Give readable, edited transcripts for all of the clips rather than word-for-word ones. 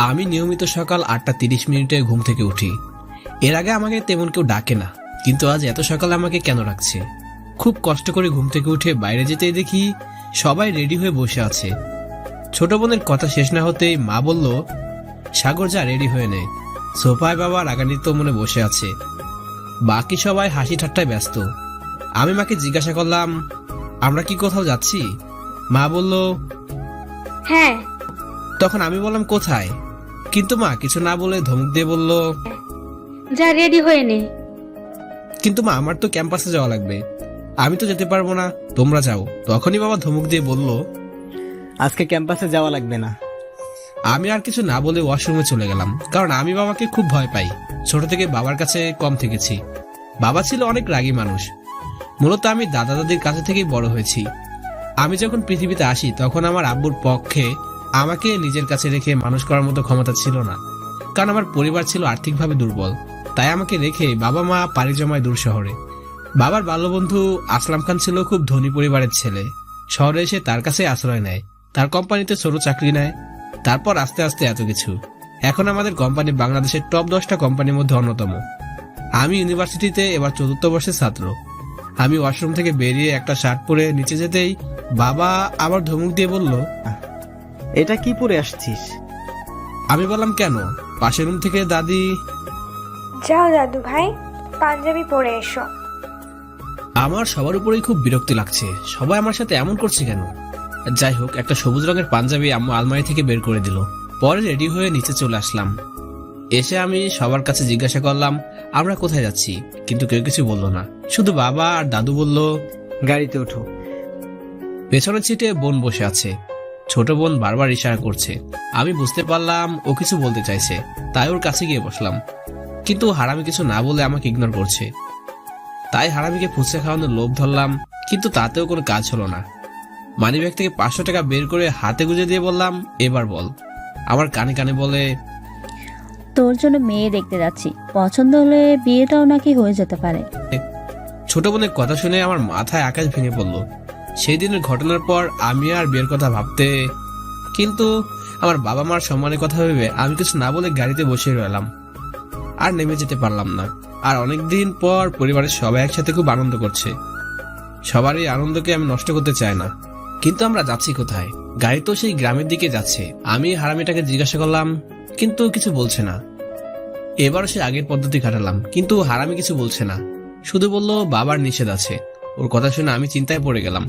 আমি নিয়মিত সকাল 8:30 ঘুম থেকে উঠি। এর আগে আমাকে তেমন কেউ ডাকে না, কিন্তু আজ এত সকালে আমাকে কেন রাখছে। খুব কষ্ট করে ঘুম থেকে উঠে বাইরে যেতেই দেখি সবাই রেডি হয়ে বসে আছে। ছোট বোনের কথা শেষ না হতেই মা বলল, সাগর যা রেডি হয়ে নে। সোফায় বাবা রাগান্বিত মনে বসে আছে, বাকি সবাই হাসি ঠাট্টায় ব্যস্ত। আমি মাকে জিজ্ঞাসা করলাম, আমরা কি কোথাও যাচ্ছি? মা বলল, হ্যাঁ। তখন আমি বললাম, কোথায়? কিন্তু মা কিছু না বলে ধমক দিয়ে বলল, যা রেডি হয়ে নে। কিন্তু মা আমার তো ক্যাম্পাসে যাওয়া লাগবে, আমি তো যেতে পারবো না, তোমরা যাও। তখনই বাবা ধমক দিয়ে বলল, আজকে ক্যাম্পাসে যাওয়া লাগবে না। আমি আর কিছু না বলে ওয়াশরুমে চলে গেলাম, কারণ আমি বাবাকে খুব ভয় পাই। ছোট থেকে বাবার কাছে কম থেকেছি। বাবা ছিল অনেক রাগী মানুষ। মূলত আমি দাদা দাদির কাছে থেকেই বড় হয়েছি। আমি যখন পৃথিবীতে আসি তখন আমার আব্বুর পক্ষে আমাকে নিজের কাছে রেখে মানুষ করার মতো ক্ষমতা ছিল না, কারণ আমার পরিবার ছিল আর্থিকভাবে দুর্বল। তাই আমাকে রেখে বাবা মা পাড়ি জমায় দূর শহরে। বাবার বাল্যবন্ধু আসলাম খান ছিল খুব ধনী পরিবারের ছেলে। শহরে এসে তার কাছে আশ্রয় নেয়, তার কোম্পানিতে ছোট চাকরি নেয়। তারপর আস্তে আস্তে এত কিছু। এখন আমাদের কোম্পানি বাংলাদেশের টপ 10টা কোম্পানির মধ্যে অন্যতম। আমি ইউনিভার্সিটিতে এবার 4র্থ বর্ষের ছাত্র। আমি ওয়াশরুম থেকে বেরিয়ে একটা শার্ট পরে নিচে যেতেই বাবা আবার ধমক দিয়ে বলল, এটা কি পরে আসছিস? আমি বললাম, কেন? পাশের রুম থেকে দাদি, যাও দাদু ভাই, পাঞ্জাবি পরে এসো। আমার সবার উপরেই খুব বিরক্তি লাগছে, সবাই আমার সাথে এমন করছে কেন? যাই হোক, একটা সবুজ রঙের পাঞ্জাবি আম্মু আলমারি থেকে বের করে দিল। পরে রেডি হয়ে নিচে চলে আসলাম। এসে আমি সবার কাছে জিজ্ঞাসা করলাম, আমরা কোথায় যাচ্ছি? কিন্তু কেউ কিছু বললো না। শুধু বাবা আর দাদু বলল, গাড়িতে ওঠো। পেছনের সিটে বোন বসে আছে। ছোট বোন বারবার ইশারা করছে। আমি বুঝতে পারলাম ও কিছু বলতে চাইছে, তাই ওর কাছে গিয়ে বসলাম। কিন্তু হারামি কিছু না বলে আমাকে ইগনোর করছে। তাই হারামিকে ফুচকা খাওয়ানোর লোভ ধরলাম, কিন্তু তাতেও কোনো কাজ হলো না। মানিব্যাগ থেকে 500 টাকা বের করে হাতে গুঁজে দিয়ে বললাম, এবার বল। আমার কানে কানে বলে, তোর জন্য মেয়ে দেখতে যাচ্ছি, পছন্দ হলে বিয়েটাও নাকি হয়ে যেতে পারে। ছোট বোনের কথা শুনে আমার মাথায় আকাশ ভেঙে পড়লো। সেই দিনের ঘটনার পর আমি আর বিয়ের কথা ভাবতে, কিন্তু আমার বাবা মার সম্মানের কথা ভেবে আমি কিছু না বলে গাড়িতে বসে রইলাম। আর নেমে যেতে পারলাম না। আর অনেকদিন পর পরিবারের সবাই একসাথে খুব আনন্দ করছে। সবারই আনন্দকে আমি নষ্ট করতে চাই না। কিন্তু আমরা যাচ্ছি কোথায়? গাড়ি তো সেই গ্রামের দিকে যাচ্ছে। আমি হারামিটাকে জিজ্ঞাসা করলাম, কিন্তু কিছু বলছে না। এবারও সে আগের পদ্ধতি খাটালাম, কিন্তু হারামি কিছু বলছে না। শুধু বলল বাবার নিষেধ আছে। ওর কথা শুনে আমি চিন্তায় পড়ে গেলাম।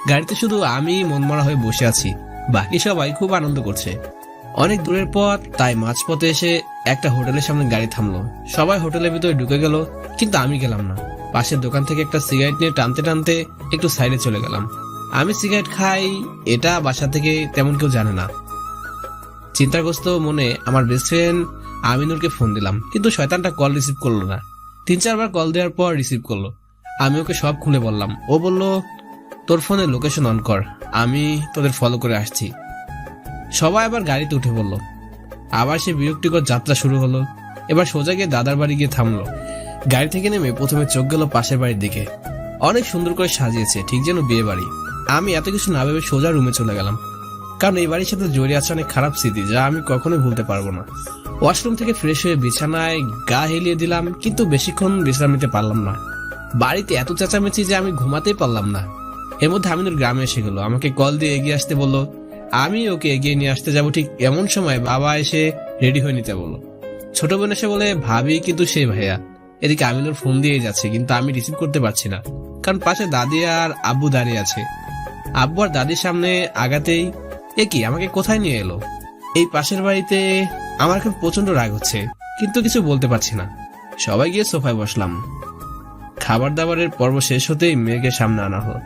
গাড়িতে শুধু আমি মনমরা হয়ে বসে আছি, বাকি সবাই খুব আনন্দ করছে। অনেক দূরের পথ, তাই মাঝপথে এসে একটা হোটেলের সামনে গাড়ি থামলো। সবাই হোটেলের ভিতরে ঢুকে গেল, কিন্তু আমি গেলাম না। পাশের দোকান থেকে একটা সিগারেট নিয়ে টানতে টানতে একটু সাইডে চলে গেলাম। আমি সিগারেট খাই, এটা বাসা থেকে তেমন কেউ জানে না। চিন্তাগ্রস্ত মনে আমার বেস্ট ফ্রেন্ড আমিনুরকে ফোন দিলাম, কিন্তু শয়তানটা কল রিসিভ করলো না। 3-4 বার কল দেওয়ার পর রিসিভ করলো। আমি ওকে সব খুলে বললাম। ও বলল, তোর ফোনে লোকেশন অন কর, আমি তোদের ফলো করে আসছি। সবাই আবার গাড়িতে উঠে পড়লো। আবার সে বিরক্তিকর যাত্রা শুরু হলো। এবার সোজা গিয়ে দাদার বাড়ি গিয়ে থামলো। গাড়ি থেকে নেমে প্রথমে চোখ গেল পাশের বাড়ির দিকে। অনেক সুন্দর করে সাজিয়েছে, ঠিক যেন বিয়ে বাড়ি। আমি এত কিছু না ভেবে সোজা রুমে চলে গেলাম, কারণ এই বাড়ির সাথে জড়িয়ে আছে অনেক খারাপ স্মৃতি, যা আমি কখনোই ভুলতে পারবো না। ওয়াশরুম থেকে ফ্রেশ হয়ে বিছানায় গা হেলিয়ে দিলাম, কিন্তু বেশিক্ষণ বিশ্রাম নিতে পারলাম না। বাড়িতে এত চেঁচামেচি যে আমি ঘুমাতেই পারলাম না। এর মধ্যে আমিনুর গ্রামে এসে গেল, আমাকে কল দিয়ে এগিয়ে আসতে বললো। আমি ওকে এগিয়ে নিয়ে আসতে যাবো, ঠিক এমন সময় বাবা এসে রেডি হয়ে নিতে বললো। ছোট বোন এসে বলে, ভাবি কিন্তু সে ভাইয়া। এদিকে আমিনুর ফোন দিয়ে যাচ্ছে, কিন্তু আমি রিসিভ করতে পারছি না, কারণ পাশে দাদি আর আব্বু দাঁড়িয়ে আছে। আব্বু আর দাদির সামনে আগাতেই, এ কি, আমাকে কোথায় নিয়ে এলো? এই পাশের বাড়িতে। আমার এখন প্রচন্ড রাগ হচ্ছে, কিন্তু কিছু বলতে পারছি না। সবাই গিয়ে সোফায় বসলাম। খাবার দাবারের পর্ব শেষ হতেই মেয়েকে সামনে আনা হলো।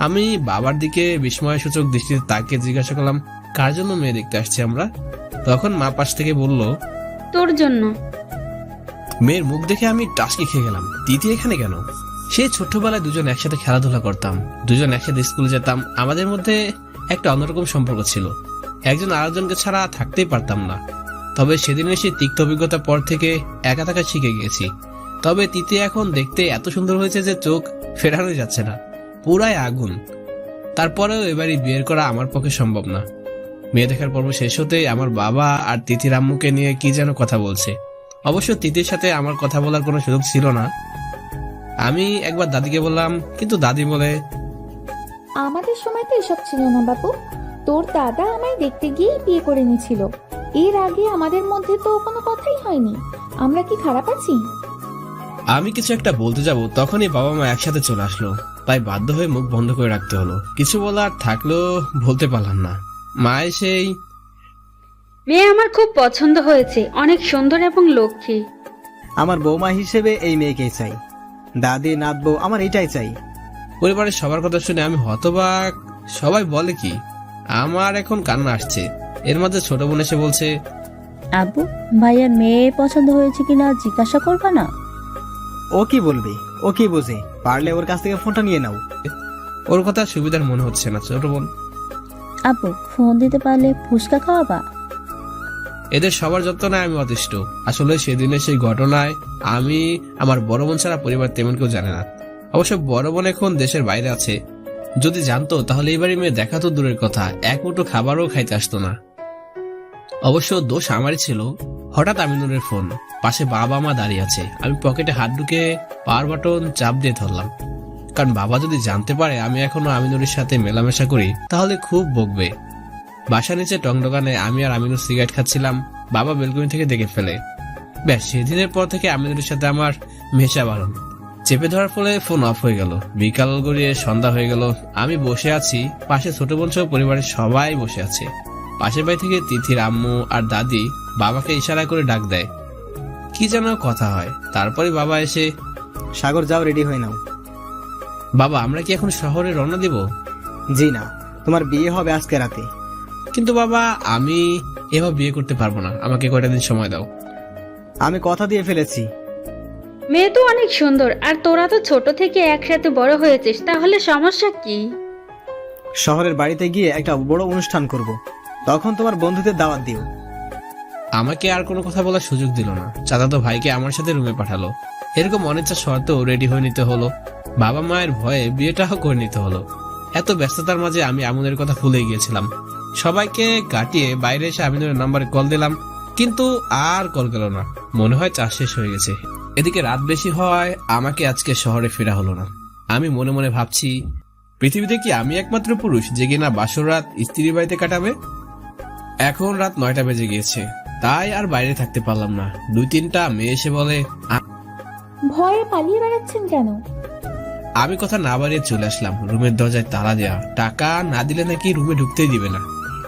আমি বাবার দিকে বিস্ময়সূচক দৃষ্টিতে তাকিয়ে জিজ্ঞাসা করলাম, কার জন্য মেয়ে দেখতে আসছি আমরা? তখন মা পাশ থেকে বলল, তোর জন্য। মেয়ের মুখ দেখে আমি টাসকি খেয়ে গেলাম। দিদি এখানে কেন? সেই ছোট্টবেলায় দুজন একসাথে খেলাধুলা করতাম, দুজন একসাথে স্কুলে যেতাম। আমাদের মধ্যে একটা অন্যরকম সম্পর্ক ছিল, একজন আরেকজনকে ছাড়া থাকতেই পারতাম না। তবে সেদিনের সেই তিক্ত অভিজ্ঞতার পর থেকে একা থাকা শিখে গিয়েছি। তবে তিতি এখন দেখতে এত সুন্দর হয়েছে যে চোখ ফেরানো যাচ্ছে না, পুরাই আগুন। তারপরেও এবারই বিয়ের করা আমার পক্ষে সম্ভব না। মেয়ে দেখার পর্ব শেষ হতেই আমার বাবা আর তিথির আম্মুকে নিয়ে কি যেন কথা বলছে। অবশ্য তিথির সাথে আমার কথা বলার কোনো সুযোগ ছিল না। আমি একবার দাদিকে বললাম, কিন্তু দাদি বলে, আমাদের সময় তো এসব ছিল না বাবু। তোর দাদা আমায় দেখতে গিয়ে বিয়ে করে নিয়েছিল। এর আগে আমাদের মধ্যে তো কোনো কথাই হয়নি। আমরা কি খারাপ আছি? আমি কিছু একটা বলতে যাব, তখনই বাবা মা একসাথে চলে আসলো। তাই বাধ্য হয়ে মুখ বন্ধ করে রাখতে হলো। কিছু বলার থাকলেও বলতে পারলাম না। মা এসেই, মেয়ে আমার খুব পছন্দ হয়েছে, অনেক সুন্দর এবং লক্ষ্মী। আমার বৌমা হিসেবে এই মেয়েকেই চাই। দাদি নাত বউ আমার এটাই চাই। পরিবারের সবার কথা শুনে আমি হতবাক। সবাই বলে কি, আমার এখন কান্না আসছে। এর মধ্যে ছোট বোন এসে বলছে, আব্বু, ভাইয়ার মেয়ে পছন্দ হয়েছে কিনা জিজ্ঞাসা করবা না? ও কি বলবে, ও কি বোঝে? পারলে ওর কাছ থেকে ফোনটা নিয়ে নাও। ওর কথা সুবিধার মনে হচ্ছে না ছোট বোন। আব্বু, ফোন দিতে পারলে ফুচকা খাওয়াবা? এদের সবার যন্ত্রণায় আমি অতিষ্ঠ। আসলে সেদিনের সেই ঘটনায় আমি আমার বড় বোন ছাড়া পরিবার তেমন কেউ জানে না। অবশ্য বড় বোন এখন দেশের বাইরে আছে। যদি জানতো তাহলে এবারই মেয়ে দেখা তো দূরের কথা, এক মুঠো খাবারও খাইতে আসতো না। অবশ্য দোষ আমারই ছিল। হঠাৎ আমিনুরের ফোন। পাশে বাবা মা দাঁড়িয়ে আছে। আমি পকেটে হাত ঢুকে পাওয়ার বাটন চাপ দিয়ে ধরলাম, কারণ বাবা যদি জানতে পারে আমি এখনো আমিনুরের সাথে মেলামেশা করি তাহলে খুব বকবে। বাসা নিচে টং দোকানে আমি আর আমিনুর সিগারেট খাচ্ছিলাম। বাবা বেলকনি থেকে দেখে ফেলে। ব্যাস, সেদিনের পর থেকে আমিনুরের সাথে আমার মেশা বারণ। চেপে ধরার ফলে ফোন অফ হয়ে গেল। বিকাল গড়িয়ে সন্ধ্যা হয়ে গেল। আমি বসে আছি, পাশে ছোট বোন সহ পরিবারের সবাই বসে আছে। পাশের বাড়ি থেকে তিথির আম্মু আর দাদি বাবাকে ইশারা করে ডাক দেয়। কি যেন কথা হয়। তারপরে বাবা এসে, সাগর, যাও, রেডি হয়ে নাও। বাবা আমরা কি এখন শহরে রওনা দিব? জি না, তোমার বিয়ে হবে আজকে রাতে। কিন্তু বাবা আমি এভাবে বিয়ে করতে পারবো না, আমাকে কয়টা দিন সময় দাও। আমি কথা দিয়ে ফেলেছি। মেয়ে তো অনেক সুন্দর, আর তোরা তো ছোট থেকে একসাথে বড় হয়েছিস, তাহলে সমস্যা কি? শহরের বাড়িতে গিয়ে একটা বড় অনুষ্ঠান করব, তখন তোমার বন্ধুদের দাওয়াত দিও। আমাকে আর কোনো কথা বলার সুযোগ দিল না। চাচাতো ভাইকে আমার সাথে রুমে পাঠালো। এরকম অনিচ্ছা সত্ত্বেও রেডি হয়ে নিতে হলো। বাবা মায়ের ভয়ে বিয়েটাও করে নিতে হলো। এত ব্যস্ততার মাঝে আমি আমিনের কথা ভুলে গিয়েছিলাম। সবাইকে কাটিয়ে বাইরে এসে আমিনের নাম্বারে কল দিলাম, কিন্তু আর কল গেল না। মনে হয় চাষ শেষ হয়ে গেছে। এদিকে রাত বেশি হওয়ায় আমাকে আজকে শহরে ফেরা হলো না। আমি মনে মনে ভাবছি, পৃথিবীতে কি আমি একমাত্র পুরুষ যে কিনা বাসর রাত স্ত্রীর বাড়িতে কাটাবে? এখন রাত 9টা বেজে গিয়েছে, তাই আর বাইরে থাকতে পারলাম না। 2-3টা মেয়ে এসে বলে, ভয়ে পালিয়ে বেড়াচ্ছেন কেন? আমি কথা না বাড়িয়ে চলে আসলাম। রুমের দরজায় তালা দেয়া, টাকা না দিলে নাকি রুমে ঢুকতেই দিবে না।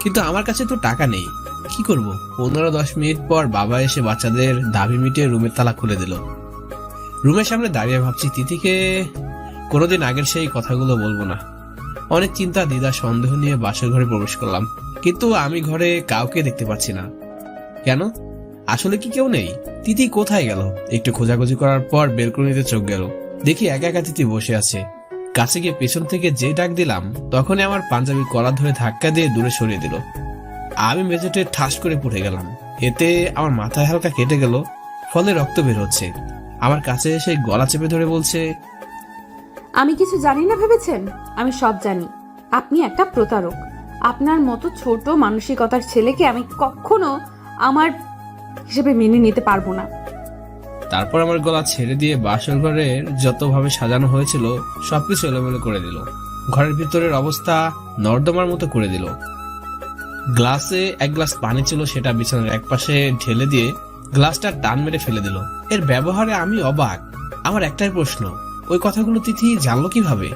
কিন্তু আমার কাছে তো টাকা নেই, কি করব? 15-10 মিনিট পর বাবা এসে বাচ্চাদের দাবি মিটিয়ে রুমের তালা খুলে দিল। রুমের সামনে দাঁড়িয়ে ভাবছি, তিথিকে কোনোদিন আগের সেই কথাগুলো বলবো না। অনেক চিন্তা দ্বিধা সন্দেহ নিয়ে বাসর ঘরে প্রবেশ করলাম, কিন্তু আমি ঘরে কাউকে দেখতে পাচ্ছি না। কেন? আসলে কি কেউ নেই? তিথি কোথায় গেল? একটু খোঁজাখুঁজি করার পর বেলকনিতে চোখ গেল। দেখি একা একা তিথি বসে আছে। কাছে গিয়ে পেছন থেকে যে ডাক দিলাম, তখনই আমার পাঞ্জাবির কলার ধরে ধাক্কা দিয়ে দূরে সরিয়ে দিল। আমি মেঝেতে ঠাস করে পড়ে গেলাম। এতে আমার মাথায় হালকা কেটে গেল, ফলে রক্ত বের হচ্ছে। আমার কাছে এসে গলা চেপে ধরে বলছে, আমি কিছু জানি না ভেবেছেন? আমি সব জানি। আপনি একটা প্রতারক। আপনার মতো ছোট মানসিকতার ছেলেকে আমি কখনো আমার হিসেবে মেনে নিতে পারবো না। তারপর আমার গলা ছেড়ে দিয়ে বাসর ঘরের যতভাবে সাজানো হয়েছিল সবকিছু এলোমেলো করে দিল। ঘরের ভিতরের অবস্থা নর্দমার মতো করে দিল। গ্লাসে এক গ্লাস পানি ছিল, সেটা বিছানার একপাশে ঢেলে দিয়ে গ্লাসটা টান মেরে ফেলে দিল। এর ব্যবহারে আমি অবাক। আমার একটাই প্রশ্ন, ওই কথাগুলো তিথি জানলো কিভাবে?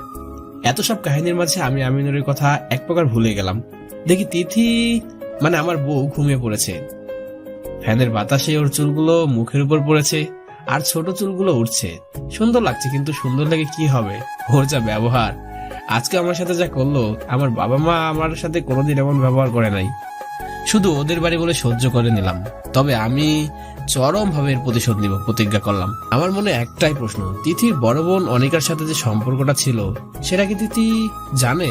এত সব কাহিনীর মাঝে আমি আমিনুরের কথা এক প্রকার ভুলে গেলাম। দেখি তিথি মানে আমার বউ ঘুমিয়ে পড়েছে। ফ্যানের বাতাসে ওর চুলগুলো মুখের উপর পড়েছে, আর ছোট চুলগুলো উঠছে। সুন্দর লাগছে, কিন্তু সুন্দর লাগে কি হবে? ওর যা ব্যবহার, আজকে আমার সাথে যা করলো, আমার বাবা মা আমার সাথে কোনোদিন এমন ব্যবহার করে নাই। শুধু ওদের বাড়ি বলে সহ্য করে নিলাম। তবে আমি চরম ভাবে এর প্রতিশোধ নিব প্রতিজ্ঞা করলাম। আমার মনে একটাই প্রশ্ন, তিথির বড় বোন অনিকার সাথে যে সম্পর্কটা ছিল সেটা কি তিথি জানে?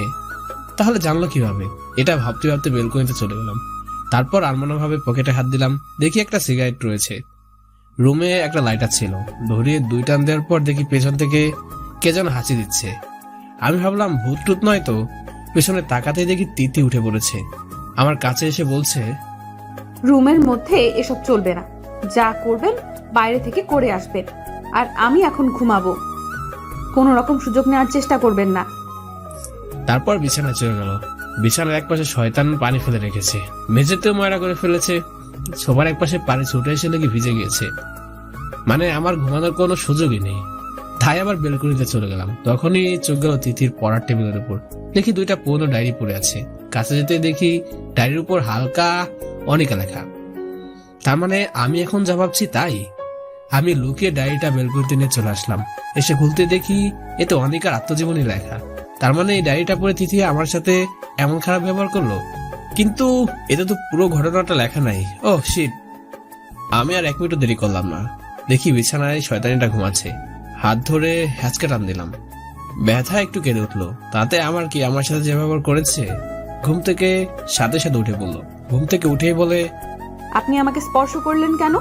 তাহলে জানলো কিভাবে? এটা ভাবতে ভাবতে বেলকনিতে চলে গেলাম। তারপর আনমনাভাবে পকেটে হাত দিলাম, দেখি একটা সিগারেট রয়েছে। রুমে একটা লাইটার ছিল। ধরিয়ে 2 টান দেওয়ার পর দেখি পেছন থেকে কে যেন হাসি দিচ্ছে। আমি ভাবলাম ভূত টুত নয় তো। পেছনে তাকাতে দেখি তিথি উঠে পড়েছে। আমার কাছে এসে বলছে, রুমের মধ্যে এসব চলবে না, যা করবেন বাইরে থেকে করে আসবেন। আর আমি এখন ঘুমাবো, কোনো রকম সুযোগ নেওয়ার চেষ্টা করবেন না। তারপর বিছানায় চলে গেল। বিছানার একপাশে শয়তান পানি ফেলে রেখেছে, মেঝেতেও ময়লা করে ফেলেছে, সোফার একপাশে পানি ছুটে এসে নাকি ভিজে গিয়েছে। মানে আমার ঘুমানোর কোনো সুযোগই নেই। তাই আবার বেলকনিতে চলে গেলাম। তখনই চোখ গেল তিথির পড়ার টেবিলের উপর। দেখি 2টা পুরনো ডায়েরি পড়ে আছে। কাছে যেতে দেখি ডায়েরির উপর হালকা অনিকা লেখা। তার মানে আমি এখন যা ভাবছি তাই। আমি লুকিয়ে ডায়েরিটা বেলকনিতে নিয়ে চলে আসলাম। এসে খুলতে দেখি এতে অনিকার আত্মজীবনী লেখা। তার মানে এই ডায়েরিটা পড়ে তিথি আমার সাথে এমন খারাপ ব্যবহার করলো। কিন্তু এতে তো পুরো ঘটনাটা লেখা নাই। ও শিট। আমি আর 1 মিনিটও দেরি করলাম না। দেখি বিছানায় শয়তানিটা ঘুমাচ্ছে। হাত ধরে হ্যাঁচকে টান দিলাম। ব্যথা একটু কেঁদে উঠলো। তাতে আমার কি, আমার সাথে যে ব্যবহার করেছে। ঘুম থেকে সাথে সাথে উঠে পড়লো। ঘুম থেকে উঠেই বলে, আপনি আমাকে স্পর্শ করলেন কেন?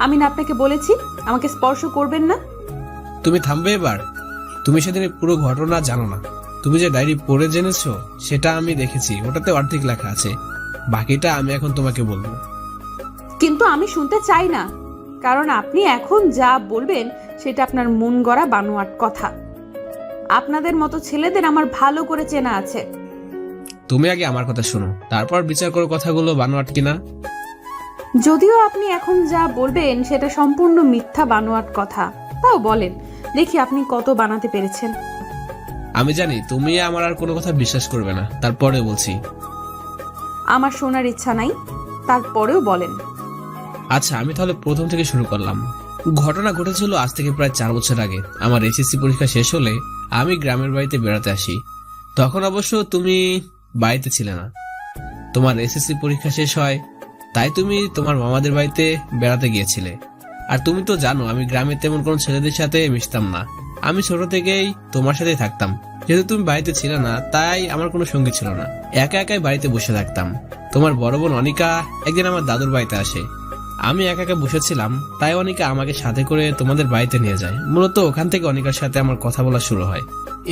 আমি না আপনাকে বলেছি আমাকে স্পর্শ করবেন না? তুমি থামবে এবার? তুমি সেদিন পুরো ঘটনা জানো না। তুমি যে ডায়েরি পড়ে জেনেছো সেটা আমি দেখেছি, ওটাতে অর্ধেক লেখা আছে। বাকিটা আমি এখন তোমাকে বলবো। কিন্তু আমি শুনতে চাই না, কারণ আপনি এখন যা বলবেন সেটা আপনার মন গড়া বানোয়াট কথা। আপনাদের মতো ছেলেদের আমার ভালো করে চেনা আছে। তুমি আগে আমার কথা শোনো, তারপর বিচার করো কথাগুলো বানোয়াট কিনা। যদিও আপনি এখন যা বলবেন সেটা সম্পূর্ণ মিথ্যা বানোয়াট কথা, তাও বলেন দেখি আপনি কত বানাতে পেরেছেন। আমি জানি তুমি আমার আর কোনো কথা বিশ্বাস করবে না, তারপরে বলছি। আমার শোনার ইচ্ছা নাই, তারপরেও বলেন। আচ্ছা, আমি তাহলে প্রথম থেকে শুরু করলাম। ঘটনা ঘটেছিল আজ থেকে প্রায় 4 বছর আগে। আমার এসএসসি পরীক্ষা শেষ হলে আমি গ্রামের বাড়িতে বেড়াতে আসি। তখন অবশ্য তুমি বাড়িতে ছিলে না। তোমার এসএসসি পরীক্ষা শেষ হয়, তাই তুমি তোমার মামাদের বাড়িতে বেড়াতে গিয়েছিলে। আর তুমি তো জানো আমি গ্রামে তেমন কোনো ছেলেদের সাথে মিশতাম না। আমি ছোট থেকেই তোমার সাথেই থাকতাম। যেহেতু তুমি বাড়িতে ছিলে না, তাই আমার কোনো সঙ্গী ছিল না। একা একাই বাড়িতে বসে থাকতাম। তোমার বড় বোন অনিকা একদিন আমার দাদুর বাড়িতে আসে। আমি একা একা বসেছিলাম, তাই অনিকা আমাকে সাথে করে তোমাদের বাড়িতে নিয়ে যায়। মূলত ওখান থেকে অনিকার সাথে আমার কথা বলা শুরু হয়।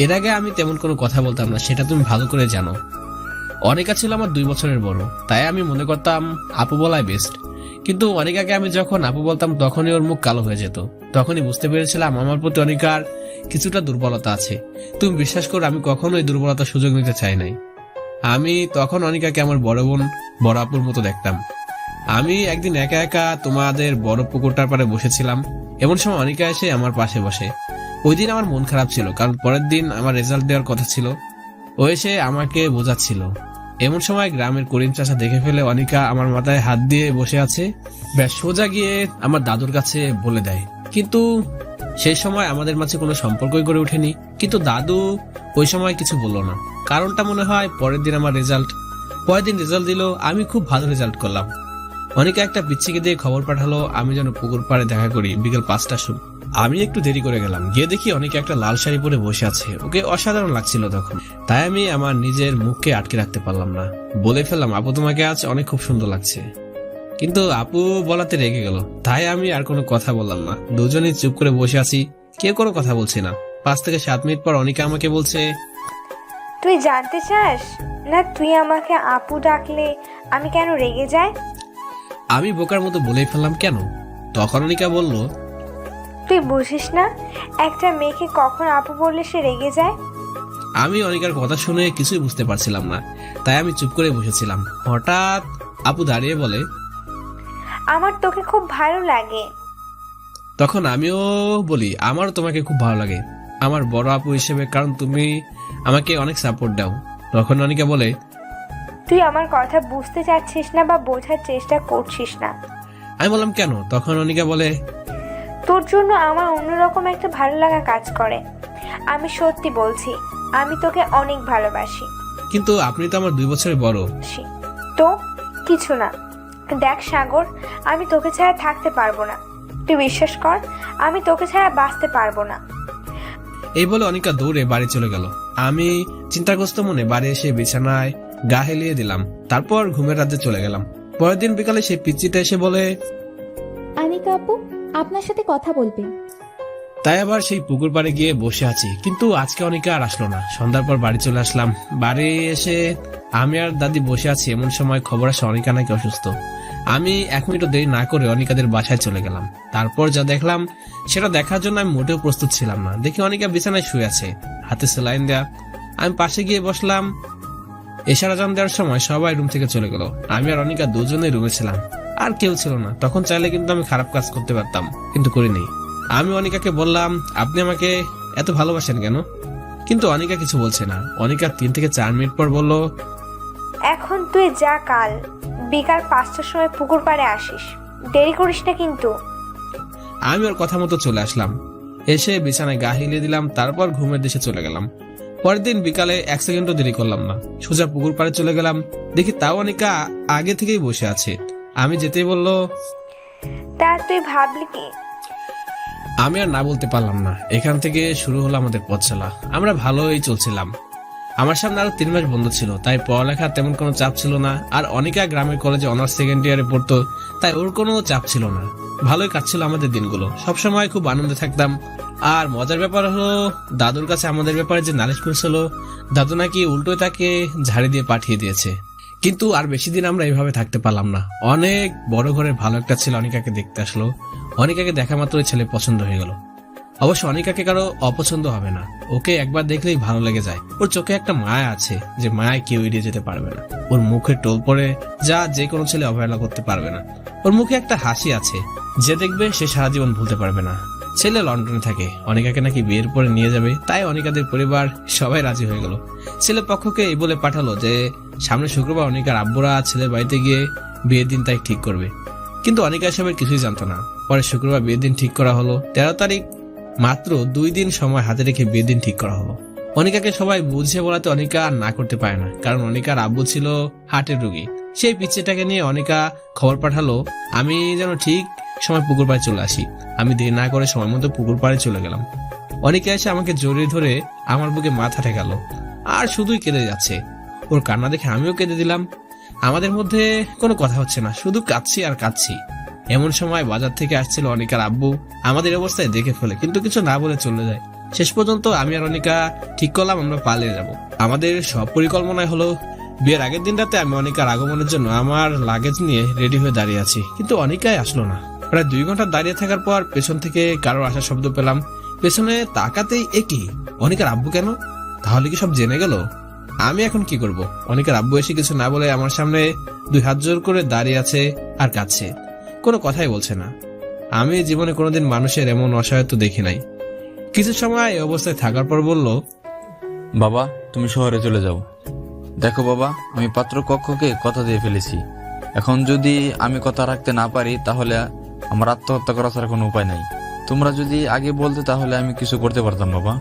এর আগে আমি তেমন কোনো কথা বলতাম না, সেটা তুমি ভালো করে জানো। অনিকা ছিল আমার 2 বছরের বড়, তাই আমি মনে করতাম আপু বলাই বেস্ট। কিন্তু অনিকাকে আমি যখন আপু বলতাম তখনই ওর মুখ কালো হয়ে যেত। তখনই বুঝতে পেরেছিলাম আমার প্রতি অনিকার কিছুটা দুর্বলতা আছে। তুমি বিশ্বাস করো, আমি কখনো এই দুর্বলতার সুযোগ নিতে চাই নাই। আমি তখন অনিকাকে আমার বড় বোন, বড় আপুর মতো দেখতাম। আমি একদিন একা একা তোমাদের বড় পুকুরটার পাড়ে বসেছিলাম। এমন সময় অনিকা এসে আমার পাশে বসে। ওই দিন আমার মন খারাপ ছিল, কারণ পরের দিন আমার রেজাল্ট দেওয়ার কথা ছিল। ও এসে আমাকে বোঝাচ্ছিল। এমন সময় গ্রামের করিম চাচা দেখে ফেলে অনিকা আমার মাথায় হাত দিয়ে বসে আছে। ব্যাস সোজা গিয়ে আমার দাদুর কাছে বলে দেয়। কিন্তু সেই সময় আমাদের মাঝে কোনো সম্পর্কই গড়ে ওঠেনি। কিন্তু দাদু ওই সময় কিছু বললো না। কারণটা মনে হয় পরের দিন রেজাল্ট দিল, আমি খুব ভালো রেজাল্ট করলাম। অনিকা একটা পিচ্ছিকে দিয়ে খবর পাঠালো আমি যেন পুকুর পাড়ে দেখা করি বিকেল 5টার সময়। আমি একটু দেরি করে গেলাম। গিয়ে দেখি অনিকা একটা লাল শাড়ি পরে বসে আছে। ওকে অসাধারণ লাগছিল তখন। তাই আমি আমার নিজের মুখকে আটকে রাখতে পারলাম না। বলে ফেললাম, আপু তোমাকে আজ অনেক খুব সুন্দর লাগছে। কিন্তু আপু বলাতে রেগে গেল। তাই আমি আর কোনো কথা বললাম না। দুজনেই চুপ করে বসে আছি, কেউ কোনো কথা বলছে না। 5 থেকে 7 মিনিট পর অনিকা আমাকে বলছে, তুই জানতে চাস না তুই আমাকে আপু ডাকলে আমি কেন রেগে যাই? আমি বোকার মতো বলেই ফেললাম, কেন? তখন অনিকা বলল, তুই বুঝিস না একটা মেয়েকে কখন আপু বললে সে রেগে যায়? আমি অনিকার কথা শুনে কিছুই বুঝতে পারছিলাম না। তাই আমি চুপ করে বসেছিলাম। হঠাৎ আপু দাঁড়িয়ে বলে, আমার তোকে খুব ভালো লাগে। তখন আমিও বলি, আমারও তোমাকে খুব ভালো লাগে আমার বড় আপু হিসেবে, কারণ তুমি আমাকে অনেক সাপোর্ট দাও। তখন অনিকা বলে, তুই আমার কথা বুঝতে চাচ্ছিস না বা বোঝার চেষ্টা করছিস না। আমি বললাম, কেন? তখন অনিকা বলে, তোর জন্য আমার অন্যরকম একটা ভালো লাগা কাজ করে। আমি সত্যি বলছি, আমি তোকে অনেক ভালোবাসি। কিন্তু আপনি তো আমার 2 বছরের বড়। তো কিছু না। দেখ সাগর, আমি তোকে ছাড়া থাকতে পারবো না। তুই বিশ্বাস কর, আমি তোকে ছাড়া বাঁচতে পারবো না। এই বলে অনিকা দৌড়ে বাড়ি চলে গেল। আমি চিন্তাগ্রস্ত মনে বাড়ি এসে বিছানায় গা হেলিয়ে দিলাম। তারপর ঘুমের রাজ্যে চলে গেলাম। পরের দিন বিকালে সেই পিচ্চিটা এসে বলে, আনিকা আপু আপনার সাথে কথা বলবে। তাই আবার সেই পুকুর পাড়ে গিয়ে বসে আছি, কিন্তু আজকে অনিকা আর আসলো না। সন্ধ্যার পর বাড়ি চলে আসলাম। বাড়ি এসে আমি আর দাদি বসে আছি, এমন সময় খবর আসে অনিকা নাকি অসুস্থ। আমি 1 মিনিটও দেরি না করে অনিকাদের বাসায় চলে গেলাম। তারপর যা দেখলাম সেটা দেখার জন্য আমি মোটেও প্রস্তুত ছিলাম না। দেখি অনিকা বিছানায় শুয়ে আছে, হাতে সেলাইন দেয়া। আমি পাশে গিয়ে বসলাম। এশার আজান দেওয়ার সময় সবাই রুম থেকে চলে গেল। আমি আর অনিকা দুজনেই রুমে ছিলাম, আর কেউ ছিল না। তখন চাইলে কিন্তু আমি খারাপ কাজ করতে পারতাম, কিন্তু করিনি। আমি অনিকাকে বললাম, আপনি আমাকে এত ভালোবাসেন কেন? কিন্তু অনিকা কিছু বলছে না। অনিকা 3 থেকে 4 মিনিট পর বলল, এখন তুই যা, কাল বিকাল 5টার সময় পুকুর পাড়ে আসিস, দেরি করিস না কিন্তু। আমি ওর কথা মতো চলে আসলাম। এসে বিছানায় গা হিলিয়ে দিলাম, তারপর ঘুমের দেশে চলে গেলাম। পরের দিন বিকালে 1 সেকেন্ডও দেরি করলাম না, সোজা পুকুর পাড়ে চলে গেলাম। দেখি তাও অনিকা আগে থেকেই বসে আছে। আমি যেতেই বলল, তা তুই ভাবলি কি? আমি আর না বলতে পারলাম না। এখান থেকে শুরু হলো আমাদের পথ চলা। আমরা ভালোই চলছিলাম। আমার সামনে আরো 3 মাস বন্ধ ছিল, তাই পড়ালেখার তেমন কোনো চাপ ছিল না। আর অনিকা গ্রামের কলেজে অনার্স 2nd ইয়ারে পড়তো, তাই ওর কোনো চাপ ছিল না। ভালোই কাটছিল আমাদের দিনগুলো, সবসময় খুব আনন্দে থাকতাম। আর মজার ব্যাপার হলো, দাদুর কাছে আমাদের ব্যাপারে যে নালিশ করছিল, দাদু নাকি উল্টোই তাকে ঝাড়ি দিয়ে পাঠিয়ে দিয়েছে। কিন্তু আর বেশি দিন আমরা এইভাবে থাকতে পারলাম না। অনেক বড় ঘরের ভালো একটা ছেলে অনিকাকে দেখতে আসলো। অনিকাকে দেখা মাত্র ছেলে পছন্দ হয়ে গেল। অবশ্য অনিকাকে কারো অপছন্দ হবে না, ওকে একবার দেখলেই ভালো লেগে যায়। ওর চোখে একটা মায়া আছে, যে মায়ায় কেউ এড়িয়ে যেতে পারবে না। ওর মুখে টোল পড়ে যা যে কোনো ছেলে অবহেলা করতে পারবে না। ওর মুখে একটা হাসি আছে, যে দেখবে সে সারা জীবন ভুলতে পারবে না। ছেলে লন্ডনে থাকে, অনিকাকে নাকি বিয়ের পরে নিয়ে যাবে, তাই অনিকাদের পরিবার সবাই রাজি হয়ে গেল। ছেলে পক্ষকে এই বলে পাঠালো যে সামনে শুক্রবার অনিকার আব্বুরা ছেলের বাড়িতে গিয়ে বিয়ের দিন তাই ঠিক করবে। কিন্তু অনিকা এসবের কিছুই জানতো না। পরে শুক্রবার বিয়ের দিন ঠিক করা হলো। 13 তারিখ, মাত্র 2 দিন সময় হাতে রেখে বিয়ের দিন ঠিক করা হলো। অনিকাকে সবাই বুঝে বলাতে অনিকা আর না করতে পারে না, কারণ অনিকার আব্বু ছিল হার্টের রোগী। সেই পিচ্চিটাকে নিয়ে অনিকা খবর পাঠালো আমি যেন ঠিক সময় পুকুর পাড়ে চলে আসি। আমি দেরি না করে সময় মতো পুকুর পাড়ে চলে গেলাম। অনিকা এসে আমাকে জড়িয়ে ধরে আমার বুকে মাথা ঠেকালো, আর শুধুই কেঁদে যাচ্ছে। ওর কান্না দেখে আমিও কেঁদে দিলাম। আমাদের মধ্যে কোনো কথা হচ্ছে না, শুধু কাঁদছি আর কাঁদছি। এমন সময় বাজার থেকে আসছিল অনিকার আব্বু। আমাদের অবস্থায় দেখে ফেলে, কিন্তু কিছু না বলে চলে যায়। শেষ পর্যন্ত আমি আর অনিকা ঠিক করলাম আমরা পালিয়ে যাব। আমাদের সব পরিকল্পনায় হলো, বিয়ের আগের দিন রাতে আমি অনিকার আগমনের জন্য আমার লাগেজ নিয়ে রেডি হয়ে দাঁড়িয়ে আছি, কিন্তু অনিকাই আসলো না। প্রায় 2 ঘন্টা দাঁড়িয়ে থাকার পর পেছন থেকে কারোর আসার শব্দ পেলাম। পেছনে তাকাতেই একই, অনিকার আব্বু কেন? তাহলে কি সব জেনে গেল? আমি এখন কি করব? অনিকার আব্বু এসে কিছু না বলে আমার সামনে 2 হাত জোর করে দাঁড়িয়ে আছে আর কাঁদছে, কোনো কথাই বলছে না। আমি জীবনে কোনোদিন মানুষের এমন অসহায়ত্ব দেখি নাই। কিছু সময় এই অবস্থায় থাকার পর বলল, বাবা, তুমি শহরে চলে যাও। দেখো বাবা, আমি পাত্রপক্ষকে কথা দিয়ে ফেলেছি। এখন যদি আমি কথা রাখতে না পারি, তাহলে আমার আত্মহত্যা করা ছাড়া কোনো উপায় নাই। তোমরা যদি আগে বলতে, তাহলে আমি কিছু করতে পারতাম বাবা।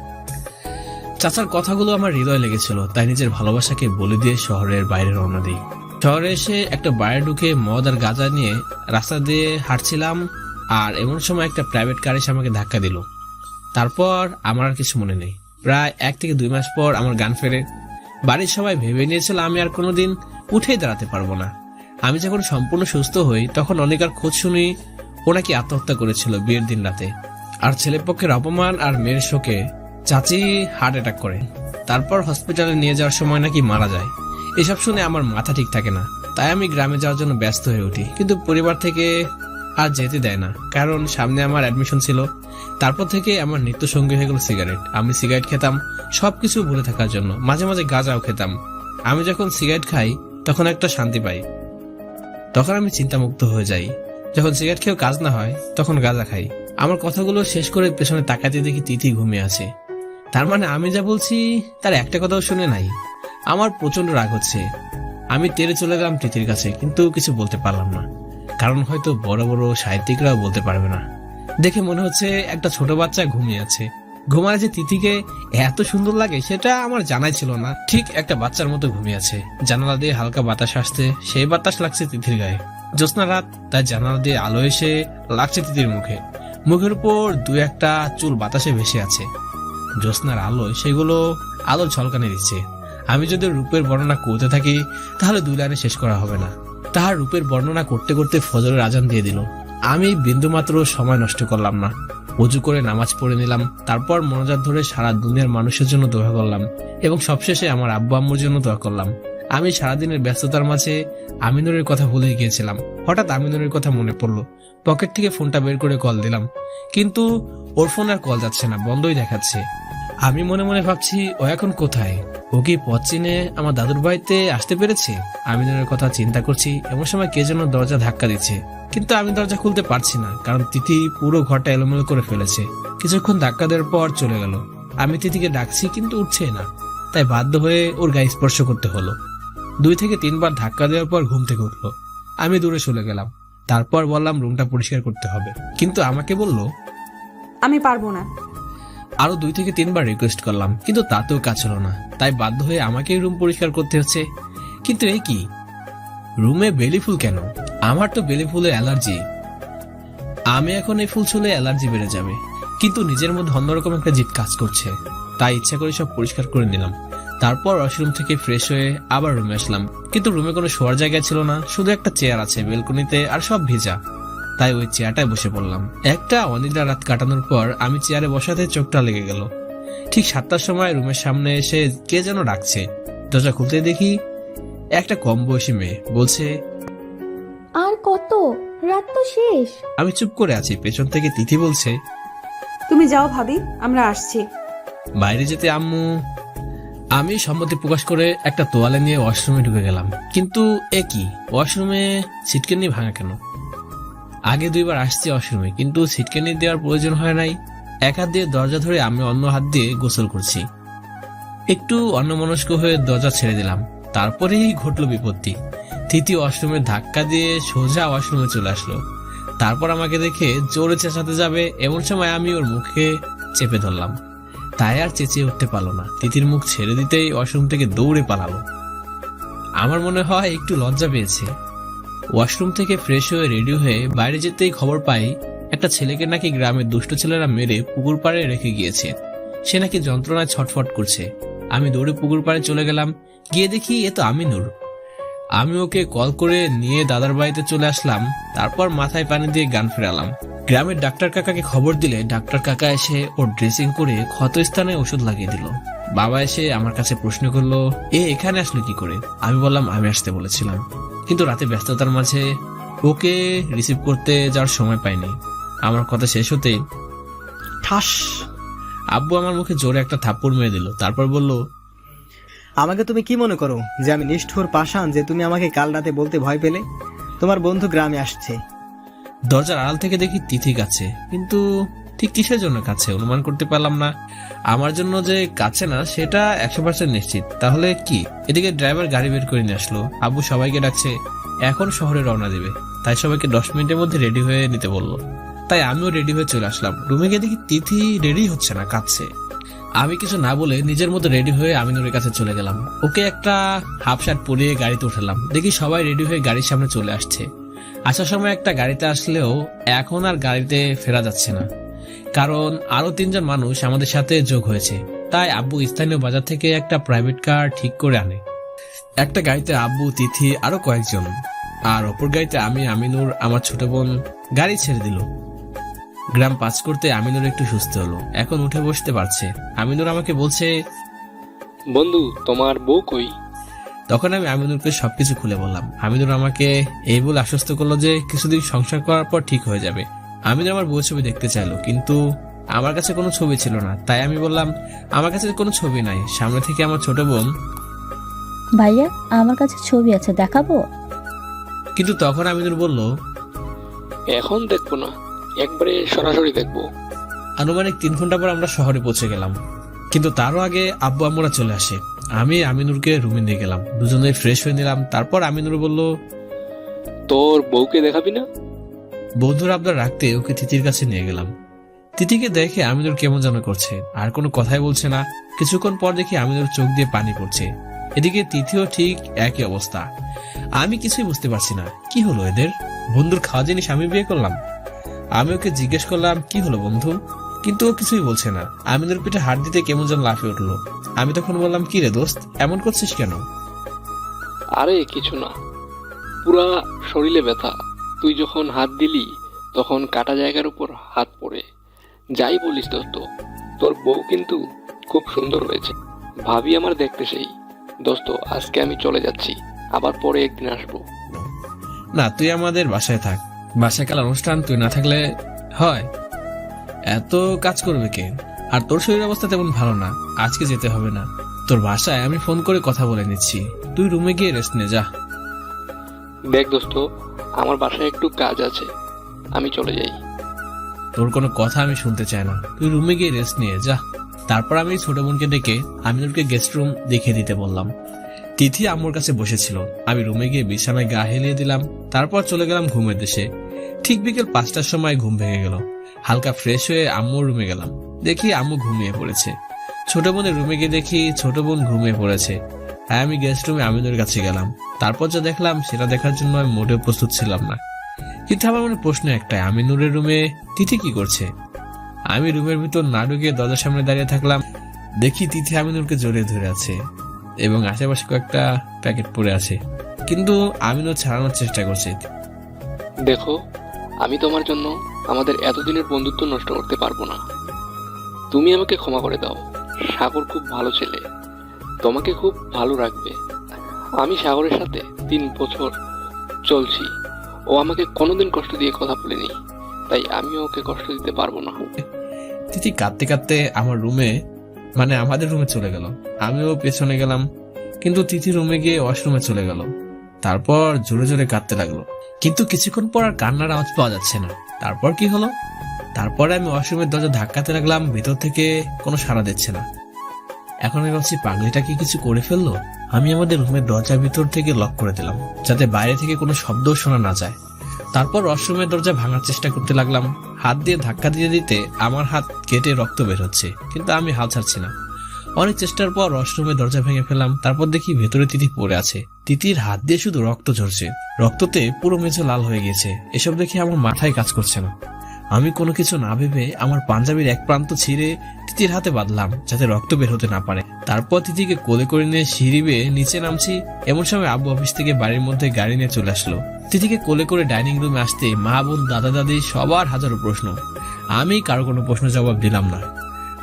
চাচার কথাগুলো আমার হৃদয় লেগেছিল, তাই নিজের ভালোবাসাকে বলে দিয়ে শহরের বাইরে রওনা দিই। শহরে এসে একটা বারে ঢুকে মদ আর গাঁজা নিয়ে রাস্তা দিয়ে হাঁটছিলাম, আর এমন সময় একটা প্রাইভেট কার এসে আমাকে ধাক্কা দিল। তারপর আমার আর কিছু মনে নেই। প্রায় 1 থেকে 2 মাস পর আমার গান ফেরে। বাড়ির সবাই ভেবে নিয়েছিল আমি আর কোনোদিন উঠেই দাঁড়াতে পারবো না। আমি যখন সম্পূর্ণ সুস্থ হই, তখন অনিকার খোঁজ শুনি ও নাকি আত্মহত্যা করেছিল বিয়ের দিন রাতে। আর ছেলেপক্ষের অপমান আর মেয়ের শোকে চাচি হার্ট অ্যাটাক করে। তারপর হসপিটালে নিয়ে যাওয়ার সময় নাকি মারা যায়। এসব শুনে আমার মাথা ঠিক থাকে না, তাই আমি গ্রামে যাওয়ার জন্য ব্যস্ত হয়ে উঠি। কিন্তু পরিবার থেকে আর যেতে দেয় না, কারণ সামনে আমার অ্যাডমিশন ছিল। তারপর থেকে আমার নিত্য সঙ্গী হয়ে গেল সিগারেট। আমি সিগারেট খেতাম সবকিছু ভুলে থাকার জন্য, মাঝে মাঝে গাঁজাও খেতাম। আমি যখন সিগারেট খাই তখন একটা শান্তি পাই, তখন আমি চিন্তামুক্ত হয়ে যাই। যখন সিগারেট খেয়েও কাজ না হয়, তখন গাঁজা খাই। আমার কথাগুলো শেষ করে পেছনে তাকাতে দেখি তিথি ঘুমিয়ে আছে। তার মানে আমি যা বলছি তার একটা কথাও শুনে নাই। আমার প্রচন্ড রাগ হচ্ছে। আমি তেড়ে চলে গেলাম তিথির কাছে, কিন্তু কিছু বলতে পারলাম না, কারণ হয়তো বড় বড় সাহিত্যিকরাও বলতে পারবে না। দেখে মনে হচ্ছে একটা ছোট বাচ্চা ঘুমিয়ে আছে। ঘুমালে যে তিথিকে এত সুন্দর লাগে সেটা আমার জানাই ছিল না। ঠিক একটা বাচ্চার মতো ঘুমিয়ে আছে। জানালা দিয়ে হালকা বাতাস আসছে, সেই বাতাস লাগছে তিথির গায়ে। জ্যোৎস্না রাত, তাই জানালা দিয়ে আলো এসে লাগছে তিথির মুখে। মুখের উপর 2-1টা চুল বাতাসে ভেসে আছে। জ্যোৎস্নার আলোয় সেগুলো আলোর ঝলকানি দিচ্ছে। আমি যদি রূপের বর্ণনা করতে থাকি, তাহলে 2 লাইনে শেষ করা হবে না। তাহার রূপের বর্ণনা করতে করতে ফজরের আজান দিয়ে দিল। আমি বিন্দুমাত্র সময় নষ্ট করলাম না। উজু করে নামাজ পড়ে নিলাম, তারপর মনোজাত ধরে সারা দুনিয়ার মানুষের জন্য দোয়া করলাম এবং সবশেষে আমার আব্বু আম্মুর জন্য দোয়া করলাম। আমি সারাদিনের ব্যস্ততার মাঝে আমিনুরের কথা ভুলে গিয়েছিলাম। হঠাৎ আমিনুরের কথা মনে পড়লো, পকেট থেকে ফোনটা বের করে কল দিলাম, কিন্তু ওর ফোন আর কল যাচ্ছে না, বন্ধই দেখাচ্ছে। আমি মনে মনে ভাবছি ও এখন কোথায়, ও কি পথ চিনে আমার দাদুর বাড়িতে আসতে পেরেছে? আমিনুরের কথা চিন্তা করছি, এমন সময় কে যেন দরজা ধাক্কা দিচ্ছে, কিন্তু আমি দরজা খুলতে পারছি না, কারণ তিথি পুরো ঘরটা এলোমেলো করে ফেলেছে। কিছুক্ষণ ধাক্কা দেওয়ার পর চলে গেল। আমি তিথিকে ডাকছি কিন্তু উঠছে না, তাই বাধ্য হয়ে ওর গায়ে স্পর্শ করতে হলো। 2 থেকে 3 বার ধাক্কা দেওয়ার পর ঘুম থেকে উঠলো। আমি দূরে চলে গেলাম, তারপর বললাম রুমটা পরিষ্কার করতে হবে, কিন্তু আমাকে বলল আমি পারবো না। আরো 2 থেকে 3 বার রিকোয়েস্ট করলাম, কিন্তু তাতেও কাজ হলো না, তাই বাধ্য হয়ে আমাকেই রুম পরিষ্কার করতে হচ্ছে। কিন্তু এই কি, রুমে বেলি ফুল কেন? আমার তো বেলি ফুলের অ্যালার্জি, আমি এখন এই ফুল ছুঁলে অ্যালার্জি বেড়ে যাবে। কিন্তু নিজের মধ্যে অন্যরকম একটা জিদ কাজ করছে, তাই ইচ্ছা করে সব পরিষ্কার করে নিলাম। তারপর ওয়াশরুম থেকে ফ্রেশ হয়ে আবার রুমে আসলাম, কিন্তু রুমে কোনো শোয়ার জায়গা ছিল না, শুধু একটা চেয়ার আছে বেলকনিতে, আর সব ভেজা, তাই ওই চেয়ারটায় বসে পড়লাম। একটা অনিদ্রা রাত কাটানোর পর আমি চেয়ারে বসাতে চোখটা লেগে গেল। ঠিক 7টার সময় রুমের সামনে এসে কে যেন ডাকছে। দরজা খুলতে দেখি একটা কম বয়সী মেয়ে, বলছে আর কত, রাত তো শেষ। আমি চুপ করে আছি। পেছন থেকে তিথি বলছে, তুমি যাও ভাবি, আমরা আসছি। বাইরে যেতে আম্মু। আমি সম্মতি প্রকাশ করে একটা তোয়ালে নিয়ে ওয়াশরুমে ঢুকে গেলাম, কিন্তু এ কি, ওয়াশরুমে ছিটকেনি ভাঙা কেন? আগে 2 বার আসছি ওয়াশরুমে, কিন্তু ছিটকেনি দেওয়ার প্রয়োজন হয় নাই। এক হাত দিয়ে দরজা ধরে আমি অন্য হাত দিয়ে গোসল করছি। একটু অন্যমনস্ক হয়ে দরজা ছেড়ে দিলাম, তারপরেই ঘটলো বিপত্তি। তিথি ওয়াশরুমে ধাক্কা দিয়ে সোজা ওয়াশরুমে চলে আসলো। তারপর আমাকে দেখে জোরে চেঁচাতে যাবে, এমন সময় আমি ওর মুখে চেপে ধরলাম, তাই আর চেঁচিয়ে উঠতে পারলো না। তিথির মুখ ছেড়ে দিতেই ওয়াশরুম থেকে দৌড়ে পালালো। আমার মনে হয় একটু লজ্জা পেয়েছে। ওয়াশরুম থেকে ফ্রেশ হয়ে রেডি হয়ে বাইরে যেতেই খবর পাই একটা ছেলেকে নাকি গ্রামের দুষ্ট ছেলেরা মেরে পুকুর পাড়ে রেখে গিয়েছে। সে নাকি যন্ত্রণায় ছটফট করছে। আমি দৌড়ে পুকুর পাড়ে চলে গেলাম, গিয়ে দেখি এ তো আমিনুর। আমি ওকে কল করে নিয়ে দাদার বাড়িতে চলে আসলাম, তারপর মাথায় পানি দিয়ে গান ফেরালাম। গ্রামের ডাক্তার কাকাকে খবর দিলে ডাক্তার কাকা এসে ওর ড্রেসিং করে ক্ষত স্থানে ওষুধ লাগিয়ে দিল। বাবা এসে আমার কাছে প্রশ্ন করলো, এ এখানে আসলো কি করে? আমি বললাম আমি আসতে বলেছিলাম, কিন্তু রাতে ব্যস্ততার মাঝে ওকে রিসিভ করতে যাওয়ার সময় পাইনি। আমার কথা শেষ হতেই ঠাস, আব্বু আমার মুখে জোরে একটা থাপ্পড় মেরে দিল, তারপর বলল, আমাকে তুমি কি মনে করো যে আমি নিষ্ঠুর পাষাণ যে তুমি আমাকে কাল রাতে বলতে ভয় পেলে? তোমার বন্ধু গ্রামে আসছে। দরজার আড়াল থেকে দেখি তিথি কাছে, কিন্তু ঠিক কিসের জন্য কাছে অনুমান করতে পারলাম না। আমার জন্য যে কাছে না সেটা 100% নিশ্চিত। তাহলে কি? এদিকে ড্রাইভার গাড়ি বের করে নিয়ে আসলো, আব্বু সবাইকে ডাকছে, এখন শহরে রওনা দেবে, তাই সবাইকে 10 মিনিটের মধ্যে রেডি হয়ে নিতে বললো। তাই আমিও রেডি হয়ে চলে আসলাম। রুমে গিয়ে দেখি তিথি রেডি হচ্ছে না, কাঁদছে। আমি কিছু না বলে নিজের মতো রেডি হয়ে আমিনুরের কাছে চলে গেলাম। ওকে একটা হাফ শার্ট পরিয়ে গাড়িতে উঠালাম। দেখি সবাই রেডি হয়ে গাড়ির সামনে চলে আসছে। আসার সময় একটা গাড়িতে আসলেও এখন আর গাড়িতে ফেরা যাচ্ছে না, কারণ আরো 3 জন মানুষ আমাদের সাথে যোগ হয়েছে। তাই আব্বু স্থানীয় বাজার থেকে একটা প্রাইভেট কার ঠিক করে আনে। একটা গাড়িতে আব্বু, তিথি, আরো কয়েকজন, আর অপর গাড়িতে আমি, আমিনুর, আমার ছোট বোন। গাড়ি ছেড়ে দিল। গ্রাম পাস করতে আমিনুর একটু সুস্থ হলো, এখন উঠে বসতে পারছে। আমিনুর আমাকে বলছে, বন্ধু তোমার বউ কই? তখন আমি আমিনুরকে সবকিছু খুলে বললাম। আমিনুর আমাকে এই বলে আশ্বস্ত করলো যে কিছুদিন সংসার করার পর ঠিক হয়ে যাবে। আমিনুর আমার বউ ছবি দেখতে চাইলো, কিন্তু আমার কাছে কোনো ছবি ছিল না। তাই আমি বললাম, আমার কাছে কোনো ছবি নাই। সামনে থেকে আমার ছোট বোন, ভাইয়া আমার কাছে ছবি আছে, দেখাবো? কিন্তু তখন আমিনুর বলল, এখন দেখবো না, একবারে সরাসরি দেখবো। আনুমানিক 3 ঘন্টা পর আমরা শহরে পৌঁছে গেলাম, কিন্তু তারও আগে আব্বু আম্মুরা চলে আসে। আমি আমিনুরকে রুমে নিয়ে গেলাম, দুজনে ফ্রেশ হয়ে নিলাম। তারপর আমিনুর বলল, তোর বউকে দেখাবি না? বন্ধুর আবদার রাখতে ওকে তিথির কাছে নিয়ে গেলাম। তিথিকে দেখে আমিনুর কেমন যেন করছে, আর কোনো কথাই বলছে না। কিছুক্ষণ পর দেখি আমিনুর চোখ দিয়ে পানি পড়ছে। এদিকে তিথিও ঠিক একই অবস্থা। আমি কিছুই বুঝতে পারছি না, কি হলো এদের? বন্ধুর খাওয়া জিনিস আমি বিয়ে করলাম? আমি ওকে জিজ্ঞেস করলাম, কি হলো বন্ধু? কিন্তু ও কিছুই বলছে না। আমিনুর পিঠে হাত দিতে কেমন যেন লাফিয়ে উঠলো। আমি তখন বললাম, কি রে দোস্ত, এমন করছিস কেন? আরে কিছু না, পুরা শরীরে ব্যথা। তুই যখন হাত দিলি তখন কাটা জায়গার উপর হাত পড়ে, যাই বলিস দোস্ত, তোর বউ কিন্তু খুব সুন্দর হয়েছে। ভাবি আমার দেখতে সেই। দোস্ত, আজকে আমি চলে যাচ্ছি, আবার পরে একদিন আসবো। না, তুই আমাদের বাসায় থাক। বাসায় কাল অনুষ্ঠান, তুই না থাকলে হয়? এত কাজ করবে কে? আর তোর শরীর অবস্থা তেমন ভালো না, আজকে যেতে হবে না। তোর বাসায় আমি ফোন করে কথা বলে নিচ্ছি, তুই রুমে গিয়ে রেস্ট নে যা। দেখ দোস্ত, আমার বাসায় একটু কাজ আছে, আমি চলে যাই। তোর কোনো কথা আমি শুনতে চাই না, তুই রুমে গিয়ে রেস্ট নিয়ে যা। তারপর আমি ছোট বোনকে ডেকে আমিনুরকে গেস্ট রুম দেখিয়ে দিতে বললাম। তিথি আম্মুর কাছে বসেছিল, আমি রুমে গিয়ে বিছানায় গা হেলিয়ে দিলাম। তারপর চলে গেলাম ঘুমের দেশে। ঠিক বিকেল 5টার সময় ঘুম ভেঙে গেল। হালকা ফ্রেশ হয়ে আম্মুর রুমে গেলাম, দেখি আম্মু ঘুমিয়ে পড়েছে। ছোট বোনের রুমে গিয়ে দেখি ছোট বোন ঘুমিয়ে পড়েছে। হ্যাঁ, আমি গেস্ট রুমে আমিনুরের কাছে গেলাম। তারপর যা দেখলাম সেটা দেখার জন্য আমি মোটেও প্রস্তুত ছিলাম না। কিন্তু আমার মনে প্রশ্ন একটাই, আমিনুরের রুমে তিথি কি করছে? আমি রুমের ভিতর না ঢুকে দরজার সামনে দাঁড়িয়ে থাকলাম। দেখি তিথি আমিনুরকে জড়িয়ে ধরে আছে এবং আশেপাশে কয়েকটা প্যাকেট পড়ে আছে, কিন্তু আমিনুর ছাড়ানোর চেষ্টা করছে। দেখো, আমি তোমার জন্য আমাদের এতদিনের বন্ধুত্ব নষ্ট করতে পারবো না। তুমি আমাকে ক্ষমা করে দাও। সাগর খুব ভালো ছেলে, তোমাকে খুব ভালো রাখবে। আমি সাগরের সাথে 3 বছর চলছি, ও আমাকে কোনোদিন কষ্ট দিয়ে কথা বলেনি, তাই আমিও ওকে কষ্ট দিতে পারবো না। তিথি কাঁদতে কাঁদতে আমার রুমে, মানে আমাদের রুমে চলে গেল। আমিও পেছনে গেলাম, কিন্তু তিথি রুমে গিয়ে ওয়াশরুমে চলে গেল। তারপর জোরে জোরে কাঁদতে লাগলো, কিন্তু কিছুক্ষণ পর আর কান্নার আওয়াজ পাওয়া যাচ্ছে না। তারপর কি হলো? তারপরে আমি ওয়াশরুমের দরজা ধাক্কাতে লাগলাম, ভিতর থেকে কোনো সাড়া দিচ্ছে না। এখন আমি ভাবছি, পাগলিটা কি কিছু করে ফেললো? আমি আমাদের রুমের দরজার ভিতর থেকে লক করে দিলাম, যাতে বাইরে থেকে কোনো শব্দ শোনা না যায়। তারপর ওয়াশরুমের দরজা ভাঙার চেষ্টা করতে লাগলাম। হাত দিয়ে ধাক্কা দিয়ে দিতে আমার হাত কেটে রক্ত বের হচ্ছে, কিন্তু আমি হাল ছাড়ছি না। অনেক চেষ্টার পর ওয়াশরুমের দরজা ভেঙে ফেলাম। তারপর দেখি ভেতরে তিথি পড়ে আছে। তিথির হাত দিয়ে শুধু রক্ত ঝরছে, রক্ততে পুরো মেঝে লাল হয়ে গেছে। এসব দেখে আমার মাথায় কাজ করছে না। আমি কোনো কিছু না ভেবে আমার পাঞ্জাবির এক প্রান্ত ছিঁড়ে তিথির হাতে বাঁধলাম, যাতে রক্ত বের হতে না পারে। তারপর তিথিকে কোলে করে নিয়ে সিঁড়ি বেয়ে নিচে নামছি। এমন সময় আব্বু অফিস থেকে বাড়ির মধ্যে গাড়ি নিয়ে চলে আসলো। তিথিকে কোলে করে ডাইনিং রুমে আসতে মা, বোন, দাদা, দাদি সবার হাজারো প্রশ্ন। আমি কারো কোনো প্রশ্ন জবাব দিলাম না।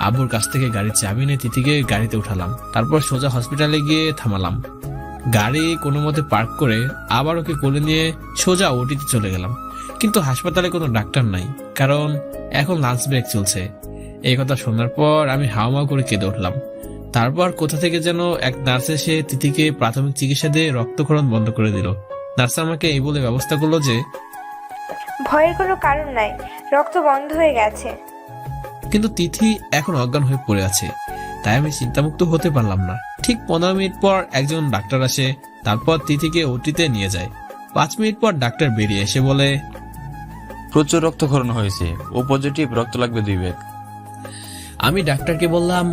আব্বুর কাছ থেকে গাড়ির চাবি নিয়ে তিথিকে গাড়িতে উঠালাম। তারপর সোজা হসপিটালে গিয়ে থামালাম। গাড়ি কোনো মতে পার্ক করে আবার ওকে কোলে নিয়ে সোজা ওটিতে চলে গেলাম। কিন্তু হাসপাতালে কোনো ডাক্তার নাই, কারণ এখন লাঞ্চ ব্রেক চলছে। এই কথা শোনার পর আমি হাওমাও করে কেঁদে উঠলাম। তারপর কোথা থেকে যেন এক নার্স এসে তিথিকে প্রাথমিক চিকিৎসা দিয়ে রক্তক্ষরণ বন্ধ করে দিল। নার্স আমাকে এই বলে ব্যবস্থা করলো যে ভয়ের কোনো কারণ নাই, রক্ত বন্ধ হয়ে গেছে। কিন্তু তিথি এখন অজ্ঞান হয়ে পড়ে আছে, তাই আমি চিন্তামুক্ত হতে পারলাম না। ঠিক 15 মিনিট পর একজন ডাক্তার আসে। তারপর তিথিকে ওটিতে নিয়ে যায়। 5 মিনিট পর ডাক্তার বেরিয়ে এসে বলে, প্রচুর রক্তক্ষরণ হয়েছে, ও পজিটিভ, রক্ত লাগবে 2 ব্যাগ। আমি ডাক্তারকে বললাম,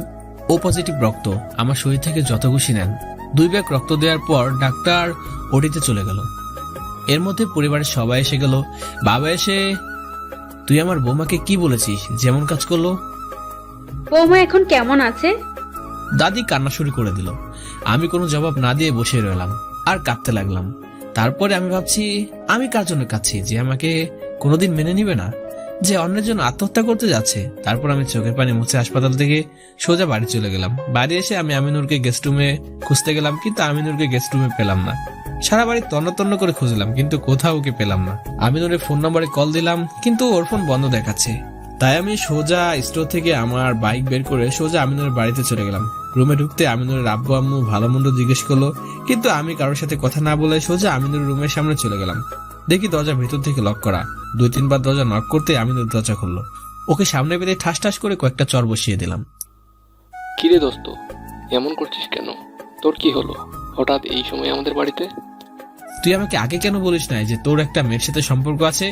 ও পজিটিভ রক্ত আমার শরীর থেকে যত খুশি নেন। 2 ব্যাগ রক্ত দেওয়ার পর ডাক্তার ওটিতে চলে গেল। এর মধ্যে পরিবারের সবাই এসে গেল। বাবা এসে, তুই আমার বৌমাকে কি বলেছিস, যেমন কাজ করলো? বৌমা এখন কেমন আছে? দাদি কান্না শুরু করে দিল। আমি কোনো জবাব না দিয়ে বসে রইলাম আর কাঁদতে লাগলাম। তারপরে আমি ভাবছি, আমি কার জন্য কাঁদছি? যে আমাকে কোনোদিন মেনে নিবে না, যে অন্যের জন্য আত্মহত্যা করতে যাচ্ছে। তারপর আমি চোখের পানি মুছে হাসপাতাল থেকে সোজা বাড়ি চলে গেলাম। বাড়ি এসে আমি আমিনুরকে গেস্ট রুমে খুঁজতে গেলাম, কিন্তু আমিনুরকে গেস্ট রুমে পেলাম না। সারা বাড়ি তন্ন তন্ন করে খুঁজলাম, কিন্তু কোথাও ওকে পেলাম না। আমিনুরের ফোন নম্বরে কল দিলাম, কিন্তু ওর ফোন বন্ধ দেখাচ্ছে। তাই আমি সোজা স্টোর থেকে আমার বাইক বের করে সোজা আমিনুরের বাড়িতে চলে গেলাম। রুমে ঢুকতে আমিনুরের আব্বু আম্মু ভালো মন্দ জিজ্ঞেস করলো, কিন্তু আমি কারোর সাথে কথা না বলে সোজা আমিনুরের রুমের সামনে চলে গেলাম। দেখি দরজা ভেতর থেকে লক করা। 2-3 বার দরজা নক করতে আমিনুর দরজা খুললো। ওকে সামনে পেতে ঠাস ঠাস করে কয়েকটা চর বসিয়ে দিলাম। কিরে দোস্ত, এমন করছিস কেন? তোর কি হলো হঠাৎ এই সময় আমাদের বাড়িতে? তুই আমাকে আগে কেন বলিস নাই যে তোর একটা মেয়ের সাথে সম্পর্ক আছে?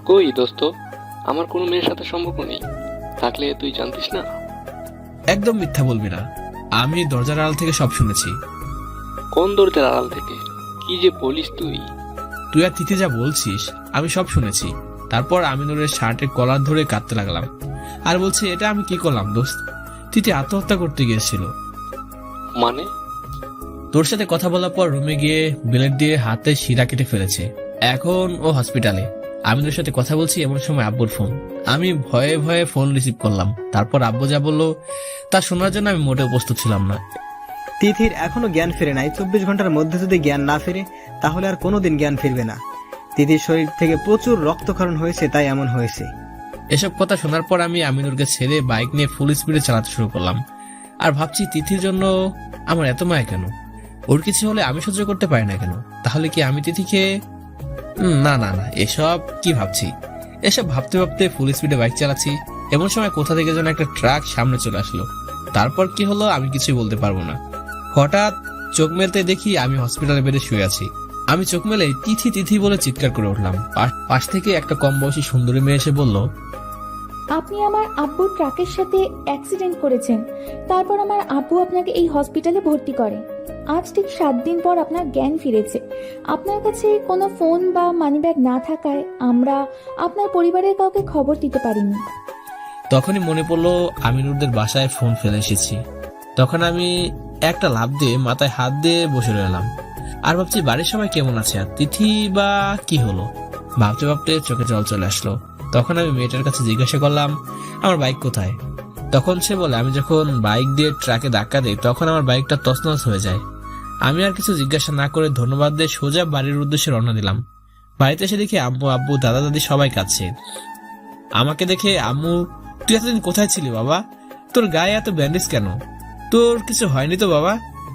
কই দোস্ত, আমার কোনো মেয়ের সাথে সম্পর্ক নেই। থাকলে তুই জানতিস না? একদম মিথ্যা বলবি না, আমি দরজার আড়াল থেকে সব শুনেছি। কোন দরজার আড়াল থেকে? কি যে বলিস তুই! তুই আর তিথি যা বলছিস আমি সব শুনেছি। তারপর আমিনুরের শার্টের কলার ধরে কাঁদতে লাগলাম আর বলছি, এটা আমি কি করলাম দোস্ত? তিথি আত্মহত্যা করতে গিয়েছিল। মানে? তোর সাথে কথা বলার পর রুমে গিয়ে ব্লেড দিয়ে হাতে শিরা কেটে ফেলেছে। এখন ও হসপিটালে। আমিনুরের সাথে কথা বলছি, এমন সময় আব্বুর ফোন। আমি ভয়ে ভয়ে ফোন রিসিভ করলাম। তারপর আব্বু যা বললো তা শোনার জন্য আমি মোটেও প্রস্তুত ছিলাম না। তিথির এখনো জ্ঞান ফিরে নাই। 24 ঘন্টার মধ্যে যদি জ্ঞান না ফিরে তাহলে আর কোনোদিন জ্ঞান ফিরবে না। তিথির শরীর থেকে প্রচুর রক্তক্ষরণ হয়েছে, তাই এমন হয়েছে। এসব কথা শোনার পর আমি আমিনুরকে ছেড়ে বাইক নিয়ে ফুল স্পিডে চালাতে শুরু করলাম। আর ভাবছি তিথির জন্য আমার এত মায়া কেন? ওর কিছু হলে আমি সহ্য করতে পারি না কেন? তাহলে কি আমি তিথিকে না না না, এসব কি ভাবছি? এসব ভাবতে ভাবতে ফুল স্পিডে বাইক চালাচ্ছি। এমন সময় কোথা থেকে যেন একটা ট্রাক সামনে চলে আসলো। তারপর কি হলো আমি কিছুই বলতে পারবো না। হঠাৎ চোখ মেলতে দেখি আমি হসপিটালে বেডে শুয়ে আছি। আমি চোখ মেলে তিথি তিথি বলে চিৎকার করে উঠলাম। পাশ থেকে একটা কম বয়সী সুন্দরী মেয়ে এসে বলল, আপনি আমার আব্বুর ট্রাকের সাথে অ্যাক্সিডেন্ট করেছেন, তারপর আমার আব্বু আপনাকে এই হসপিটালে ভর্তি করে। আজ ঠিক 7 দিন পর আপনার জ্ঞান ফিরেছে। আপনার কাছে কোনো ফোন বা মানিব্যাগ না থাকায় আমরা আপনার পরিবারের কাউকে খবর দিতে পারিনি। তখনই মনে পড়লো আমিনুরদের বাসায় ফোন ফেলে এসেছি। তখন আমি একটা লাফ দিয়ে মাথায় হাত দিয়ে বসে রইলাম আর ভাবছি বাড়ির সবাই কেমন আছে, আর তিথি বা কি হলো। ভাবতে ভাবতে চোখে জল চলে আসলো। তখন আমি মেয়েটার কাছে জিজ্ঞাসা করলাম আমার বাইক কোথায়। তখন সে বলে আমি যখন বাইক দিয়ে ট্রাকে ধাক্কা দিই তখন আমার বাইকটা তছনছ হয়ে যায়। আমি আর কিছু জিজ্ঞাসা না করে ধন্যবাদ দিয়ে সোজা বাড়ির উদ্দেশ্যে রওনা দিলাম। বাড়িতে এসে দেখি আম্মু আব্বু দাদা দাদি সবাই কাঁদছে। আমাকে দেখে আম্মু, তুই এতদিন কোথায় ছিলি বাবা? তোর গায়ে এত ব্যান্ডেজ কেন? তোর কিছু হয়নি তো বাবা?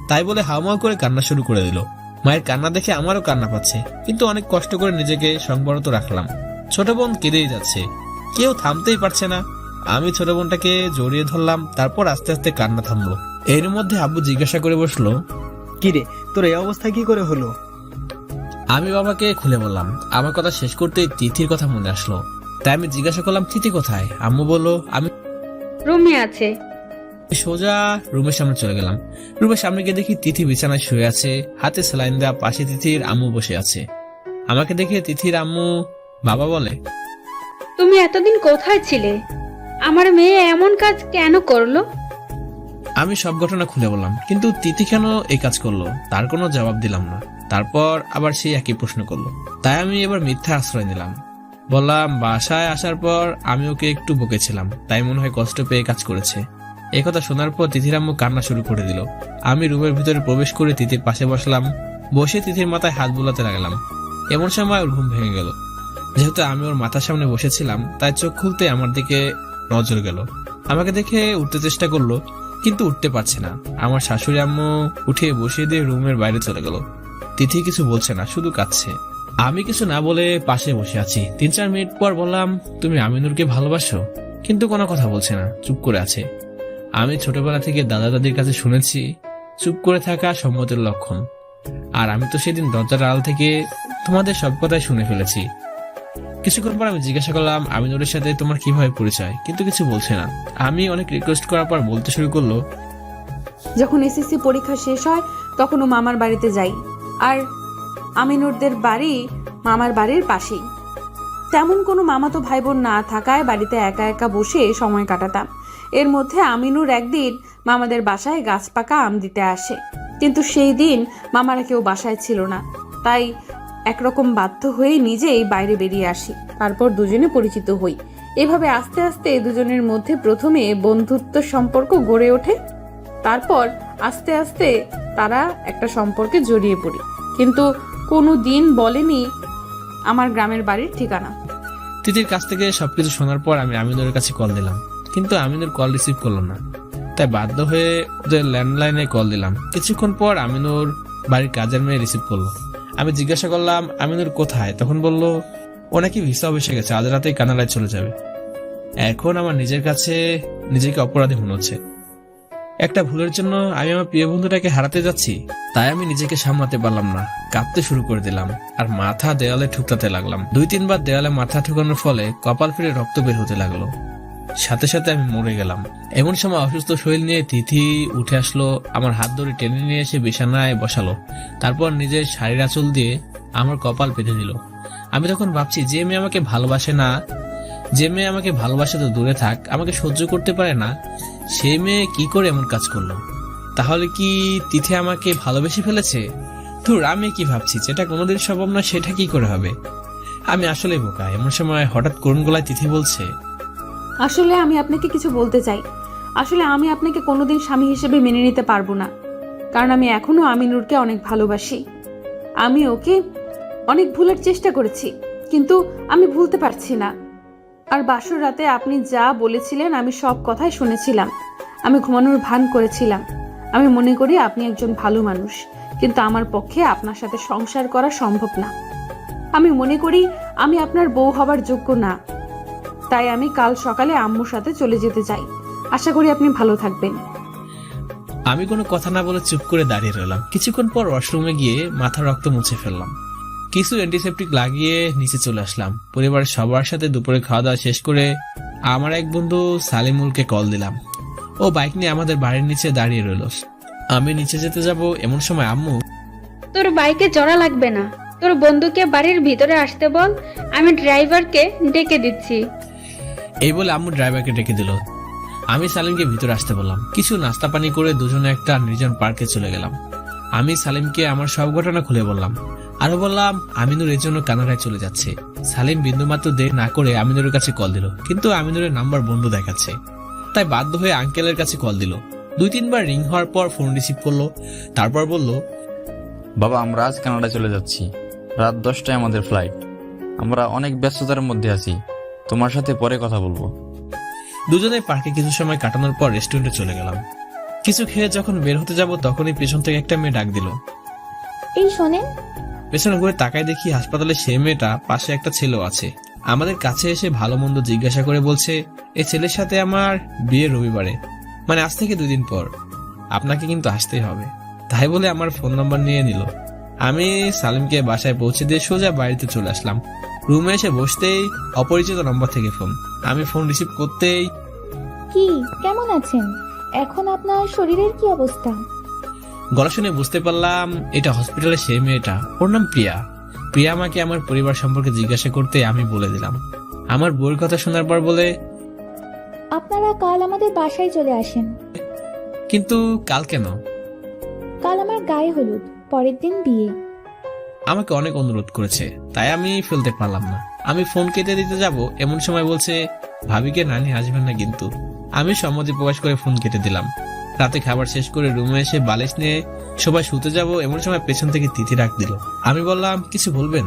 তাই বলে হাউমাউ করে কান্না শুরু করে দিল। মায়ের কান্না দেখে আমারও কান্না পাচ্ছে, কিন্তু অনেক কষ্ট করে নিজেকে সংবরত রাখলাম। ছোট বোন কেঁদেই যাচ্ছে, কেউ থামতেই পারছে না। আমি ছোট বোনটাকে জড়িয়ে ধরলাম। তারপর আস্তে আস্তে কান্না থামলো। এর মধ্যে আব্বু জিজ্ঞাসা করে বসলো, কিরে তোর এই অবস্থা কি করে হলো? আমি বাবাকে খুলে বললাম। আমার কথা শেষ করতেই তিথির কথা মনে আসলো। তাই আমি জিজ্ঞাসা করলাম তিথি কোথায়? আম্মু বলল আমি রুমে আছে। সোজা রুমের সামনে চলে গেলাম। রুমের সামনে গিয়ে দেখি তিথি বিছানায় শুয়ে আছে, হাতে স্যালাইন দেওয়া। পাশে তিথির আম্মু বসে আছে। আমাকে দেখে তিথির আম্মু বাবা বলে, তুমি এতদিন কোথায় ছিলে? আমার মেয়ে এমন কাজ কেন করলো? আমি সব ঘটনা খুলে বললাম, কিন্তু তিথি কেন এই কাজ করলো তার কোনো জবাব দিলাম না। তারপর আবার সেই একই প্রশ্ন করলো। তাই আমি এবার মিথ্যা আশ্রয় নিলাম। বললাম বাসায় আসার পর আমি ওকে একটু বকেছিলাম, তাই মনে হয় কষ্ট পেয়ে কাজ করেছে। এই কথা শোনার পর তিথির আম্মু কান্না শুরু করে দিল। আমি রুমের ভিতরে প্রবেশ করে তিথির পাশে বসলাম। বসে তিথির মাথায় হাত বুলাতে লাগলাম। এমন সময় ওর ঘুম ভেঙে গেল। যেহেতু আমি ওর মাথার সামনে বসেছিলাম তাই চোখ খুলতে আমার দিকে নজর গেল। আমাকে দেখে উঠতে চেষ্টা করলো, কিন্তু উঠতে পারছে না। আমার শাশুড়ি আম্মু উঠিয়ে বসিয়ে দিয়ে রুমের বাইরে চলে গেল। তিথি কিছু বলছে না, শুধু কাঁদছে। আমি কিছু না বলে পাশে বসে আছি। 3-4 মিনিট পর বললাম, তুমি আমিনুরকে ভালোবাসো? কিন্তু কোনো কথা বলছে না, চুপ করে আছে। আমি ছোটবেলা থেকে দাদা দাদির কাছে শুনেছি চুপ করে থাকা সম্মতির লক্ষণ। আর আমি তো সেদিন দরজার আড়াল থেকে তোমাদের সব কথাই শুনে ফেলেছি। কিছুক্ষণ পর আমি জিজ্ঞাসা করলাম আমিনুরের সাথে তোমার কিভাবে পরিচয়, কিন্তু কিছু বলছে না। আমি অনেক রিকোয়েস্ট করার পর বলতে শুরু করলো, যখন এসএসসি পরীক্ষা শেষ হয় তখন ও মামার বাড়িতে যাই। আর আমিনুরদের বাড়ি মামার বাড়ির পাশেই। তেমন কোনো মামাতো ভাই বোন না থাকায় বাড়িতে একা একা বসে সময় কাটাতাম। এর মধ্যে আমিনুর একদিন মামাদের বাসায় গাছ পাকা আম দিতে আসে, কিন্তু সেই দিন মামারা কেউ বাসায় ছিল না। তাই একরকম বাধ্য হয়ে নিজেই বাইরে বেরিয়ে আসি। তারপর দুজনে পরিচিত হই। এভাবে আস্তে আস্তে দুজনের মধ্যে প্রথমে বন্ধুত্ব সম্পর্ক গড়ে ওঠে। তারপর আস্তে আস্তে তারা একটা সম্পর্কে জড়িয়ে পড়ি, কিন্তু কোনো দিন বলেনি আমার গ্রামের বাড়ির ঠিকানা। তিথির কাছ থেকে সবকিছু শোনার পর আমি আমিনুরের কাছে কল দিলাম, কিন্তু আমিনুর কল রিসিভ করলো না। তাই বাধ্য হয়ে ওদের ল্যান্ডলাইনে কল দিলাম। কিছুক্ষণ পর আমিনুর বাড়ির কাজের মেয়ে রিসিভ করলো। আমি জিজ্ঞাসা করলাম আমিনুর কোথায়? তখন বলল ও নাকি ভিসা অফিসে গেছে, আজ রাতেই কানাডায় চলে যাবে। এখন আমার নিজের কাছে নিজেকে অপরাধী মনে হচ্ছে। একটা ভুলের জন্য আমি আমার প্রিয় বন্ধুটাকে হারাতে যাচ্ছি। তাই আমি নিজেকে সামলাতে পারলাম না, কাঁপতে শুরু করে দিলাম আর মাথা দেওয়ালে ঠুকতে লাগলাম। 2-3 বার দেওয়ালে মাথা ঠুকানোর ফলে কপাল ফিরে রক্ত বের হতে লাগলো। সাথে সাথে আমি মরে গেলাম। এমন সময় অসুস্থ শরীর নিয়ে তিথি উঠে আসলো, আমার হাত ধরে টেনে নিয়ে এসে বিছানায় বসালো। তারপর নিজের শাড়ির আঁচল দিয়ে আমার কপাল পেতে দিল। আমি তখন ভাবছি, যে মেয়ে আমাকে ভালোবাসে না, যে মেয়ে আমাকে ভালোবাসে তো দূরে থাক, আমাকে সহ্য করতে পারে না, সেই মেয়ে কি করে এমন কাজ করলো? তাহলে কি তিথি আমাকে ভালোবেসে ফেলেছে? ধুর, আমি কি ভাবছি, যেটা কোনোদিন সম্ভব না সেটা কি করে হবে? আমি আসলে বোকা। এমন সময় হঠাৎ করুণ গলায় তিথি বলছে, আসলে আমি আপনাকে কিছু বলতে চাই। আসলে আমি আপনাকে কোনোদিন স্বামী হিসেবে মেনে নিতে পারবো না, কারণ আমি এখনো আমিনুরকে অনেক ভালোবাসি। আমি ওকে অনেক ভুলার চেষ্টা করেছি, কিন্তু আমি ভুলতে পারছি না। আর বাসর রাতে আপনি যা বলেছিলেন আমি সব কথাই শুনেছিলাম। আমি ঘুমানোর ভান করেছিলাম। আমি মনে করি আপনি একজন ভালো মানুষ, কিন্তু আমার পক্ষে আপনার সাথে সংসার করা সম্ভব না। আমি মনে করি আমি আপনার বউ হবার যোগ্য না। তাই আমি কাল সকালে আম্মুর সাথে চলে যেতে চাই। আশা করি আপনি ভালো থাকবেন। আমি কোনো কথা না বলে চুপ করে দাঁড়িয়ে রইলাম। কিছুক্ষণ পর ওয়াশরুমে গিয়ে মাথার রক্ত মুছে ফেললাম, কিছু অ্যান্টিসেপটিক লাগিয়ে নিচে চলে আসলাম। পরিবারের সবার সাথে দুপুরে খাওয়া দাওয়া শেষ করে আমার এক বন্ধু সালিমুলকে কল দিলাম। ও বাইক নিয়ে আমাদের বাড়ির নিচে দাঁড়িয়ে রইল। আমি নিচে যেতে যাব, এমন সময় আম্মু, তোর বাইকে জড়া লাগবে না, তোর বন্ধুকে বাড়ির ভিতরে আসতে বল, আমি ড্রাইভারকে ডেকে দিচ্ছি। এই বলে আম্মু ড্রাইভারকে ডেকে দিল। আমি সালিমকে ভিতরে আসতে বললাম। কিছু নাস্তা পানি করে দুজনে একটা নির্জন পার্কে চলে গেলাম। আমি সালিমকে আমার সব ঘটনা খুলে বললাম, আরো বললাম আমিনুর এর জন্য কানাডায় চলে যাচ্ছে। সালিম বিন্দুমাত্র দেরি না করে আমিনুরের কাছে কল দিল, কিন্তু আমিনুরের নাম্বার বন্ধ দেখাচ্ছে। তাই বাধ্য হয়ে আঙ্কেলের কাছে কল দিল। 2-3 বার রিং হওয়ার পর ফোন রিসিভ করলো। তারপর বলল, বাবা, আমরা আজ কানাডা চলে যাচ্ছি। রাত 10টায় আমাদের ফ্লাইট। আমরা অনেক ব্যস্ততার মধ্যে আছি, তোমার সাথে পরে কথা বলবো। দুজনে পার্কে কিছু সময় কাটানোর পর রেস্টুরেন্টে চলে গেলাম। কিছু খেয়ে যখন বের হতে যাব তখনই পেছন থেকে একটা মেয়ে ডাক দিল। এই শোনেন, পেছনে ঘুরে তাকায় দেখি হাসপাতালে সেই মেয়েটা পাশে একটা ছেলেও আছে। আমাদের কাছে এসে ভালো মন্দ জিজ্ঞাসা করে বলছে, এই ছেলের সাথে আমার বিয়ে রবিবারে, মানে আজ থেকে 2 দিন পর। আপনাকে কিন্তু আসতেই হবে। তাই বলে আমার ফোন নাম্বার নিয়ে নিল। আমি সালিমকে বাসায় পৌঁছে দিয়ে সোজা বাড়িতে চলে আসলাম। রুমে এসে বসতেই অপরিচিত নম্বর থেকে ফোন। আমি ফোন রিসিভ করতেই, কি কেমন আছেন? এখন আপনার শরীরের কি অবস্থা? গলা শুনে বুঝতে পারলাম এটা হসপিটালে সেই মেয়েটা। ওর নাম প্রিয়া। প্রিয়া আমাকে আমার পরিবার সম্পর্কে জিজ্ঞাসা করতে আমি বলে দিলাম। আমার বউয়ের কথা শোনার পর বলে, আপনারা কাল আমাদের বাসায় চলে আসেন। কিন্তু কাল কেন? কাল আমার গায়ে হলুদ, পরের দিন বিয়ে। আমাকে অনেক অনুরোধ করেছে, তাই আমি ফেলতে পারলাম না। আমি ফোন কেটে দিতে যাব, এমন সময় বলছে, ভাবিকে নানি আসবেন না কিন্তু। আমি সম্মতি প্রকাশ করে ফোন কেটে দিলাম। রাতে খাবার শেষ করে রুমে এসে বালিশ নিয়ে সবাই শুতে যাব, এমন সময় পেছন থেকে তিথি ডাক দিল। আমি বললাম, কিছু বলবেন?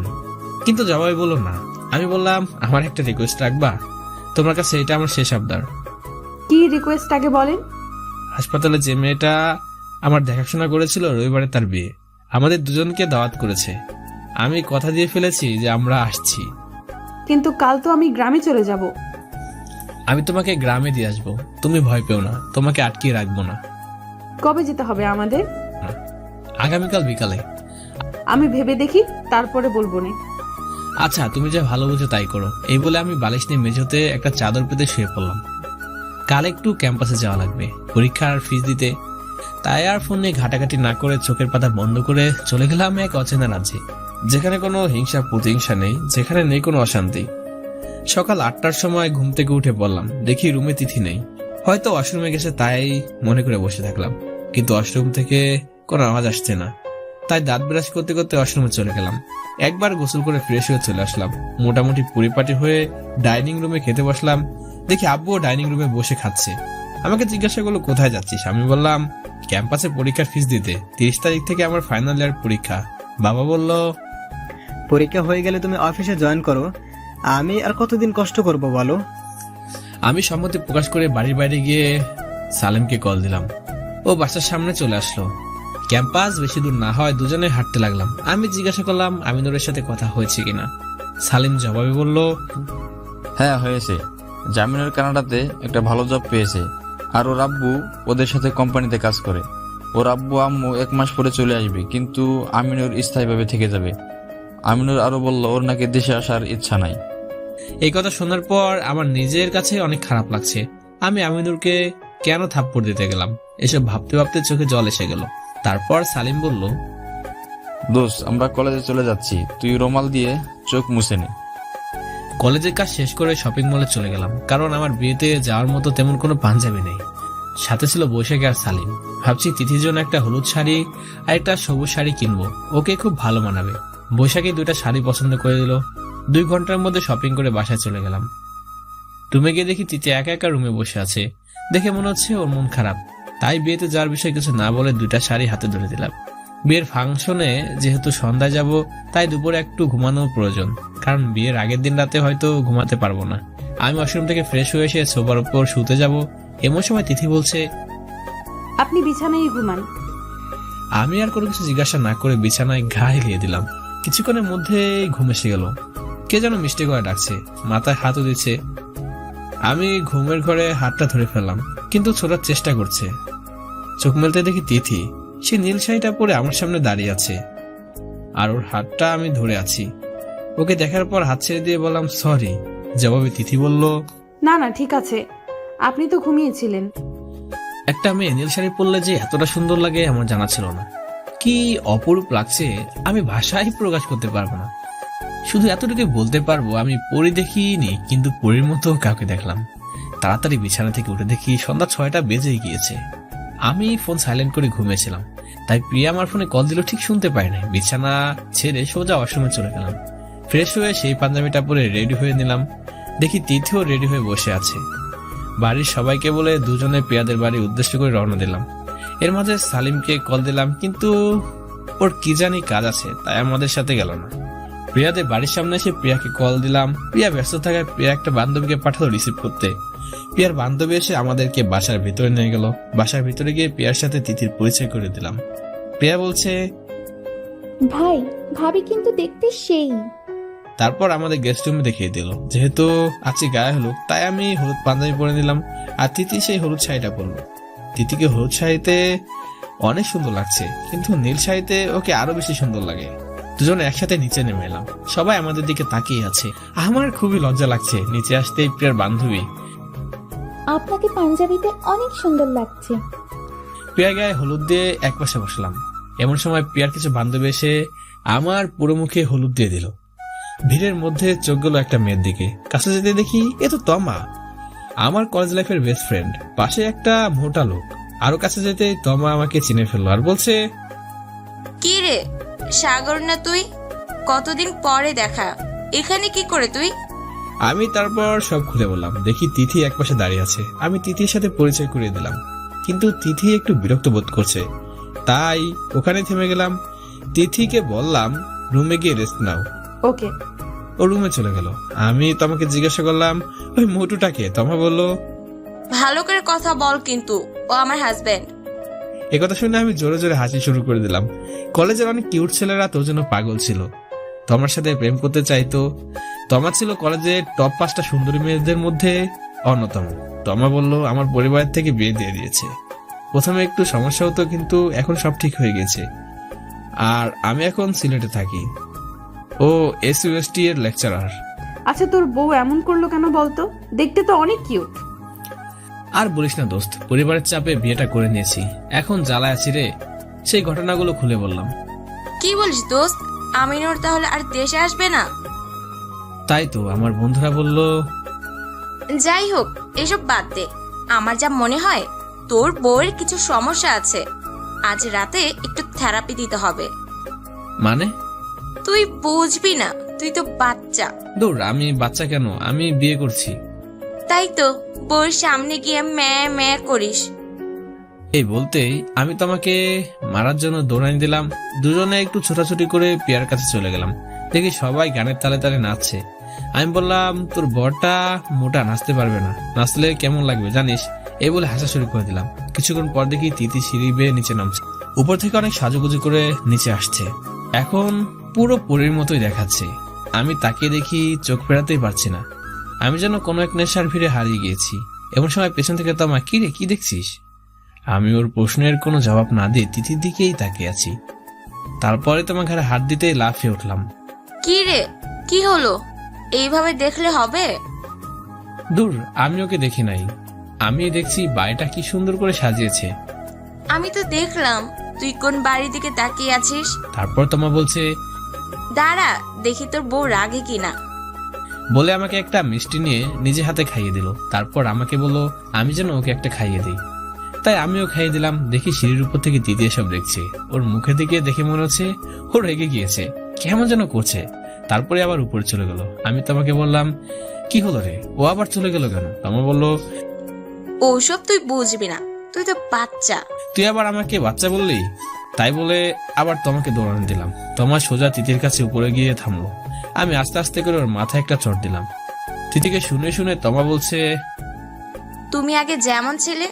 কিন্তু জবাবে বলল না। আমি বললাম, আমার একটা রিকোয়েস্ট রাখবা? তোমার কাছে এটা আমার শেষ আবদার। কি রিকোয়েস্ট আগে বলেন। হাসপাতালে যে মেয়েটা আমার দেখাশোনা করেছিল, রবিবারে তার বিয়ে। আমাদের দুজনকে দাওয়াত করেছে। আমি কথা দিয়ে ফেলেছি যে আমরা আসছি। কিন্তু কাল তো আমি গ্রামে চলে যাব। আমি তোমাকে গ্রামে দিয়ে আসবো, তুমি ভয় পেও না, তোমাকে আটকিয়ে রাখবো না। কবে যেতে হবে আমাদের? আগামীকাল বিকালে। আমি ভেবে দেখি, তারপরে বলবো না। আচ্ছা, তুমি যা ভালো বুঝো তাই করো। এই বলে আমি বালিশ নিয়ে মেঝেতে একটা চাদর পেতে শুয়ে পড়লাম। কাল একটু ক্যাম্পাসে যাওয়া লাগবে, পরীক্ষার ফিস দিতে। তাই আর ফোন নিয়ে ঘাটাঘাটি না করে চোখের পাতা বন্ধ করে চলে গেলাম এক অচেনা রাজ্যে, যেখানে কোনো হিংসা প্রতিহিংসা নেই, যেখানে নেই কোনো অশান্তি। সকাল 8টার সময় ঘুম থেকে উঠে পড়লাম, দেখি রুমে তিথি নেই। হয়তো ওয়াশরুমে গেছে, তাই মনে করে বসে থাকলাম। কিন্তু ওয়াশরুম থেকে কোনো আওয়াজ আসছে না। তাই দাঁত ব্রাশ করতে করতে ওয়াশরুমে চলে গেলাম। একবার গোসল করে ফ্রেশ হয়ে চলে আসলাম। মোটামুটি পরিপাটি হয়ে ডাইনিং রুমে খেতে বসলাম। দেখি আব্বুও ডাইনিং রুমে বসে খাচ্ছে। আমাকে জিজ্ঞাসা করলো, কোথায় যাচ্ছিস? আমি বললাম, ক্যাম্পাসে পরীক্ষার ফিস দিতে। 30 তারিখ থেকে আমার ফাইনাল ইয়ার পরীক্ষা। বাবা বলল, পরীক্ষা হয়ে গেলে তুমি অফিসে জয়েন করো। আমি আর কতদিন কষ্ট করব বলো? আমি সম্মতি প্রকাশ করে বাড়ির বাইরে গিয়ে সালেমকে কল দিলাম। ও বাসার সামনে চলে আসলো। ক্যাম্পাস বেশি দূর না হয় দুজনে হাঁটতে লাগলাম। আমি জিজ্ঞাসা করলাম আমিনুরের সাথে কথা হয়েছে কিনা। সালিম জবাবে বলল, হ্যাঁ হয়েছে। জামিনের কানাডাতে একটা ভালো জব পেয়েছে, আর ওর আব্বু ওদের সাথে কোম্পানিতে কাজ করে। ওর আব্বু আম্মু 1 মাস পরে চলে আসবে, কিন্তু আমিনুর স্থায়ীভাবে থেকে যাবে। আমিনুর আরো বলল, ওর নাকি দেশে আসার ইচ্ছা নাই। এই কথা শোনার পর আমার নিজের কাছে অনেক খারাপ লাগছে। আমি আমিনুরকে কেন থাপ্পড় দিতে গেলাম, এসব ভাবতে ভাবতে চোখে জল এসে গেল। তারপর সালিম বলল, দোস্ত, আমরা কলেজে চলে যাচ্ছি, তুই রুমাল দিয়ে চোখ মুছে নে। কলেজের কাজ শেষ করে শপিং মলে চলে গেলাম, কারণ আমার বিয়েতে যাওয়ার মতো তেমন কোনো পাঞ্জাবি নেই। সাথে ছিল বৈশাখী আর সালিম। ভাবছি তিথির জন্য একটা হলুদ শাড়ি আর একটা সবুজ শাড়ি কিনবো, ওকে খুব ভালো মানাবে। বৈশাখী 2টা শাড়ি পছন্দ করে দিল। 2 ঘন্টার মধ্যে শপিং করে বাসায় চলে গেলাম। রুমে গিয়ে দেখি তিথি একা একা রুমে বসে আছে। দেখে মনে হচ্ছে ওর মন খারাপ। তাই বিয়েতে যাওয়ার বিষয়ে কিছু না বলে 2টা শাড়ি হাতে ধরে দিলাম। বিয়ের ফাংশনে যেহেতু সন্ধ্যায় যাব, তাই দুপুরে একটু ঘুমানোর প্রয়োজন, কারণ বিয়ের আগের দিন রাতে হয়তো ঘুমাতে পারবো না। আমি ওয়াশরুম থেকে ফ্রেশ হয়ে এসে সোফার উপর শুতে যাব, এমন সময় তিথি বলছে, আপনি বিছানায় ঘুমান। আমি আর কোনো কিছু জিজ্ঞাসা না করে বিছানায় ঘা হেলিয়ে দিলাম। কিছুক্ষণের মধ্যে ঘুম এসে গেল। কে যেন মিষ্টি করে ডাকছে, মাথায় হাতও দিচ্ছে। আমি ঘুমের ঘরে হাতটা ধরে ফেললাম, কিন্তু ছোটার চেষ্টা করছে। চোখ মেলতে দেখি তিথি। সে নীল শাড়িটা পরে আমার সামনে দাঁড়িয়ে আছে, আর ওর হাতটা আমি ধরে আছি। ওকে দেখার পর হাত ছেড়ে দিয়ে বললাম সরি। জবাবে তিথি বলল, না না ঠিক আছে, আপনি তো ঘুমিয়েছিলেন। একটা মেয়ে নীল শাড়ি পরলে যে এতটা সুন্দর লাগে আমার জানা ছিল না। কি অপরূপ লাগছে, আমি ভাষায় প্রকাশ করতে পারবো না। শুধু এতটুকু বলতে পারবো, আমি পরি দেখিনি, কিন্তু পরীর মতো কাউকে দেখলাম। তাড়াতাড়ি বিছানা থেকে উঠে দেখি সন্ধ্যা 6টা বেজে গিয়েছে। আমি ফোন সাইলেন্ট করে ঘুমিয়েছিলাম, তাই প্রিয়া আমার ফোনে কল দিল ঠিক শুনতে পাই না। বিছানা ছেড়ে সোজা ওয়াশরুমে চলে গেলাম। ফ্রেশ হয়ে সেই পাঞ্জাবিটা পরে রেডি হয়ে নিলাম। দেখি তিথিও রেডি হয়ে বসে আছে। বাড়ির সবাইকে বলে দুজনে প্রিয়াদের বাড়ি উদ্দেশ্য করে রওনা দিলাম। এর মাঝে সালিমকে কল দিলাম, কিন্তু ওর কি জানি কাজ আছে, তাই আমাদের সাথে গেল না। প্রিয়াদের বাড়ির সামনে এসে প্রিয়াকে কল দিলাম। প্রিয়া ব্যস্ত থাকায় প্রিয়া একটা বান্ধবীকে পাঠালো রিসিভ করতে। প্রিয়ার বান্ধবী এসে আমাদেরকে বাসার ভিতরে নিয়ে গেল। বাসার ভিতরে গিয়ে প্রিয়ার সাথে তিথির পরিচয় করে দিলাম। প্রিয়া বলছে, ভাই ভাবি কিন্তু দেখতে সেই। তারপর আমাদের গেস্ট রুমে দেখিয়ে দিল। যেহেতু আজকে গায়ে হলুদ, তাই আমি হলুদ পাঞ্জাবি পরে নিলাম, আর তিথি সেই হলুদ শাড়িটা পরলো। তিথিকে হলুদ শাড়িতে অনেক সুন্দর লাগছে, কিন্তু নীল শাড়িতে ওকে আরো বেশি সুন্দর লাগে। দুজনে একসাথে নিচে নেমে এলাম। সবাই আমাদের দিকে তাকিয়ে আছে। আমার খুবই লজ্জা লাগছে। নিচে আসতেই প্রিয়ার বান্ধবী, আপনাকে পাঞ্জাবিতে অনেক সুন্দর লাগছে। প্রিয়া গায়ে হলুদ দিয়ে একপাশে বসলাম। এমন সময় প্রিয়ার কিছু বান্ধবী এসে আমার পুরো মুখে হলুদ দিয়ে দিল। ভিড়ের মধ্যে চোখ গেল একটা মেয়ের দিকে। কাছে যেতে দেখি এ তো তমা, আমার কলেজ লাইফের বেস্ট ফ্রেন্ড। পাশে একটা মোটা লোক। আরো কাছে যেতে তমা আমাকে চিনে ফেললো আর বলছে, কি রে সাগর না তুই? কতদিন পরে দেখা, এখানে কি করে তুই? আমি তারপর সব খুলে বললাম। দেখি তিথি একপাশে দাঁড়িয়ে আছে। আমি তিথির সাথে পরিচয় করিয়ে দিলাম, কিন্তু তিথি একটু বিরক্ত বোধ করছে, তাই ওখানে থেমে গেলাম। তিথিকে বললাম রুমে গিয়ে রেস্ট নাও। ওকে। ও রুমে চলে গেল। আমি তোমাকে জিজ্ঞাসা করলাম, ওই মোটুটাকে? তোমা বলল, ভালো করে কথা বল, কিন্তু ও আমার হাজবেন্ড। একথা শুনে আমি জোরে জোরে হাসি শুরু করে দিলাম। কলেজের অনেক কিউট ছেলেরা তোর জন্য পাগল ছিল, তোমার সাথে প্রেম করতে চাইতো। তমা ছিল কলেজের টপ 5টা সুন্দরী মেয়েদের মধ্যে অন্যতম। তমা বলল আমার পরিবার থেকে বিয়ে দিয়ে দিয়েছে। প্রথমে একটু সমস্যা হতো, কিন্তু এখন সব ঠিক হয়ে গেছে। আর আমি এখন সিলেটে থাকি। ও এসইউএসটি এর লেকচারার। আচ্ছা তোর বউ এমন করলো কেন বলতো? দেখতে তো অনেক কিউট। আর বলিস না দোস্ত, পরিবারের চাপে বিয়েটা করে নিয়েছি, এখন জ্বালায় আছি রে। সেই ঘটনাগুলো খুলে বললাম। কি বলিস দোস্ত, আমিনুর তাহলে আর দেশে আসবে না? তাই তো আমার বন্ধুরা বলল। যাই হোক, এসব বাদ দে। আমার যা মনে হয় তোর বউয়ের কিছু সমস্যা আছে। আজ রাতে একটু থেরাপি দিতে হবে। মানে? তুই বুঝবি না, তুই তো বাচ্চা। দূর, আমি বাচ্চা কেন, আমি বিয়ে করছি। তাই তো বউয়ের সামনে গিয়ে ম্যা ম্যা করিস। এই বলতেই আমি তোমাকে মারার জন্য দৌড়ানি দিলাম। দুজনে একটু ছোটাছুটি করে পিয়ার কাছে চলে গেলাম। দেখি সবাই গানের তালে তালে নাচছে। আমি বললাম তোর বরটা মোটা, নাচতে পারবে না, নাচলে কেমন লাগবে জানিস? এই বলে হাসা শুরু করে দিলাম। কিছুক্ষণ পর দেখি তিথি সিঁড়ি বেয়ে নিচে নামছে। উপর থেকে অনেক সাজুগুজু করে নিচে আসছে। এখন পুরো পরীর মতোই দেখাচ্ছে। আমি তাকিয়ে দেখি, চোখ ফেরাতেই পারছি না। আমি যেন কোনো এক নেশার ভিড়ে হারিয়ে গিয়েছি। এমন সময় পেছন থেকে তমা, কি রে, কি দেখছিস? আমি ওর প্রশ্নের কোনো জবাব না দিয়ে তিথির দিকেই তাকিয়ে আছি। তারপরে তোমার ঘরে হাত দিতেই লাফিয়ে উঠলাম। কি রে, কি হলো? এইভাবে দেখলে হবে? দূর, আমি ওকে দেখি নাই। আমি দেখছি বাড়িটা কি সুন্দর করে সাজিয়েছে। আমি তো দেখলাম তুই কোন বাড়ির দিকে তাকিয়ে আছিস। তারপর তোমা বলছে, দাঁড়া দেখি তোর বউ রাগে কিনা। বলে আমাকে একটা মিষ্টি নিয়ে নিজে হাতে খাইয়ে দিল। তারপর আমাকে বলল আমি যেন ওকে একটা খাইয়ে দিই। তাই আমিও খাইয়ে দিলাম। দেখি সিঁড়ির উপর থেকে দিদি এসব দেখছে। ওর মুখে দিকে দেখে মনে হচ্ছে ও রেগে গিয়েছে, কেমন যেন করছে। তারপরে আবার উপরে চলে গেল। আমি তোমাকে বললাম, কি হলো রে, ও আবার চলে গেল কেন? তমা বলল, ওসব তুই বুঝবি না, তুই তো বাচ্চা। তুই আবার আমাকে বাচ্চা বললি? তাই বলে আবার তোমাকে দৌড়ানো দিলাম। তোমার সোজা তিতির কাছে উপরে গিয়ে থামলো। আমি আস্তে আস্তে করে ওর মাথায় একটা চড় দিলাম। তিতিকে শুনে শুনে তমা বলছে, তুমি আগে যেমন ছিলে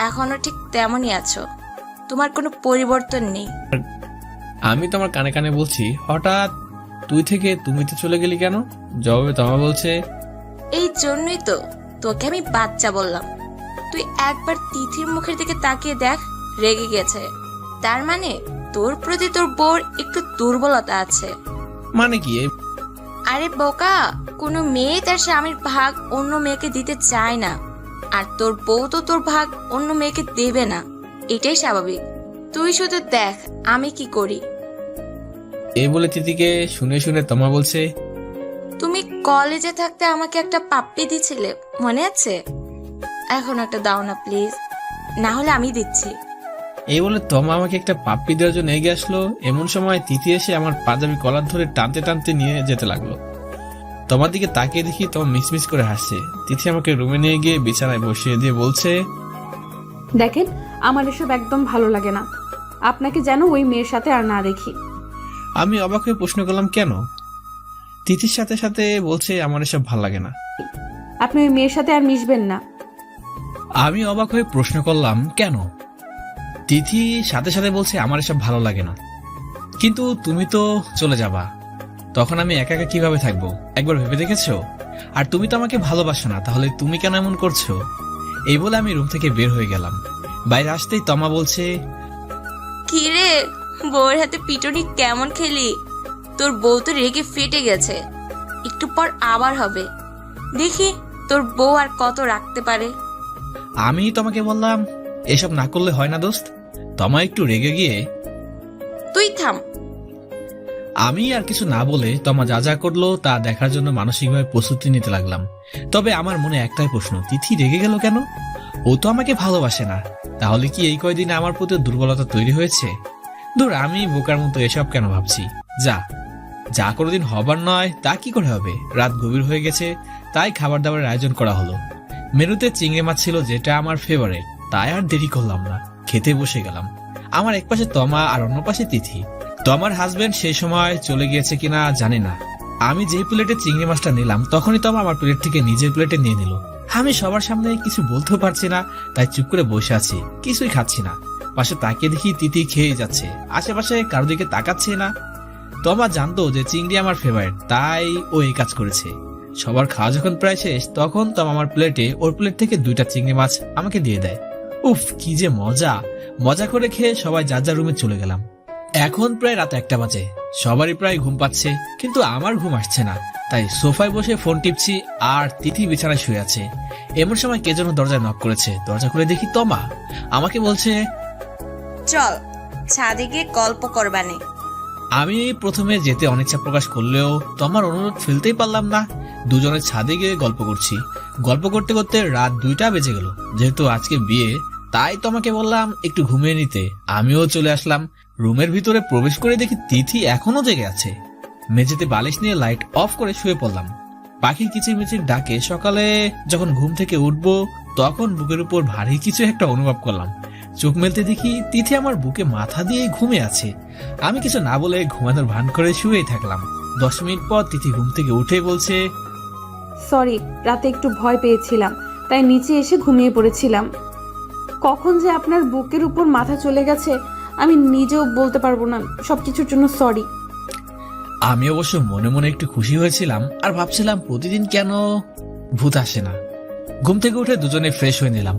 এখনো ঠিক তেমনই আছো, তোমার কোনো পরিবর্তন নেই। আমি তোমার কানে কানে বলছি, হঠাৎ তুই থেকে তুমিতে চলে গেলি কেন? জবাবে তমা বলছে, এই জন্যই তো তোকে আমি বাচ্চা বললাম। তুই একবার তিথির মুখের দিকে তাকিয়ে দেখ, রেগে গেছে। তার মানে তোর প্রতি তোর বউর একটু দুর্বলতা আছে। মানে কি? আরে বোকা, কোনো মেয়ে তার স্বামীর ভাগ অন্য মেয়েকে দিতে চায় না, আর তোর বউ তো তোর ভাগ অন্য মেয়েকে দেবে না, এটাই স্বাভাবিক। তুই শুধু দেখ আমি কি করি। এই বলে তিতিকে শুনে শুনে তমা বলছে, তুমি কলেজে থাকতে আমাকে একটা পাপ্পি দিছিলে, মনে আছে? এখন একটা দাও না প্লিজ, না হলে আমি দিচ্ছি। এই বলে তমা আমাকে একটা পাপ্পি দেওয়ার জন্য এগিয়ে আসলো। এমন সময় তিথি এসে আমার পাজামি কলার ধরে টানতে টানতে নিয়ে যেতে লাগলো। তোমার দিকে তাকিয়ে দেখি তোমার মিসমিস করে হাসছে। তিথি আমাকে রুমে নিয়ে গিয়ে বিছানায় বসিয়ে দিয়ে বলছে, দেখেন, আমার এসব একদম ভালো লাগে না। আপনাকে যেন ওই মেয়ের সাথে আর না দেখি। আমি অবাক হয়ে প্রশ্ন করলাম, কেন? তিথির সাথে সাথে বলছে, আমার এসব ভাল লাগে না। আপনি ওই মেয়ের সাথে আর মিশবেন না। আমি অবাক হয়ে প্রশ্ন করলাম, কেন? তিথি সাথে সাথে বলছে, আমার এসব ভালো লাগে না। কিন্তু তুমি তো চলে যাবা, তখন আমি একা একা কিভাবে থাকবো একবার ভেবে দেখেছো? আর তুমি তো আমাকে ভালোবাসো না, তাহলে তুমি কেন এমন করছো? এই বলে আমি রুম থেকে বের হয়ে গেলাম। বাইরে আসতেই তমা বলছে, কি রে, বউয়ের হাতে পিটুনি কেমন খেলি? তোর বউ তো রেগে ফেটে গেছে, একটু পর আবার হবে। দেখি তোর বউ আর কত রাখতে পারে। আমি তোমাকে বললাম এসব না করলে হয় না দোস্ত। তমা একটু রেগে গিয়ে, তুই থাম। আমি আর কিছু না বলে তমা যা যা করলো তা দেখার জন্য মানসিকভাবে প্রস্তুতি নিতে লাগলাম। তবে আমার মনে একটাই প্রশ্ন, তিথি রেগে গেল কেন? ও তো আমাকে ভালোবাসে না, তাহলে কি এই কয়দিনে আমার প্রতি দুর্বলতা তৈরি হয়েছে? দূর, আমি বোকার মতো এসব কেন ভাবছি। যা কোনোদিন হবার নয় তা কি করে হবে। রাত গভীর হয়ে গেছে, তাই খাবার দাবারের আয়োজন করা হলো। মেনুতে চিংড়ি মাছ ছিল, যেটা আমার ফেভারিট। তাই আর দেরি করলাম না, খেতে বসে গেলাম। আমার এক পাশে তমা আর অন্য পাশে তিথি। তোমার হাজবেন্ড সেই সময় চলে গিয়েছে কিনা জানি না। আমি যে প্লেটে চিংড়ি মাছটা নিলাম তখনই তমা আমার প্লেট থেকে নিজের প্লেটে নিয়ে নিল। আমি সবার সামনে কিছু বলতেও পারছি না, তাই চুপ করে বসে আছি, কিছুই খাচ্ছি না। পাশে তাকিয়ে দেখি তিথি খেয়ে যাচ্ছে, আশেপাশে কারো দিকে তাকাচ্ছে না। তমা জানতো যে চিংড়ি আমার ফেভারিট, তাই ও এই কাজ করেছে। সবার খাওয়া যখন প্রায় শেষ, তখন তমা আমার প্লেটে ওর প্লেট থেকে 2টা চিংড়ি মাছ আমাকে দিয়ে দেয়। উফ, কি যে মজা করে খেয়ে সবাই যার যার রুমে চলে গেলাম। এখন প্রায় রাত 1টা বাজে, সবারই প্রায় ঘুম পাচ্ছে, কিন্তু আমার ঘুম আসছে না। তাই সোফায় বসে ফোন টিপছি, আর তিথি বিছানায় শুয়ে আছে। এমন সময় কে যেন দরজায় নক করেছে। দরজা খুলে দেখি তমা আমাকে বলছে, চল ছাদে গিয়ে গল্প করবানে। আমি প্রথমে যেতে অনিচ্ছা প্রকাশ করলেও তোমার অনুরোধ ফেলতেই পারলাম না। দুজনে ছাদে গিয়ে গল্প করছি। গল্প করতে করতে রাত 2টা বেজে গেল। যেহেতু আজকে বিয়ে, তাই তোমাকে বললাম একটু ঘুমিয়ে নিতে। আমিও চলে আসলাম। রুমের ভিতরে প্রবেশ করে দেখি তিথি এখনো জেগে আছে। মেঝেতে বালিশ নিয়ে লাইট অফ করে শুয়ে পড়লাম। পাখির কিচিরমিচির ডাকে সকালে যখন ঘুম থেকে উঠবো, তখন বুকের উপর ভারী কিছু একটা অনুভব করলাম। চোখ মেলতে দেখি তিথি আমার বুকে মাথা দিয়ে ঘুমিয়ে আছে। আমি কিছু না বলে ঘুমানোর ভান করে শুয়েই থাকলাম। 10 মিনিট পর তিথি ঘুম থেকে উঠে বলছে, সরি, রাতে একটু ভয় পেয়েছিলাম, তাই নিচে এসে ঘুমিয়ে পড়েছিলাম। কখন যে আপনার বুকের উপর মাথা চলে গেছে আমি নিজেও বলতে পারবো না। সবকিছুর জন্য সরি। আমি অবশ্য মনে মনে একটু খুশি হয়েছিলাম, আর ভাবছিলাম প্রতিদিন কেন ভূত আসে না। ঘুম থেকে উঠে দুজনে ফ্রেশ হয়ে নিলাম।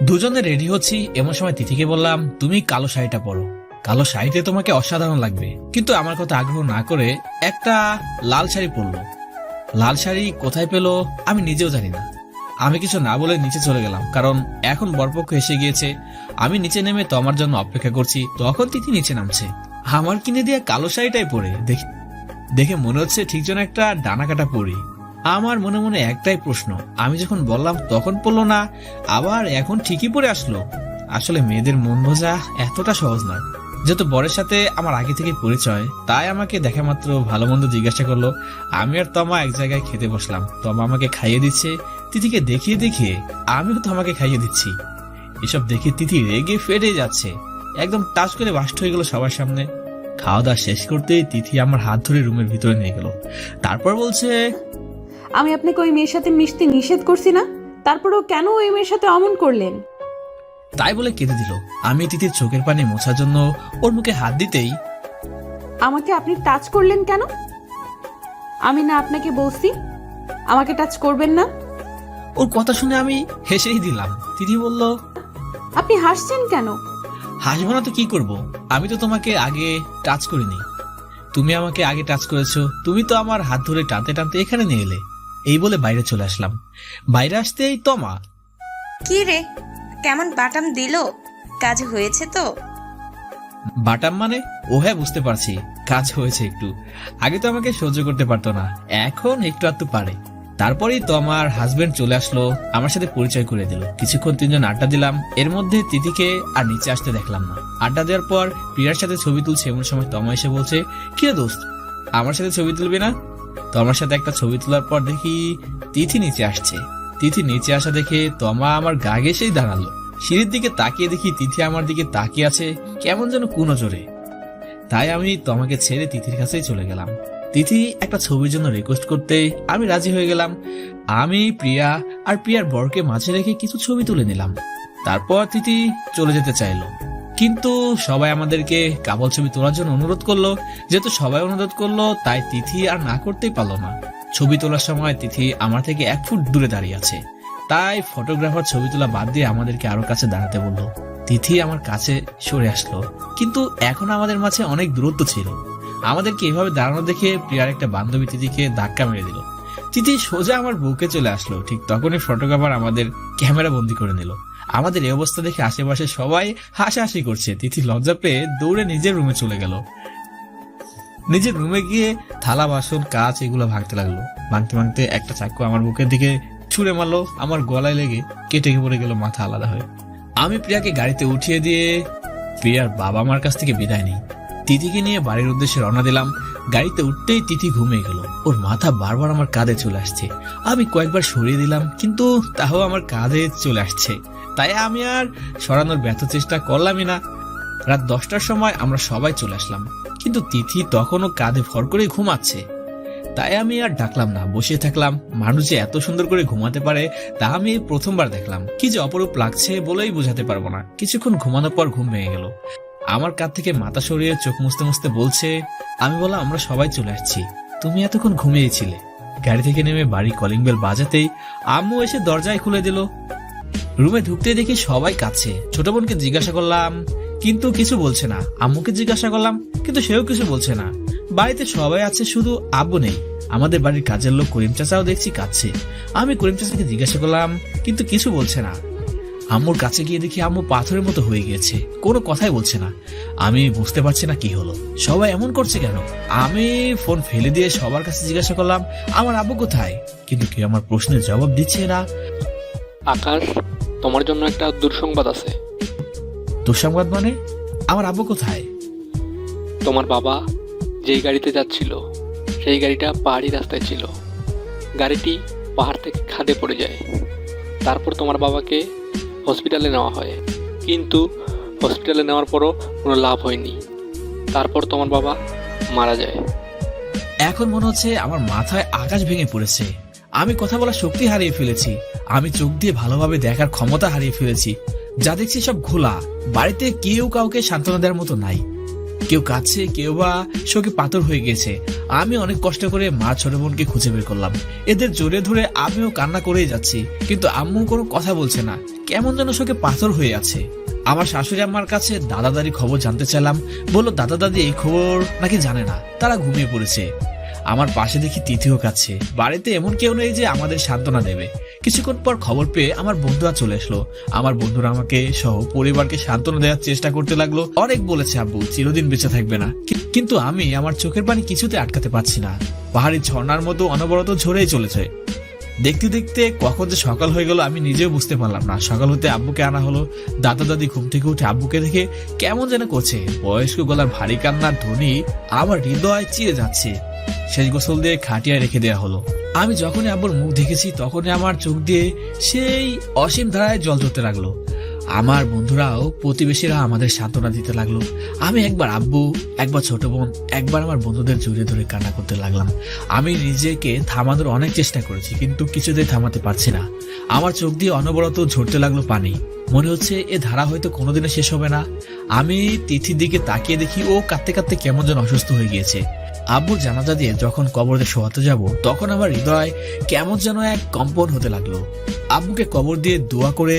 দুজনে রেডি হচ্ছি, এমন সময় তিথিকে বললাম, তুমি কালো শাড়িটা পরো, কালো শাড়িতে তোমাকে অসাধারণ লাগবে। কিন্তু আমার কথা আগ্রহ না করে একটা লাল শাড়ি পরলো। লাল শাড়ি কোথায় পেলো আমি নিজেও জানি না। আমি কিছু না বলে নিচে চলে গেলাম, কারণ এখন বরপক্ষ এসে গিয়েছে। আমি নিচে নেমে তোমার জন্য অপেক্ষা করছি, তখন তিথি নিচে নামছে আমার কিনে দিয়ে কালো শাড়িটাই পরে। দেখে মনে হচ্ছে ঠিক যেন একটা ডানা কাটা পরি। আমার মনে মনে একটাই প্রশ্ন, আমি যখন বললাম তখন পড়লো না, আবার এখন ঠিকই পরে আসলো। আসলে মেয়েদের মন বোঝা এতটা সহজ নয়। যেহেতু বরের সাথে আমার আগে থেকে পরিচয়, তাই আমাকে দেখা মাত্র ভালো মন্দ জিজ্ঞাসা করলো। আমি আর তমা এক জায়গায় খেতে বসলাম। তমা আমাকে খাইয়ে দিচ্ছে, তিথিকে দেখিয়ে দেখিয়ে আমিও তমাকে খাইয়ে দিচ্ছি। এসব দেখে তিথি রেগে ফেটে যাচ্ছে, একদম টাচ করে বাস্ট হয়ে গেল সবার সামনে। খাওয়া দাওয়া শেষ করতেই তিথি আমার হাত ধরে রুমের ভিতরে নিয়ে গেল। তারপর বলছে, আমি আপনাকে ওই মেয়ের সাথে মিশতে নিষেধ করছি না, তারপরেও কেন ওই মেয়ের সাথে অমন করলেন? তাই বলে কেঁদে দিল। আমি তিথির চোখের পানি মোছার জন্য ওর মুখে হাত দিতেই, আমাকে আপনি টাচ করলেন কেন? আমি না আপনাকে বলছি আমাকে টাচ করবেন না? ওর কথা শুনে আমি হেসেই দিলাম। তিথি বলল, আপনি হাসছেন কেন? হাসবো না তো কি করব? আমি তো তোমাকে আগে টাচ করিনি, তুমি আমাকে আগে টাচ করেছো। তুমি তো আমার হাত ধরে টানতে টানতে এখানে নিয়ে এলে। এই বলে বাইরে চলে আসলাম। বাইরে আসতেই তমা, কি রে, কেমন বাটাম দিল? কাজ হয়েছে তো? বাটাম মানে? ও হ্যাঁ, বুঝতে পারছি, কাজ হয়েছে একটু। আগে তো আমাকে সহ্য করতে পারতো না, এখন একটু আধটু পারে। তারপরেই তো আমার হাজবেন্ড চলে আসলো, আমার সাথে পরিচয় করে দিল। কিছুক্ষণ তিনজন আড্ডা দিলাম। এর মধ্যে তিথিকে আর নিচে আসতে দেখলাম না। আড্ডা দেওয়ার পর প্রিয়ার সাথে ছবি তুলছে, এমন সময় তমা এসে বলছে, কি রে দোস্ত, আমার সাথে ছবি তুলবি না? তো আমার সাথে একটা ছবি তোলার পর দেখি তিথি নিচে আসছে। তিথি নিচে আসা দেখে তমা আমার গা ঘেঁষেই দাঁড়ালো। সিঁড়ির দিকে তাকিয়ে দেখি তিথি আমার দিকে তাকিয়ে আছে, কেমন যেন কুনজরে। তাই আমি তমাকে ছেড়ে তিথির কাছেই চলে গেলাম। তিথি একটা ছবির জন্য রিকোয়েস্ট করতে আমি রাজি হয়ে গেলাম। আমি প্রিয়া আর প্রিয়ার বরকে মাঝে রেখে কিছু ছবি তুলে নিলাম। তারপর তিথি চলে যেতে চাইলো, কিন্তু সবাই আমাদেরকে কাপল ছবি তোলার জন্য অনুরোধ করলো। যেহেতু সবাই অনুরোধ করলো, তাই তিথি আর না করতেই পারলো না। ছবি তোলার সময় তিথি আমার থেকে 1 ফুট দূরে দাঁড়িয়ে আছে, তাই ফটোগ্রাফার ছবি তোলা বাদ দিয়ে আমাদেরকে আরো কাছে দাঁড়াতে বললো। তিথি আমার কাছে সরে আসলো, কিন্তু এখন আমাদের মাঝে অনেক দূরত্ব ছিল। আমাদেরকে এভাবে দাঁড়ানো দেখে প্রিয়ার একটা বান্ধবী তিথিকে ধাক্কা মেরে দিল। তিথি সোজা আমার বুকে চলে আসলো। ঠিক তখনই ফটোগ্রাফার আমাদের ক্যামেরা বন্দি করে নিল। আমাদের এই অবস্থা দেখে আশেপাশে সবাই হাসাহাসি করছে। তিথি লজ্জা পেয়ে দৌড়ে নিজের রুমে চলে গেল। নিজের রুমে গিয়ে থালা বাসন কাঁচ এগুলো ভাঙতে লাগলো। ভাঙতে ভাঙতে একটা চাকু আমার বুকের দিকে ছুঁড়ে মারলো। আমার গলায় লেগে কেটে পড়ে গেল মাথা আলাদা হয়ে। আমি প্রিয়াকে গাড়িতে উঠিয়ে দিয়ে প্রিয়ার বাবা মার কাছ থেকে বিদায় নিই। তিথিকে নিয়ে বাড়ির উদ্দেশ্যে রওনা দিলাম। গাড়িতে উঠতেই তিথি ঘুমিয়ে গেল। ওর মাথা বারবার আমার কাঁধে চলে আসছে। আমি কয়েকবার সরিয়ে দিলাম, কিন্তু তাও আমার কাঁধে চলে আসছে। তাই আমি আর সরানোর ব্যর্থ চেষ্টা করলামই না। রাত 10টার সময় আমরা সবাই চলে আসলাম, কিন্তু তিথি তখনও কাঁধে ভর করে ঘুমাচ্ছে। তাই আমি আর ডাকলাম না, বসে থাকলাম। মানুষ যে এত সুন্দর করে ঘুমাতে পারে তা আমি প্রথমবার দেখলাম। কি যে অপরূপ লাগছে বলেই বোঝাতে পারবো না। কিছুক্ষণ ঘুমানোর পর ঘুম ভেঙে গেল। আমার কাঁধ থেকে মাথা সরিয়ে চোখ মুছতে মুছতে বলছে, আমি বললাম আমরা সবাই চলে আসছি, তুমি এতক্ষণ ঘুমিয়েছিলে। গাড়ি থেকে নেমে বাড়ি কলিং বেল বাজাতেই আম্মু এসে দরজায় খুলে দিল। রুমে ঢুকতে দেখি সবাই কাঁদছে। ছোট বোনকে জিজ্ঞাসা করলাম, কিন্তু কিছু বলছে না। আম্মুকে জিজ্ঞাসা করলাম, কিন্তু সেও কিছু বলছে না। বাড়িতে সবাই আছে, শুধু আব্বু নেই। আমাদের বাড়ির কাজের লোক করিম চাচাও দেখছি কাঁদছে। আমি করিম চাচাকে জিজ্ঞাসা করলাম, কিন্তু কিছু বলছে না। আম্মুর কাছে গিয়ে দেখি আম্মু পাথরের মতো হয়ে গিয়েছে, কোনো কথাই বলছে না। আমি বুঝতে পারছি না কি হলো, সবাই এমন করছে কেন। আমি ফোন ফেলে দিয়ে সবার কাছে জিজ্ঞাসা করলাম, আমার আব্বু কোথায়, কিন্তু কেউ আমার প্রশ্নের জবাব দিচ্ছে না। আকাশ, তোমার জন্য একটা দুঃসংবাদ আছে। দুঃসংবাদ মানে? আমার আব্বু কোথায়? তোমার বাবা যেই গাড়িতে যাচ্ছিল সেই গাড়িটা পাহাড়ি রাস্তায় ছিল। গাড়িটি পাহাড় থেকে খাদে পড়ে যায়। তারপর তোমার বাবাকে হসপিটালে নেওয়া হয়, কিন্তু হসপিটালে নেওয়ার পরও কোনো লাভ হয়নি। তারপর তোমার বাবা মারা যায়। এখন মনে হচ্ছে আমার মাথায় আকাশ ভেঙে পড়েছে। আমি কথা বলার শক্তি হারিয়ে ফেলেছি। আমি চোখ দিয়ে ভালোভাবে দেখার ক্ষমতা হারিয়ে ফেলেছি। যা দেখছি সব ঘোলা। বাড়িতে কেউ কাউকে সান্ত্বনা দেওয়ার মতো নাই। কেউ কাঁদছে, কেউ বা শোকে পাথর হয়ে গেছে। আমি অনেক কষ্ট করে মা ছোট বোনকে খুঁজে বের করলাম। এদের জোরে ধরে আমিও কান্না করেই যাচ্ছি, কিন্তু আম্মু কোনো কথা বলছে না, কেমন যেন শোকে পাথর হয়ে আছে। আমার শাশুড়ি আমার কাছে দাদা দাদির খবর জানতে চাইলাম। বললো দাদা দাদি এই খবর নাকি জানে না, তারা ঘুমিয়ে পড়েছে। আমার পাশে দেখি তিথিও কাছে। বাড়িতে এমন কেউ নেই যে আমাদের সান্ত্বনা দেবে। কিছুক্ষণ পর খবর পেয়ে আমার বন্ধুরা চলে আসলো। আমার বন্ধুরা আমাকে সহ পরিবারকে সান্ত্বনা দেওয়ার চেষ্টা করতে লাগলো। অনেক বলেছে আব্বু চিরদিন বেঁচে থাকবে না, কিন্তু আমি আমার চোখের পানি কিছুতে আটকাতে পারছি না। পাহাড়ি ঝর্ণার মতো অনবরত ঝরেই চলেছে। দেখতে দেখতে কখন যে সকাল হয়ে গেল আমি নিজেও বুঝতে পারলাম না। সকাল হতে আব্বুকে আনা হলো। দাদা দাদি ঘুম থেকে উঠে আব্বুকে দেখে কেমন যেন করছে। বয়স্ক গলার ভারী কান্নার ধ্বনি আমার হৃদয় চিরে যাচ্ছে। শেষ গোসল দিয়ে খাটিয়ায় রেখে দেওয়া হলো। আমি যখনই আব্বুর মুখ দেখেছি তখনই আমার চোখ দিয়ে সেই অসীম ধারায় জল ঝরতে লাগলো। আমার বন্ধুরাও প্রতিবেশীরা আমাদের সান্ত্বনা দিতে লাগলো। আমি একবার আব্বু, একবার ছোট বোন, একবার আমার বন্ধুদের জড়িয়ে ধরে কান্না করতে লাগলাম। আমি নিজেকে থামানোর অনেক চেষ্টা করেছি, কিন্তু কিছুতেই থামাতে পারছি না। আমার চোখ দিয়ে অনবরত ঝরতে লাগলো পানি। মনে হচ্ছে এ ধারা হয়তো কোনোদিনও শেষ হবে না। আমি তিথির দিকে তাকিয়ে দেখি ও কাঁদতে কাঁদতে কেমন যেন অসুস্থ হয়ে গিয়েছে। আব্বুর জানাজা দিয়ে যখন কবরে শোয়াতে যাব তখন আমার হৃদয় কেমন যেন এক কম্পন হতে লাগলো। আব্বুকে কবর দিয়ে দোয়া করে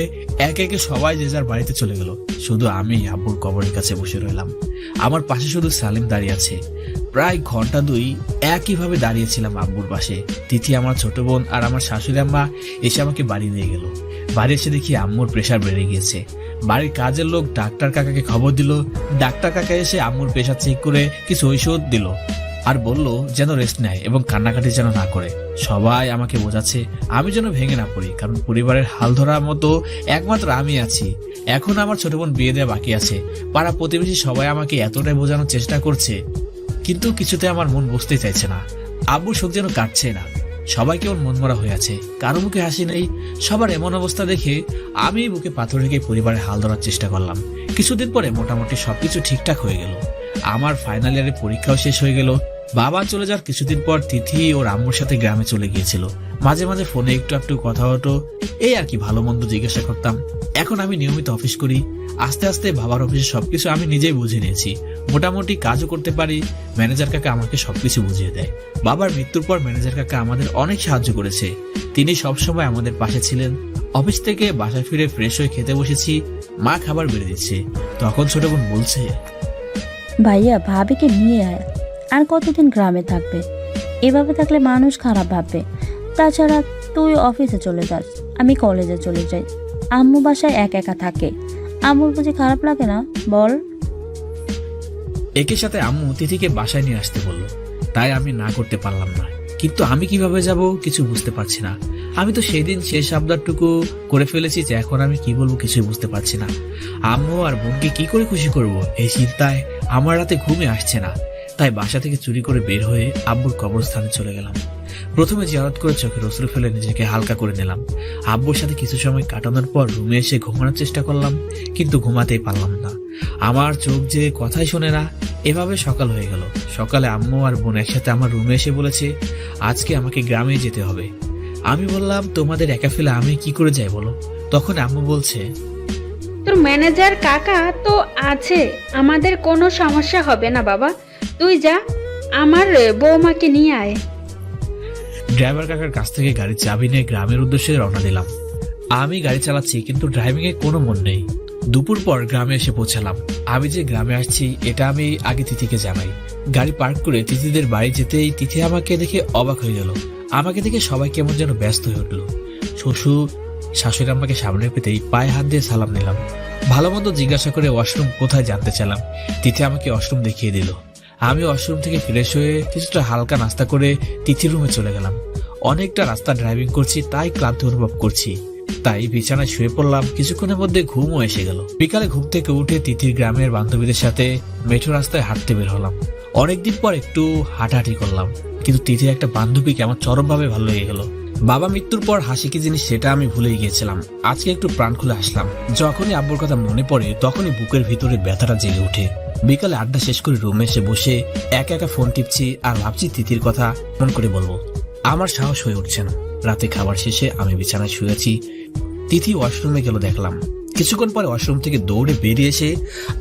একে একে সবাই যে যার বাড়িতে চলে গেল। শুধু আমি আব্বুর কবরের কাছে বসে রইলাম। আমার পাশে শুধু সালিম দাঁড়িয়ে আছে। প্রায় ঘন্টা 2 একইভাবে দাঁড়িয়েছিলাম আব্বুর পাশে। তিথি, আমার ছোট বোন আর আমার শাশুড়ি আম্মা এসে আমাকে বাড়ি নিয়ে গেল। বাড়ি এসে দেখি আম্মুর প্রেশার বেড়ে গিয়েছে। বাড়ির কাজের লোক ডাক্তার কাকাকে খবর দিল। ডাক্তার কাকা এসে আম্মুর প্রেশার চেক করে কিছু ঔষধ দিল আর বলল যেন রেস্ট নেয় এবং কান্নাকাটি যেন না করে। সবাই আমাকে বোঝাচ্ছে আমি যেন ভেঙে না পড়ি, কারণ পরিবারের হাল ধরার মতো একমাত্র আমি আছি। এখন আমার ছোট বোন বিয়ে দেওয়া বাকি আছে। পাড়া প্রতিবেশী সবাই আমাকে এতটাই বোঝানোর চেষ্টা করছে, কিন্তু কিছুতে আমার মন বসতে চাইছে না। আব্বুর শোক যেন কাটছে না। সবাই কেমন মনমরা হয়ে আছে, কারো মুখে হাসি নেই। সবার এমন অবস্থা দেখে আমি বুকে পাথর রেখে পরিবারের হাল ধরার চেষ্টা করলাম। কিছুদিন পরে মোটামুটি সবকিছু ঠিকঠাক হয়ে গেল। আমার ফাইনাল ইয়ারের পরীক্ষাও শেষ হয়ে গেল। বাবা চলে যাওয়ার কিছুদিন পর তিথি ওর আম্মুর সাথে গ্রামে চলে গিয়েছিল। মাঝে মাঝে ফোনে একটু কথা হতো, এই আর কি ভালো মন্দ জিজ্ঞাসা করতাম। এখন আমি নিয়মিত অফিস করি। আস্তে আস্তে বাবার অফিসে সবকিছু আমি নিজেই বুঝে নিয়েছি। মোটামুটি কাজও করতে পারি। ম্যানেজার কাকা আমাকে সবকিছু বুঝিয়ে দেয়। বাবার মৃত্যুর পর ম্যানেজার কাকা আমাদের অনেক সাহায্য করেছে। তিনি সবসময় আমাদের পাশে ছিলেন। অফিস থেকে বাসায় ফিরে ফ্রেশ হয়ে খেতে বসেছি। মা খাবার বেড়ে দিচ্ছে। তখন ছোট বোন বলছে, ভাইয়া ভাবিকে নিয়ে আয়। আর কতদিন গ্রামে থাকবে? এভাবে থাকলে মানুষ খারাপ ভাববে। তাছাড়া তুই অফিসে চলে যাস, আমি কলেজে চলে যাই। আম্মু বাসায় একা থাকে। আম্মুর বুঝি খারাপ লাগে না বল? একই সাথে আম্মু তিথিকে বাসায় নিয়ে আসতে বলল। তাই আমি না করতে পারলাম না। কিন্তু আমি কিভাবে যাব কিছু বুঝতে পারছি না। আমি তো সেই দিন শেষ আবদারটুকু করে ফেলেছি যে এখন আমি কি বলবো কিছুই বুঝতে পারছি না। আম্মু আর বোনকে কি করে খুশি করব, এই চিন্তায় আমার রাতে ঘুমে আসছে না। তাই বাসা থেকে চুরি করে বের হয়ে আব্বুর কবরস্থানে চলে গেলাম। প্রথমে জিয়ারত করে চোখে অশ্রু ফেলে নিজেকে হালকা করে নিলাম। আব্বুর সাথে কিছু সময় কাটানোর পর রুমে এসে ঘুমানোর চেষ্টা করলাম, কিন্তু ঘুমাতেই পারলাম না। আমার চোখ যে কথাই শোনে না। এভাবে সকাল হয়ে গেল। সকালে আম্মু আর বোন একসাথে আমার রুমে এসে বলেছে আজকে আমাকে গ্রামে যেতে হবে। আমি বললাম তোমাদের একা ফেলে আমি কি করে যাই বলো? তখন আম্মু বলছে, তোর ম্যানেজার কাকা তো আছে, আমাদের কোনো সমস্যা হবে না বাবা। তুই যা, আমার বৌমাকে নিয়ে আয়। ড্রাইভার কাকার কাছ থেকে গাড়ির চাবি নিয়ে গ্রামের উদ্দেশ্যে রওনা দিলাম। আমি গাড়ি চালাচ্ছি, কিন্তু ড্রাইভিং এ কোনো মন নেই। দুপুর পর গ্রামে এসে পৌঁছালাম। আমি যে গ্রামে আসছি এটা আমি আগে তিথিকে জানাই। গাড়ি পার্ক করে তিথিদের বাড়ি যেতেই তিথি আমাকে দেখে অবাক হয়ে গেল। আমাকে দেখে সবাই কেমন যেন ব্যস্ত হয়ে উঠল। শ্বশুর শাশুড়ি আমাকে সামনে পেতেই পায়ে হাত দিয়ে সালাম নিলাম। ভালো মন্দ জিজ্ঞাসা করে ওয়াশরুম কোথায় জানতে চাইলাম। তিথি আমাকে ওয়াশরুম দেখিয়ে দিল। আমি ওয়াশরুম থেকে ফ্রেশ হয়ে কিছুটা হালকা নাস্তা করে তিথির রুমে চলে গেলাম। অনেকটা রাস্তা ড্রাইভিং করছি, তাই ক্লান্তি অনুভব করছি। তাই বিছানায় শুয়ে পড়লাম। কিছুক্ষণের মধ্যে ঘুমও এসে গেল। বিকালে ঘুম থেকে উঠে তিথির গ্রামের বান্ধবীদের সাথে মেঠো রাস্তায় হাঁটতে বের হলাম। অনেকদিন পর একটু হাঁটাহাঁটি করলাম, কিন্তু তিথির একটা বান্ধবীকে আমার চরমভাবে ভালো লেগে গেল। বাবা মৃত্যুর পর হাসি কি জিনিস সেটা আমি ভুলেই গিয়েছিলাম। আজকে একটু প্রাণ খুলে আসলাম। যখনই আব্বুর কথা মনে পড়ে তখনই বুকের ভিতরে ব্যথাটা জেগে ওঠে। বিকালে আড্ডা শেষ করে রুমে এসে বসে একা একা ফোন টিপছি আর ভাবছি তিথির কথা ফোন করে বলবো। আমার সাহস হয়ে উঠছে না। রাতে খাবার শেষে আমি বিছানায় শুয়েছি। তিথি ওয়াশরুমে গেল দেখলাম। কিছুক্ষণ পরে ওয়াশরুম থেকে দৌড়ে বেরিয়ে এসে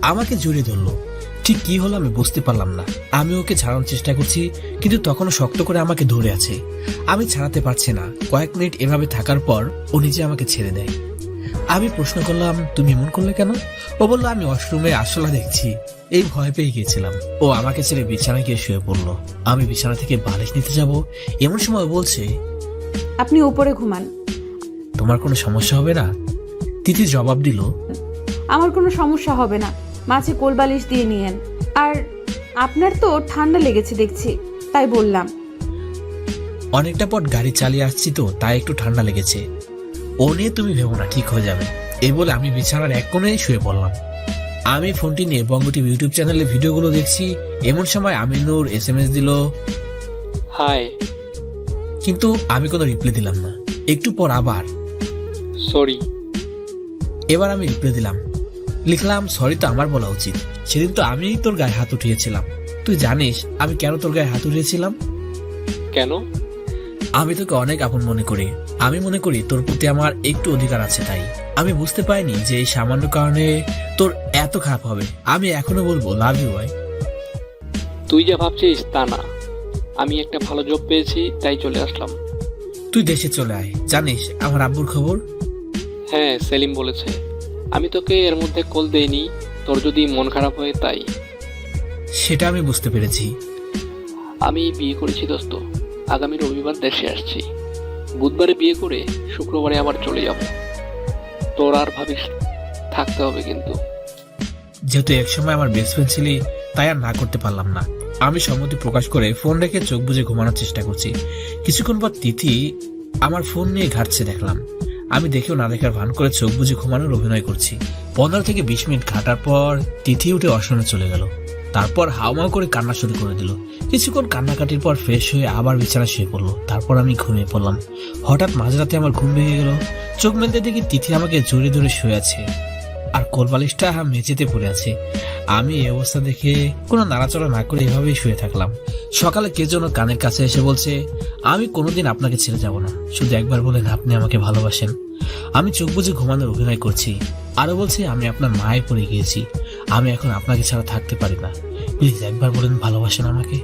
আমাকে জড়িয়ে ধরলো। ঠিক কি হলো আমি বুঝতে পারলাম না। আমি ওকে ছাড়ানোর চেষ্টা করছি, কিন্তু তখনও শক্ত করে আমাকে ধরে আছে। আমি ছাড়াতে পারছি না। কয়েক মিনিট এভাবে থাকার পর ও নিজে আমাকে ছেড়ে দেয়। আমি প্রশ্ন করলাম, তুমি এমন করলে কেন? ও বলল, আমি ওয়াশরুমে আসলা দেখছি, এই ভয় পেয়ে গিয়েছিলাম। ও আমাকে ছেড়ে বিছানায় গিয়ে শুয়ে পড়লো। আমি বিছানা থেকে বালিশ নিতে যাব, এমন সময় বলছে, আপনি উপরে ঘুমান, তোমার কোনো সমস্যা হবে না? তিথি জবাব দিল, আমার কোনো সমস্যা হবে না, মাঝে কোলবালিশ দিয়ে নিয়েন। আর আপনার তো ঠান্ডা লেগেছে দেখছি, তাই বললাম। অনেকটা পথ গাড়ি চালিয়ে আসছি তো তাই একটু ঠান্ডা লেগেছে। ও নিয়ে তুমি ভেবো না, ঠিক হয়ে যাবে। এই বলে আমি বিছানার এক কোণে শুয়ে পড়লাম। আমি ফোনটি নিয়ে বঙ্গ টিভি ইউটিউব চ্যানেলে ভিডিওগুলো দেখছি। এমন সময় আমিনুর SMS দিল, হাই। কিন্তু আমি কোনো রিপ্লাই দিলাম না। একটু পর আবার সরি। এবার আমি রিপ্লাই দিলাম, লিখলাম সরি তো আমার বলা উচিত, সেদিন তো আমি তোর গায়ে হাত উঠিয়েছিলাম। তুই জানিস আমি কেন তোর গায়ে হাত উঠিয়েছিলাম? কেন? আমি তোকে অনেক আপন মনে করি। আমি মনে করি তোর প্রতি আমার একটু অধিকার আছে, তাই আমি বুঝতে পারিনি যে এই সামান্য কারণে তোর এত খারাপ হবে। আমি এখনো বলবো লাভ ইউ ভাই। তুই যা ভাবছিস তা না, আমি একটা ভালো জব পেয়েছি তাই চলে আসলাম। তুই দেশে চলে আয়। জানিস আমার আব্বুর খবর? হ্যাঁ, সেলিম বলেছে। আমি তোকে এর মধ্যে কল দেইনি, তোর যদি মন খারাপ হয় তাই। সেটা আমি বুঝতে পেরেছি। আমি বিয়ে করেছি দোস্ত, আগামী রবিবার দেশে আসছি। বুধবারে বিয়ে করে শুক্রবারে আবার চলে যাব। তোর আর ভাবিস থাকতে হবে কিন্তু। যেহেতু একসময় আমার বেস্ট ফ্রেন্ড ছিলি তাই আর না করতে পারলাম না। আমি সম্মতি প্রকাশ করে ফোন রেখে চোখ বুজে ঘুমানোর চেষ্টা করছি। কিছুক্ষণ পর তিথি আমার ফোন নিয়ে ঘাটছে দেখলাম। আমি দেখেও না দেখার ভান করে চোখ বুজে ঘুমানোর অভিনয় করছি। 15 থেকে 20 মিনিট ঘাটার পর তিথি উঠে অশনে চলে গেল। তারপর হাওমাও করে কান্না শুরু করে দিল। কিছুক্ষণ কান্নাকাটির পর ফ্রেশ হয়ে আবার বিছানা শুয়ে পড়লো। তারপর আমি ঘুমিয়ে পড়লাম। হঠাৎ মাঝরাতে আমার ঘুম ভেঙে গেল। চোখ মেলতে দেখি তিথি আমাকে জড়িয়ে ধরে শুয়ে আছে আর কোলবালিশটা মেঝেতে পড়ে আছে। আমি এই অবস্থা দেখে কোনো নাড়াচড়া না করে এভাবেই শুয়ে থাকলাম। সকালে কে যেন কানের কাছে এসে বলছে, আমি কোনোদিন আপনাকে ছেড়ে যাব না, শুধু একবার বলেন আপনি আমাকে ভালোবাসেন। আমি চোখ বুজে ঘুমানোর অভিনয় করছি। আরো বলছে, আমি আপনার মায়ে পড়ে গিয়েছি, আমি এখন আপনাকে ছাড়া থাকতে পারি না, প্লিজ একবার বলেন ভালোবাসেন আমাকে।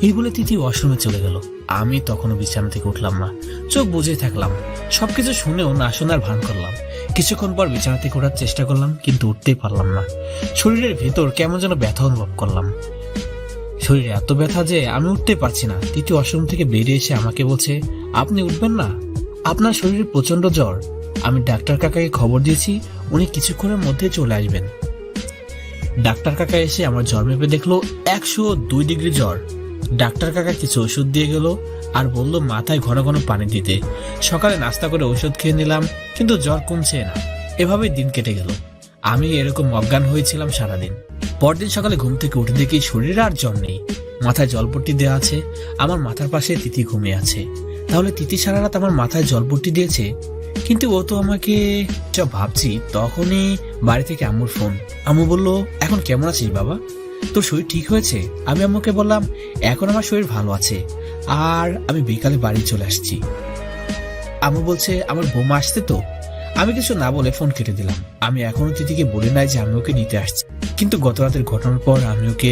এই বলে তিথি ওয়াশরুমে চলে গেল। আমি তখনও বিছানা থেকে উঠলাম না, চোখ বুজে থাকলাম। সবকিছু শুনেও না শোনার ভান করলাম। কিছুক্ষণ পর বিছানা থেকে ওঠার চেষ্টা করলাম, কিন্তু উঠতেই পারলাম না। শরীরের ভেতর কেমন যেন ব্যথা অনুভব করলাম। শরীরে এত ব্যথা যে আমি উঠতে পারছি না। তিথি ওয়াশরুম থেকে বেরিয়ে এসে আমাকে বলছে, আপনি উঠবেন না? আপনার শরীরে প্রচন্ড জ্বর। আমি ডাক্তার কাকাকে খবর দিয়েছি, উনি কিছুক্ষণের মধ্যে চলে আসবেন। ডাক্তার কাকা এসে আমার জ্বর মেপে দেখলো 102 ডিগ্রি জ্বর। ডাক্তার কাকা কিছু ওষুধ দিয়ে গেল আর বলল মাথায় ঘন ঘন পানি দিতে। সকালে নাস্তা করে ওষুধ খেয়ে নিলাম, কিন্তু জ্বর কমছে না। এভাবে দিন কেটে গেল। আমি এরকম অজ্ঞান হয়েছিলাম সারাদিন। পরদিন সকালে ঘুম থেকে উঠে দেখি শরীরে আর জ্বর নেই, মাথায় জলপট্টি দেওয়া আছে। আমার মাথার পাশে তিথি ঘুমিয়ে আছে। তাহলে তিথি সারা রাত আমার মাথায় জলপট্টি দিয়েছে? কিন্তু ও তো আমাকে যা ভাবছি তখনই বাড়ি থেকে আম্মুর ফোন। আম্মু বলল, এখন কেমন আছিস বাবা, তোর শরীর ঠিক হয়েছে? আমি আম্মুকে বললাম, এখন আমার শরীর ভালো আছে আর আমি বিকালে বাড়ি চলে আসছি। আম্মু বলছে, আমার বৌমা আসতে তো। আমি কিছু না বলে ফোন কেটে দিলাম। আমি এখনো তিথিকে বলি নাই যে আমি ওকে নিতে আসছি, কিন্তু গত রাতের ঘটনার পর আমি ওকে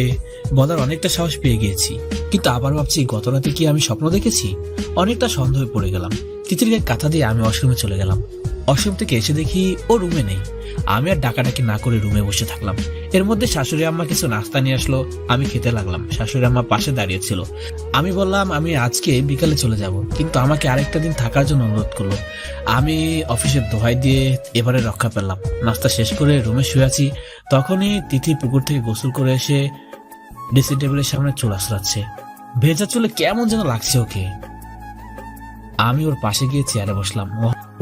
বলার অনেকটা সাহস পেয়ে গিয়েছি। কিন্তু আবার ভাবছি, গত রাতে কি আমি স্বপ্ন দেখেছি? অনেকটা সন্দেহে পড়ে গেলাম। তিথির গায়ে কাঁথা দিয়ে আমি ওয়াশরুমে চলে গেলাম। ওয়াশরুম থেকে এসে দেখি ও রুমে নেই। আমি আর ডাকাডাকি না করে রুমে বসে থাকলাম। এর মধ্যে শাশুড়ি আম্মা কিছু নাস্তা নিয়ে আসলো, আমি খেতে লাগলাম। শাশুড়ি আম্মা পাশে দাঁড়িয়ে ছিল। আমি বললাম আমি আজকে বিকালে চলে যাব, কিন্তু আমাকে আরেকটা দিন থাকার জন্য অনুরোধ করলো। আমি অফিসের দোহাই দিয়ে এবারে রক্ষা পেলাম। নাস্তা শেষ করে রুমে শুয়ে আছি, তখনই তিথি পুকুর থেকে গোসল করে এসে ড্রেসিং টেবিলের সামনে চুল আঁচড়াচ্ছে। ভেজা চুলে কেমন যেন লাগছে ওকে। আমি ওর পাশে গিয়ে চেয়ারে বসলাম।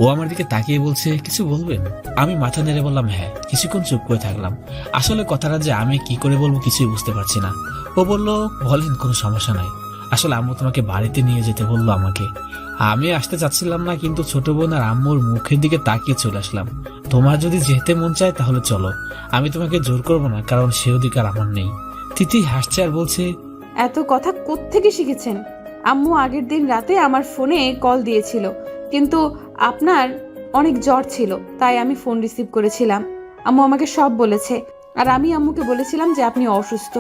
ও আমার দিকে তাকিয়ে বলছে, কিছু বলবেন? আমি মাথা নেড়ে বললাম হ্যাঁ। কিছুক্ষণ চুপ করে থাকলাম। আসলে কথাটা যে আমি কি করে বলবো কিছুই বুঝতে পারছি না। ও বলল, বলেন, কোনো সমস্যা নাই। আসলে আম্মু তোমাকে বাড়িতে নিয়ে যেতে বললো আমাকে। আমি আসতে চাচ্ছিলাম না, কিন্তু ছোট বোন আর আম্মুর মুখের দিকে তাকিয়ে চলে আসলাম। তোমার যদি যেতে মন চায় তাহলে চলো, আমি তোমাকে জোর করবো না, কারণ সে অধিকার আমার নেই। তিথি হাসছে আর বলছে, এত কথা কোত্থেকে শিখেছেন? আম্মু আগের দিন রাতে আমার ফোনে কল দিয়েছিল, কিন্তু আপনার অনেক জ্বর ছিল তাই আমি ফোন রিসিভ করেছিলাম। আম্মু আমাকে সব বলেছে, আর আমি আম্মুকে বলেছিলাম যে আপনি অসুস্থ,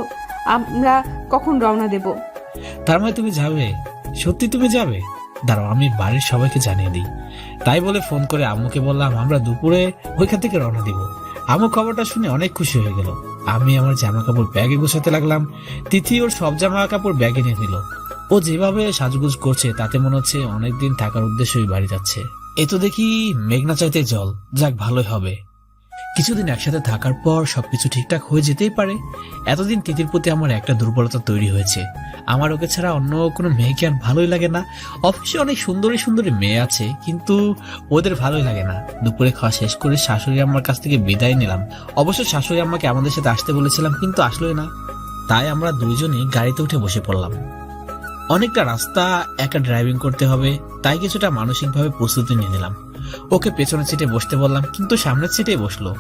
আমরা কখন রওনা দেব। তার মানে তুমি যাবে? সত্যি তুমি যাবে? দাঁড়াও, আমি বাড়ির সবাইকে জানিয়ে দিই। তাই বলে ফোন করে আম্মুকে বললাম আমরা দুপুরে ওইখান থেকে রওনা দিব। আম্মু খবরটা শুনে অনেক খুশি হয়ে গেল। আমি আমার জামা কাপড় ব্যাগে গুছাতে লাগলাম। তিথি ওর সব জামা কাপড় ব্যাগে নিয়ে নিল। ও যেভাবে সাজগুজ করছে তাতে মনে হচ্ছে অনেকদিন থাকার উদ্দেশ্যই বাড়ি যাচ্ছে। এ তো দেখি মেঘনা চাইতে জল, যাক ভালোই হবে। কিছুদিন একসাথে থাকার পর সবকিছু ঠিকঠাক হয়ে যেতেই পারে। এতদিন তিথির প্রতি আমার একটা দুর্বলতা তৈরি হয়েছে। আমার ওকে ছাড়া অন্য কোনো মেয়েকে আর ভালোই লাগে না। অফিসে অনেক সুন্দরী সুন্দরী মেয়ে আছে, কিন্তু ওদের ভালোই লাগে না। দুপুরে খাওয়া শেষ করে শাশুড়ি আম্মার কাছ থেকে বিদায় নিলাম। অবশ্য শাশুড়ি আম্মাকে আমাদের সাথে আসতে বলেছিলাম, কিন্তু আসলোই না। তাই আমরা দুইজনই গাড়িতে উঠে বসে পড়লাম। অনেকটা রাস্তা একা ড্রাইভিং করতে হবে, তাই কিছুটা মানসিকভাবে প্রস্তুতি নিয়ে নিলাম। ওকে পেছনের সিটে বসতে বললাম, কিন্তু সামনের সিটে বসলো।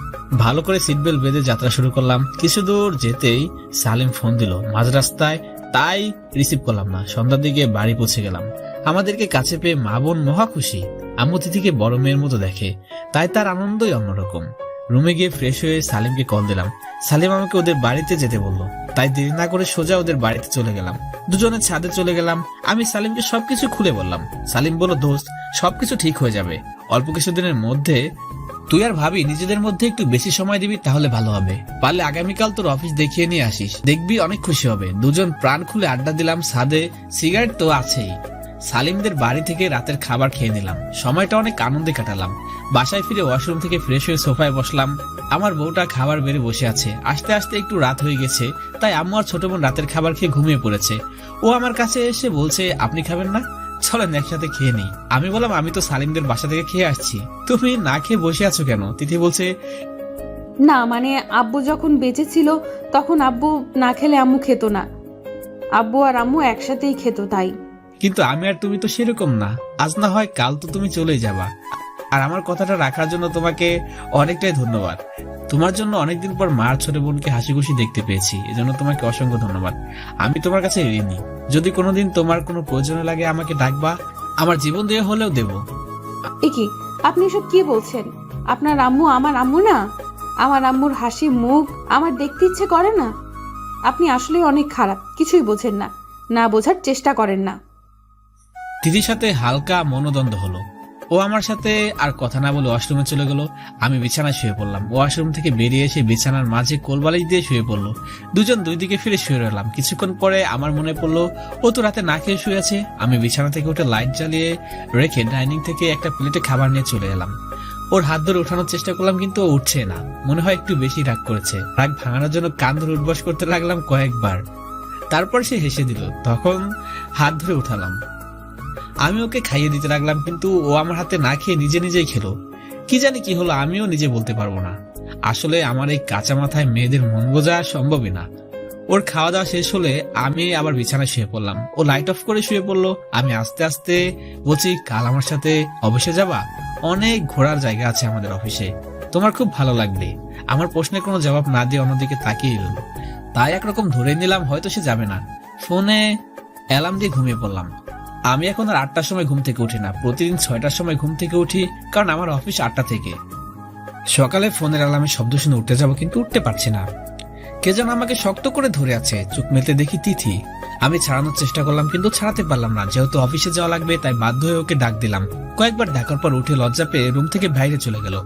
ভালো করে সিট বেল্ট বেঁধে যাত্রা শুরু করলাম। কিছু দূর যেতেই সালিম ফোন দিল মাঝ রাস্তায়, তাই রিসিভ করলাম না। সন্ধ্যার দিকে বাড়ি পৌঁছে গেলাম। আমাদেরকে কাছে পেয়ে মা বোন মহা খুশি। আম্মু তিথিকে বড় মেয়ের মতো দেখে, তাই তার আনন্দই অন্যরকম। রুমে গিয়ে ফ্রেশ হয়ে সালিমকে কল দিলাম। সালিম আমাকে ওদের বাড়িতে যেতে বললো, তাই দেরি না করে সোজা ওদের বাড়িতে চলে গেলাম। দুজনে ছাদে চলে গেলাম। আমি সালিমকে সবকিছু খুলে বললাম। সালিম বলল, দোস্ত সবকিছু ঠিক হয়ে যাবে, অল্প কিছুদিনের মধ্যে। তুই আর ভাবি নিজেদের মধ্যে একটু বেশি সময় দিবি, তাহলে ভালো হবে। পারলে আগামীকাল তোর অফিস দেখিয়ে নিয়ে আসিস, দেখবি অনেক খুশি হবে। দুজন প্রাণ খুলে আড্ডা দিলাম ছাদে, সিগারেট তো আছেই। সালিমদের বাড়ি থেকে রাতের খাবার খেয়ে নিলাম। সময়টা অনেক আনন্দে কাটালাম। বাসায় ফিরে ওয়াশরুম থেকে ফ্রেশ হয়ে সোফায় বসলাম। আমার বউটা খাবার বেড়ে বসে আছে। আস্তে আস্তে একটু রাত হয়ে গেছে, তাই আম্মু আর ছোট বোন রাতের খাবার খেয়ে ঘুমিয়ে পড়েছে। ও আমার কাছে এসে বলছে, আপনি খাবেন না? চলেন একসাথে খেয়ে নিই। আমি বললাম, আমি তো সালিমদের বাসা থেকে খেয়ে আসছি, তুমি না খেয়ে বসে আছো কেন? তিথি বলছে, না মানে আব্বু যখন বেঁচে ছিল তখন আব্বু না খেলে আম্মু খেত না, আব্বু আর আম্মু একসাথেই খেত তাই। কিন্তু আমি আর তুমি তো সেরকম না। আজ না হয় কাল তো তুমি চলেই যাবা। আর আমার কথাটা রাখার জন্য তোমাকে অনেকটাই ধন্যবাদ। তোমার জন্য অনেকদিন পর মার ছোট বোনকে হাসি খুশি দেখতে পেয়েছি, এজন্য তোমাকে অসংখ্য ধন্যবাদ। আমি তোমার কাছে ঋণী। যদি কোনোদিন তোমার কোনো প্রয়োজন লাগে আমাকে ডাকবা, আমার জীবন দিয়ে হলেও দেব। এ কি আপনি এসব কি বলছেন? আপনার আম্মু আমার আম্মু না? আমার আম্মুর হাসি মুখ আমার দেখতে ইচ্ছে করে না? আপনি আসলেই অনেক খারাপ, কিছুই বোঝেন না, না বোঝার চেষ্টা করেন না। দিদির সাথে হালকা মনোদ্বন্দ্ব হলো। ও আমার সাথে আর কথা না বলে ওয়াশরুমে চলে গেল। আমি বিছানায় শুয়ে পড়লাম। ওয়াশরুম থেকে বেরিয়ে এসে বিছানার মাঝে কোলবালিশ দিয়ে শুয়ে পড়লো। দুজন দুই দিকে ফিরে শুয়ে রইলাম। কিছুক্ষণ পরে আমার মনে পড়লো ও তো রাতে না খেয়ে শুয়ে আছে। আমি বিছানা থেকে উঠে লাইট জ্বালিয়ে রেখে ডাইনিং থেকে একটা প্লেটে খাবার নিয়ে চলে এলাম। ওর হাত ধরে উঠানোর চেষ্টা করলাম, কিন্তু ও উঠছে না। মনে হয় একটু বেশি রাগ করেছে। রাগ ভাঙানোর জন্য কান ধরে উঠবস করতে লাগলাম কয়েকবার। তারপর সে হেসে দিল। তখন হাত ধরে উঠালাম। আমি ওকে খাইয়ে দিতে লাগলাম, কিন্তু ও আমার হাতে না খেয়ে নিজে নিজেই খেলো। কি জানি কি হলো, আমিও নিজে বলতে পারবো না। আসলে আমার এই কাঁচা মাথায় মেয়েদের মন বোঝা সম্ভবই না। ওর খাওয়া দাওয়া শেষ হলে আমি আবার বিছানায় শুয়ে পড়লাম। ও লাইট অফ করে শুয়ে পড়লো। আমি আস্তে আস্তে বলছি, কাল আমার সাথে অফিসে যাবা? অনেক ঘোরার জায়গা আছে আমাদের অফিসে, তোমার খুব ভালো লাগবে। আমার প্রশ্নের কোনো জবাব না দিয়ে অন্যদিকে তাকিয়ে রইল। তাই একরকম ধরে নিলাম হয়তো সে যাবে না। ফোনে অ্যালার্ম দিয়ে ঘুমিয়ে পড়লাম। আমি এখন আর 8টার সময় ঘুম থেকে উঠি না, প্রতিদিন 6টার সময় ঘুম থেকে উঠি, কারণ আমার অফিস 8টা থেকে। সকালে ফোনের অ্যালার্মের শব্দ শুনে উঠতে যাব, কিন্তু উঠতে পারছি না। কে যেন আমাকে শক্ত করে ধরে আছে। চোখ মেলতে দেখি তিথি। আমি ছাড়ানোর চেষ্টা করলাম, কিন্তু ছাড়াতে পারলাম না। যেহেতু অফিসে যাওয়া লাগবে, তাই বাধ্য হয়ে ওকে ডাক দিলাম। কয়েকবার ডাকার পর উঠে লজ্জা পেয়ে রুম থেকে বাইরে চলে গেল।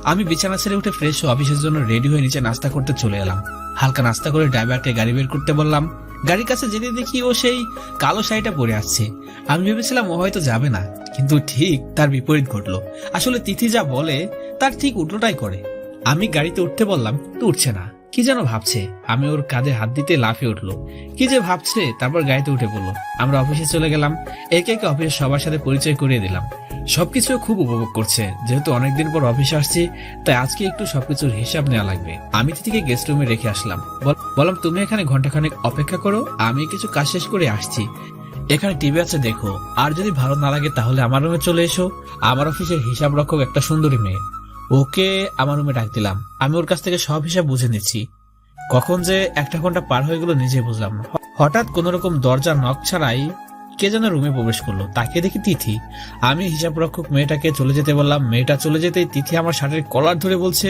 আমি বিছানা ছেড়ে উঠে ফ্রেশ হয়ে অফিসের জন্য রেডি হয়ে নিচে নাস্তা করতে চলে এলাম। হালকা নাস্তা করে ড্রাইভারকে গাড়ি বের করতে বললাম। গাড়ির কাছে যেতে দেখি ও সেই কালো শাড়িটা পরে আসছে। আমি ভেবেছিলাম ও হয়তো যাবে না, কিন্তু ঠিক তার বিপরীত ঘটলো। আসলে তিথি যা বলে তার ঠিক উল্টোটাই করে। আমি গাড়িতে উঠতে বললাম, তো উঠছে না। কি যেন ভাবছে। আমি ওর কাঁধে হাত দিতে লাফিয়ে উঠলো। কি যে ভাবছে। তারপর গাড়িতে উঠে পড়লো। আমরা অফিসে চলে গেলাম। একে একে অফিসের সবার সাথে পরিচয় করিয়ে দিলাম। সবকিছু খুব উপভোগ করছে। যেহেতু অনেকদিন পর অফিসে আসছি, তাই আজকে একটু সবকিছুর হিসাব নেওয়া লাগবে। আমি তিথিকে গেস্ট রুমে রেখে আসলাম। বললাম, তুমি এখানে ঘন্টাখানেক অপেক্ষা করো, আমি কিছু কাজ শেষ করে আসছি। এখানে টিভি আছে, দেখো। আর যদি ভালো না লাগে তাহলে আমার রুমে চলে এসো। আমার অফিসের হিসাব রক্ষক একটা সুন্দরী মেয়ে, ওকে আমার রুমে ডাক দিলাম। আমি ওর কাছ থেকে সব হিসাব বুঝে নিচ্ছি। কখন যে 1 ঘন্টা পার হয়ে গেল নিজে বুঝলাম না। হঠাৎ কোন রকম দরজা নক ছাড়াই কে যেন রুমে প্রবেশ করলো। তাকে দেখি তিথি। আমি হিসাব রক্ষক মেয়েটাকে চলে যেতে বললাম। মেয়েটা চলে যেতেই তিথি আমার শার্টের কলার ধরে বলছে,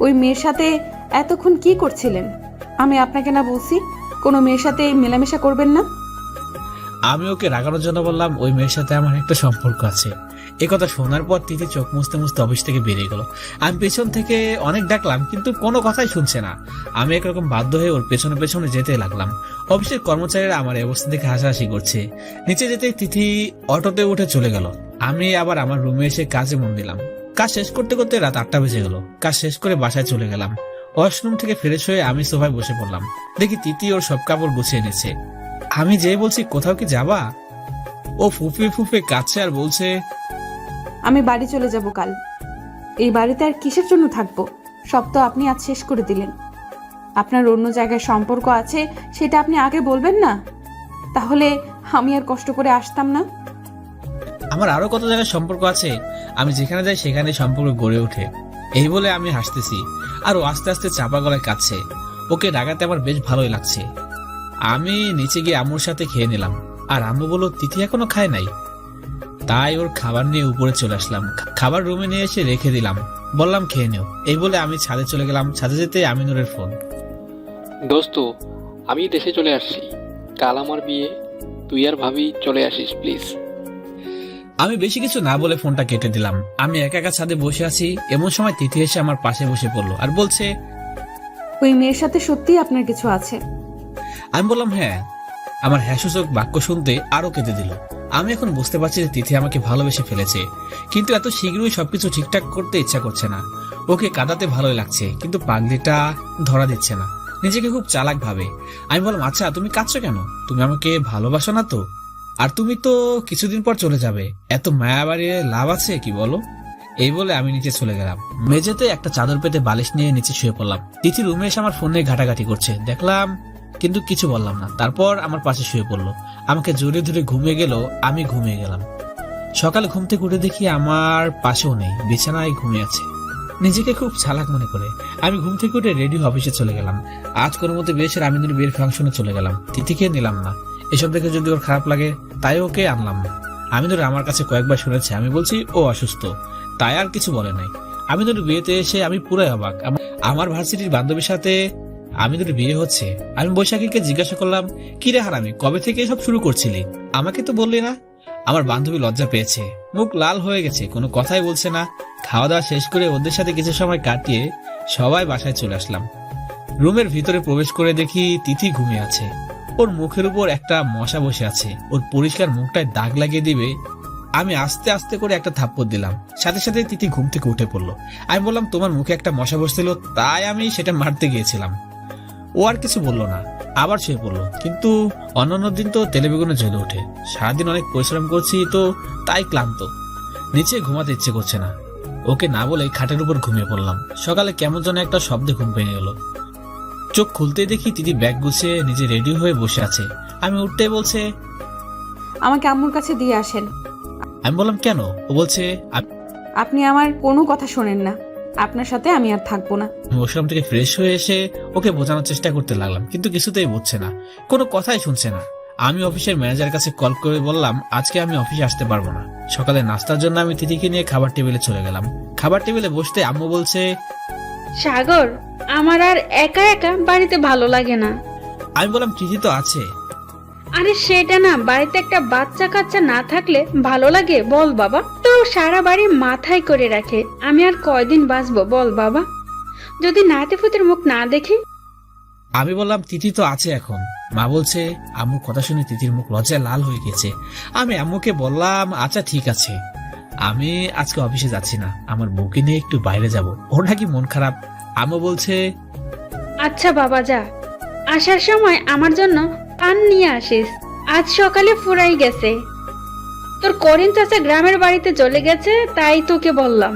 ওই মেয়ের সাথে এতক্ষণ কি করছিলেন? আমি আপনাকে না বলছি কোনো মেয়ের সাথে মেলামেশা করবেন না? আমি ওকে রাগানোর জন্য বললাম, ওই মেয়ের সাথে আমার একটা সম্পর্ক আছে। একথা শোনার পর তিথি চোখ মুছতে মুছতে অফিস থেকে বেরিয়ে গেল। আমি পেছন থেকে অনেক ডাকলাম, কিন্তু কোনো কথাই শুনছে না। আমি একরকম বাধ্য হয়ে ওর পেছনে পেছনে যেতে লাগলাম। অফিসের কর্মচারীরা আমার অবস্থা দেখে হাসাহাসি করছে। নিচে যেতে তিথি অটোতে উঠে চলে গেল। আমি আবার আমার রুমে এসে কাজে মন দিলাম। কাজ শেষ করতে করতে রাত 8টা বেজে গেল। কাজ শেষ করে বাসায় চলে গেলাম। ওয়াশরুম থেকে ফ্রেশ হয়ে আমি সোফায় বসে পড়লাম। দেখি তিথি ওর সব কাপড় গুছিয়ে এনেছে। আমি যেই বলছি কোথাও কি যাবা, ও ফুফে ফুফে কাছে আর বলছে, আমি বাড়ি চলে যাব কাল। এই বাড়িতে আর কিসের জন্য থাকবো? সব তো আপনি আজ শেষ করে দিলেন। আপনার অন্য জায়গায় সম্পর্ক আছে, সেটা আপনি আগে বলবেন না? তাহলে আমি আর কষ্ট করে আসতাম না। আমার আরো কত জায়গায় সম্পর্ক আছে, আমি যেখানে যাই সেখানে সম্পর্ক গড়ে ওঠে। এই বলে আমি হাসতেছি আর ও আস্তে আস্তে চাপা গলায় কাঁদছে। ওকে রাগাতে আমার বেশ ভালোই লাগছে। আমি নিচে গিয়ে আম্মুর সাথে খেয়ে নিলাম। আর আম্মু বলল তিথি এখনো খায় নাই। তাই ওর খাবার নিয়ে উপরে চলে আসলাম। খাবার রুমে নিয়ে এসে রেখে দিলাম, বললাম খেয়ে নেও। এই বলে আমি ছাদে চলে গেলাম। ছাদে যেতে আমিনুরের ফোন। দোস্ত, আমি দেশে চলে আসছি, কাল আমার বিয়ে, তুই আর ভাবি চলে আসিস প্লিজ। আমি বেশি কিছু না বলে ফোনটা কেটে দিলাম। আমি একা একা ছাদে বসে আছি, এমন সময় তিথি এসে আমার পাশে বসে পড়লো আর বলছে, ওই মেয়ের সাথে সত্যিই আপনার কিছু আছে? আমি বললাম হ্যাঁ। আমার হ্যাঁসূচক বাক্য শুনতে আরো কেঁদে দিল। আমি এখন বুঝতে পারছি যে তিথি আমাকে ভালোবেসে ফেলেছে, কিন্তু এত শীঘ্রই সবকিছু ঠিকঠাক করতে ইচ্ছা করছে না। ওকে কাঁদাতে ভালোই লাগছে, কিন্তু পাগলিটা ধরা দিচ্ছে না, নিজেকে খুব চালাক ভাবে। আমি বললাম, আচ্ছা তুমি কাঁদছো কেন? তুমি আমাকে ভালোবাসো না তো? আর তুমি তো কিছুদিন পর চলে যাবে, এত মায়া বাড়িয়ে লাভ আছে কি বলো? এই বলে আমি নিচে চলে গেলাম। মেঝেতে একটা চাদর পেতে বালিশ নিয়ে নিচে শুয়ে পড়লাম। তিথি রুমে এসে আমার ফোনে ঘাটাঘাটি করছে, দেখলাম কিন্তু কিছু বললাম না। তারপর আমার পাশে শুয়ে পড়লো, আমাকে জোরে ধরে ঘুমিয়ে গেল। আমি ঘুমিয়ে গেলাম। সকালে ঘুম থেকে উঠে দেখি আমার পাশেও নেই, বিছানায় ঘুমিয়ে আছে। নিজেকে খুব চালাক মনে করে আমি ঘুম থেকে উঠে রেডি অফিসে চলে গেলাম। আজ কোনো মতে বেশের আমিনুর বিয়ের ফাংশনে চলে গেলাম। তিথিকে নিলাম না, এসব দেখে যদি ওর খারাপ লাগে তাই ওকে আনলাম না। আমিনুর আমার কাছে কয়েকবার শুনেছে আমি বলছি ও অসুস্থ, তাই আর কিছু বলে নাই। আমিনুর বিয়েতে এসে আমি পুরাই অবাক। আমার ভার্সিটির বান্ধবীর সাথে আমিনুর বিয়ে হচ্ছে। আমি বৈশাখীকে জিজ্ঞাসা করলাম, কি রে হারামি, কবে থেকে এসব শুরু করছিলি? আমাকে তো বললি না। আমার বান্ধবী লজ্জা পেয়েছে, মুখ লাল হয়ে গেছে, কোনো কথাই বলছে না। খাওয়া দাওয়া শেষ করে ওদের সাথে কিছু সময় কাটিয়ে সবাই বাসায় চলে আসলাম। রুমের ভিতরে প্রবেশ করে দেখি তিথি ঘুমিয়ে আছে। ওর মুখের উপর একটা মশা বসে আছে। ওর পরিষ্কার মুখটায় দাগ লাগিয়ে দিবে আমি আস্তে আস্তে করে একটা থাপ্পড় দিলাম। সাথে সাথে তিথি ঘুম থেকে উঠে পড়লো। আমি বললাম, তোমার মুখে একটা মশা বসছিল, তাই আমি সেটা মারতে গিয়েছিলাম। ও আর কিছু বললো না, আবার শুয়ে পড়লো। কিন্তু অন্যান্য দিন তো তেলে বেগুনে জ্বলে ওঠে। সারাদিন অনেক পরিশ্রম করছি তো তাই ক্লান্ত, নিচে ঘুমাতে ইচ্ছে করছে না। ওকে না বলে খাটের উপর ঘুমিয়ে পড়লাম। সকালে কেমন যেন একটা শব্দে ঘুম ভেঙে গেল। চোখ খুলতেই দেখি দিদি ব্যাগ গুছিয়ে নিজে রেডি হয়ে বসে আছে। আমি উঠতে বলছে, আমাকে আম্মুর কাছে দিয়ে আসেন। আমি বললাম কেন? ও বলছে, আপনি আমার কোনো কথা শোনেন না, আপনার সাথে আমি আর থাকবো না। ওয়াশরুম থেকে ফ্রেশ হয়ে এসে ওকে বোঝানোর চেষ্টা করতে লাগলাম, কিন্তু কিছুতেই বুঝছে না, কোনো কথাই শুনছে না। আমি অফিসের ম্যানেজার কাছে কল করে বললাম আজকে আমি অফিসে আসতে পারবো না। সকালে নাস্তার জন্য আমি তিথিকে নিয়ে খাবার টেবিলে চলে গেলাম। খাবার টেবিলে বসতে আম্মু বলছে, সাগর, আমার আর একা একা বাড়িতে ভালো লাগে না। আমি বললাম তিথি তো আছে। আরে সেটা না, বাড়িতে একটা বাচ্চা কাচ্চা না থাকলে ভালো লাগে বল বাবা? তো সারা বাড়ি মাথায় করে রাখে, আমি আর কয়দিন বাঁচবো বল বাবা, যদি নাতিপুতির মুখ না দেখি? আমি বললাম তিথি তো আছে এখন। মা বলছে, আম্মুর কথা শুনে তিথির মুখ লজ্জায় লাল হয়ে গেছে। আমি আম্মুকে বললাম, আচ্ছা ঠিক আছে, আমি আজকে অফিসে যাচ্ছি না, আমার বউকে নিয়ে একটু বাইরে যাব, ওর নাকি মন খারাপ। আম্মু বলছে, আচ্ছা বাবা যা, আসার সময় আমার জন্য পান নিয়ে আসিস, আজ সকালে ফুরাই গেছে। তোর করিম চাচা গ্রামের বাড়িতে চলে গেছে, তাই তোকে বললাম।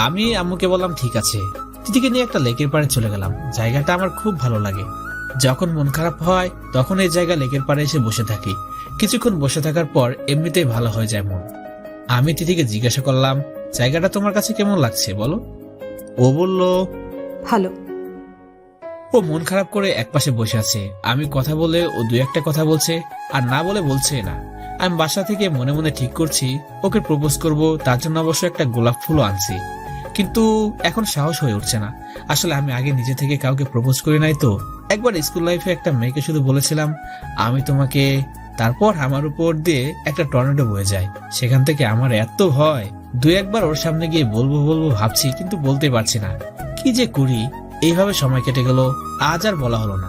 আমি আম্মুকে বললাম ঠিক আছে। তিথিকে নিয়ে একটা লেকের পাড়ে চলে গেলাম। জায়গাটা আমার খুব ভালো লাগে। যখন মন খারাপ হয় তখন এই জায়গা লেকের পাড়ে এসে বসে থাকি। কিছুক্ষণ বসে থাকার পর এমনিতেই ভালো হয়ে যায় মন। আমি তিথিকে জিজ্ঞাসা করলাম, জায়গাটা তোমার কাছে কেমন লাগছে বলো? ও বলল, ভালো। ও মন খারাপ করে একপাশে বসে আছে। আমি কথা বলে ও দুই একটা কথা বলছে, আর না বলে বলছে না। আমি বাসা থেকে মনে মনে ঠিক করছি ওকে প্রপোজ করব, তার জন্য অবশ্য একটা গোলাপ ফুলও আনছি, কিন্তু এখন সাহস হয়ে উঠছে না। আসলে আমি আগে নিজে থেকে কাউকে প্রপোজ করি নাই তো। একবার স্কুল লাইফে একটা মেয়েকে শুধু বলেছিলাম আমি তোমাকে, তারপর আমার উপর দিয়ে একটা টর্নেডো বয়ে যায়। সেখান থেকে আমার এত ভয়, দুই একবার ওর সামনে গিয়ে বলবো বলবো ভাবছি, কিন্তু বলতে পারছি না, কি যে করি। এইভাবে সময় কেটে গেল, আজ আর বলা হলো না।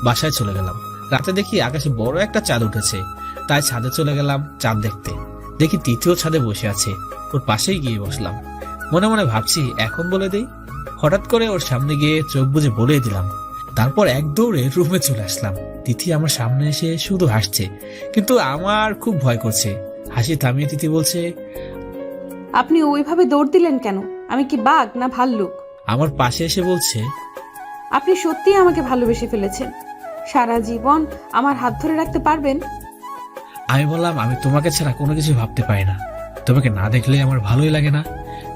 বাসায় চলে গেলাম। রাতে দেখি আকাশে বড় একটা চাঁদ উঠেছে, তাই ছাদে চলে গেলাম চাঁদ দেখতে। দেখি তৃতীয় ছাদে বসে আছে, ওর পাশেই গিয়ে বসলাম। মনে মনে ভাবছি এখন বলে দেই। হঠাৎ করে ওর সামনে গিয়ে চোখ বুজে বলেই দিলাম। তারপর এক দৌড়ে রুমে চলে আসলাম। তিথি আমার সামনে এসে শুধু হাসছে, কিন্তু আমার খুব ভয় করছে। হাসি থামিয়ে তিথি বলছে, আপনি ওইভাবে দৌড় দিলেন কেন? আমি কি বাঘ না ভাল্লুক? আমার পাশে এসে বলছে, আপনি সত্যিই আমাকে ভালোবেসে ফেলেছেন। সারা জীবন আমার হাত ধরে রাখতে পারবেন? আমি বললাম, আমি তোমাকে ছাড়া কোনো কিছু ভাবতে পারি না। তোমাকে না দেখলে আমার ভালোই লাগে না।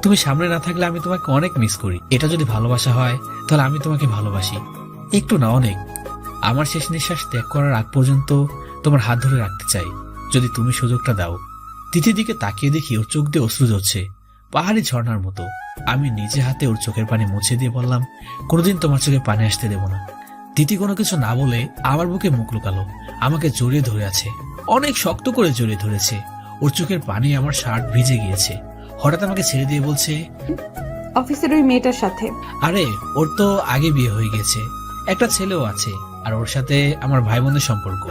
তুমি সামনে না থাকলে আমি তোমাকে অনেক মিস করি। এটা যদি ভালোবাসা হয় তাহলে আমি তোমাকে ভালোবাসি, একটু না অনেক। আমার শেষ নিঃশ্বাস ত্যাগ করার আগ পর্যন্ত তোমার হাত ধরে রাখতে চাই, যদি তুমি সুযোগটা দাও। তিথির দিকে তাকিয়ে দেখি ওর চোখ দিয়ে অশ্রু ঝরছে, পাহাড়ি ঝর্ণার মতো। আমি নিজে হাতে ওর চোখের পানি মুছে দিয়ে বললাম, কোনোদিন তোমার চোখে পানি আসতে দেব না। তিথি কোনো কিছু না বলে আমার বুকে মুখ লুকালো, আমাকে জড়িয়ে ধরে আছে, অনেক শক্ত করে জড়িয়ে ধরেছে। ওর চোখের পানি আমার শার্ট ভিজে গিয়েছে। হঠাৎ আমাকে ছেড়ে দিয়ে বলছে, অফিসের ওই মেয়েটার সাথে। আরে ওর তো আগে বিয়ে হয়ে গেছে, একটা ছেলেও আছে, আর ওর সাথে আমার ভাই বোনের সম্পর্ক।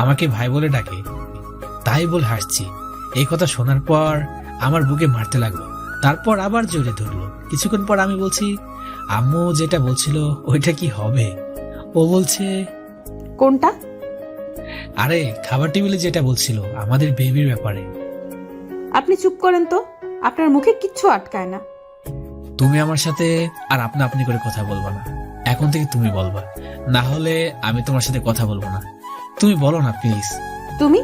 আমাকে ভাই বলে ডাকে, তাই বলে হাসছি। এই কথা শোনার পর আমার বুকে মারতে লাগলো, তারপর আবার জড়িয়ে ধরলো। কিছুক্ষণ পর আমি বলছি, আম্মু যেটা বলছিল ওইটা কি হবে? ও বলছে, কোনটা? আরে খাবার টেবিলে যেটা বলছিল আমাদের বেবির ব্যাপারে। আপনি চুপ করেন তো, আপনার মুখে কিচ্ছু আটকায় না। তুমি আমার সাথে আর আপনা আপনি করে কথা বলবা না, এখন থেকে তুমি বলবা, না হলে আমি তোমার সাথে কথা বলবো না। তুমি বলো না প্লিজ। তুমি?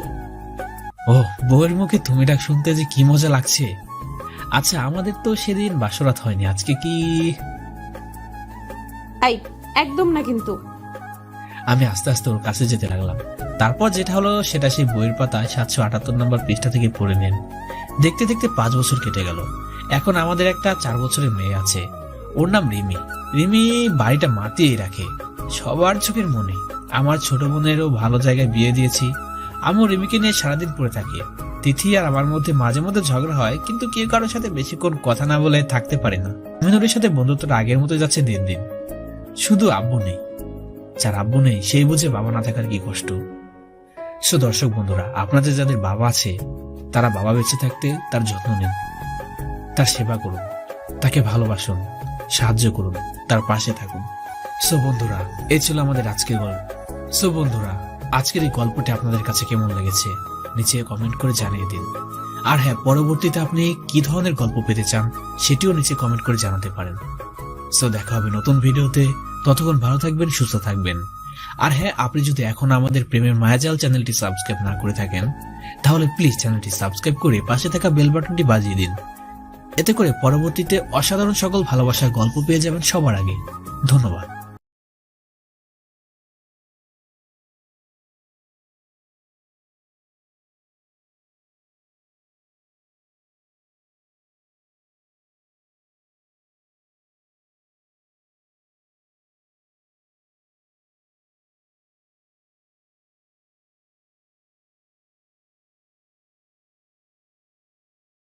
ও, বউয়ের মুখে তুমি ডাক শুনতে যে কি মজা লাগছে। আচ্ছা, আমাদের তো সেদিন বাসরাত হয়নি, আজকে কি? এই একদম না কিন্তু। আমি আস্তে আস্তে ওর কাছে যেতে লাগলাম। তারপর যেটা হলো সেটা সেই বইয়ের পাতায় 778 নম্বর পৃষ্ঠা থেকে পড়ে নেন। দেখতে দেখতে 5 বছর কেটে গেল। এখন আমাদের একটা 4 বছরের মেয়ে আছে, ওর নাম রিমি। রিমি বাড়িটা মাতিয়ে রাখে সবার চোখের মনে। আমার ছোট বোনেরও ভালো জায়গায় বিয়ে দিয়েছি। আমিও রিমিকে নিয়ে সারাদিন পড়ে থাকি। তিথি আর আমার মধ্যে মাঝে মধ্যে ঝগড়া হয়, কিন্তু কেউ কারোর সাথে বেশিক্ষণ কথা না বলে থাকতে পারে না। মিনুরের সাথে বন্ধুত্বটা আগের মতো যাচ্ছে দিন দিন। শুধু আব্বু নেই, যার আব্বু নেই সেই বুঝে বাবা না থাকার কি কষ্ট। সো দর্শক বন্ধুরা, আপনাদের যাদের বাবা আছে তারা বাবা বেঁচে থাকতে তার যত্ন নিন, তার সেবা করুন, তাকে ভালোবাসুন, সাহায্য করুন, তার পাশে থাকুন। সো বন্ধুরা, এই ছিল আমাদের আজকের গল্প। সো বন্ধুরা, আজকের এই গল্পটি আপনাদের কাছে কেমন লেগেছে নিচে কমেন্ট করে জানিয়ে দিন। আর হ্যাঁ, পরবর্তীতে আপনি কি ধরনের গল্প পেতে চান সেটিও নিচে কমেন্ট করে জানাতে পারেন। সো দেখা হবে নতুন ভিডিওতে, ততক্ষণ ভালো থাকবেন, সুস্থ থাকবেন। আর হ্যাঁ, আপনি যদি এখন আমাদের প্রেমের মায়াজাল চ্যানেলটি সাবস্ক্রাইব না করে থাকেন তাহলে প্লিজ চ্যানেলটি সাবস্ক্রাইব করে পাশে থাকা বেল বাটনটি বাজিয়ে দিন। এতে করে পরবর্তীতে অসাধারণ সকল ভালোবাসার গল্প পেয়ে যাবেন সবার আগে। ধন্যবাদ।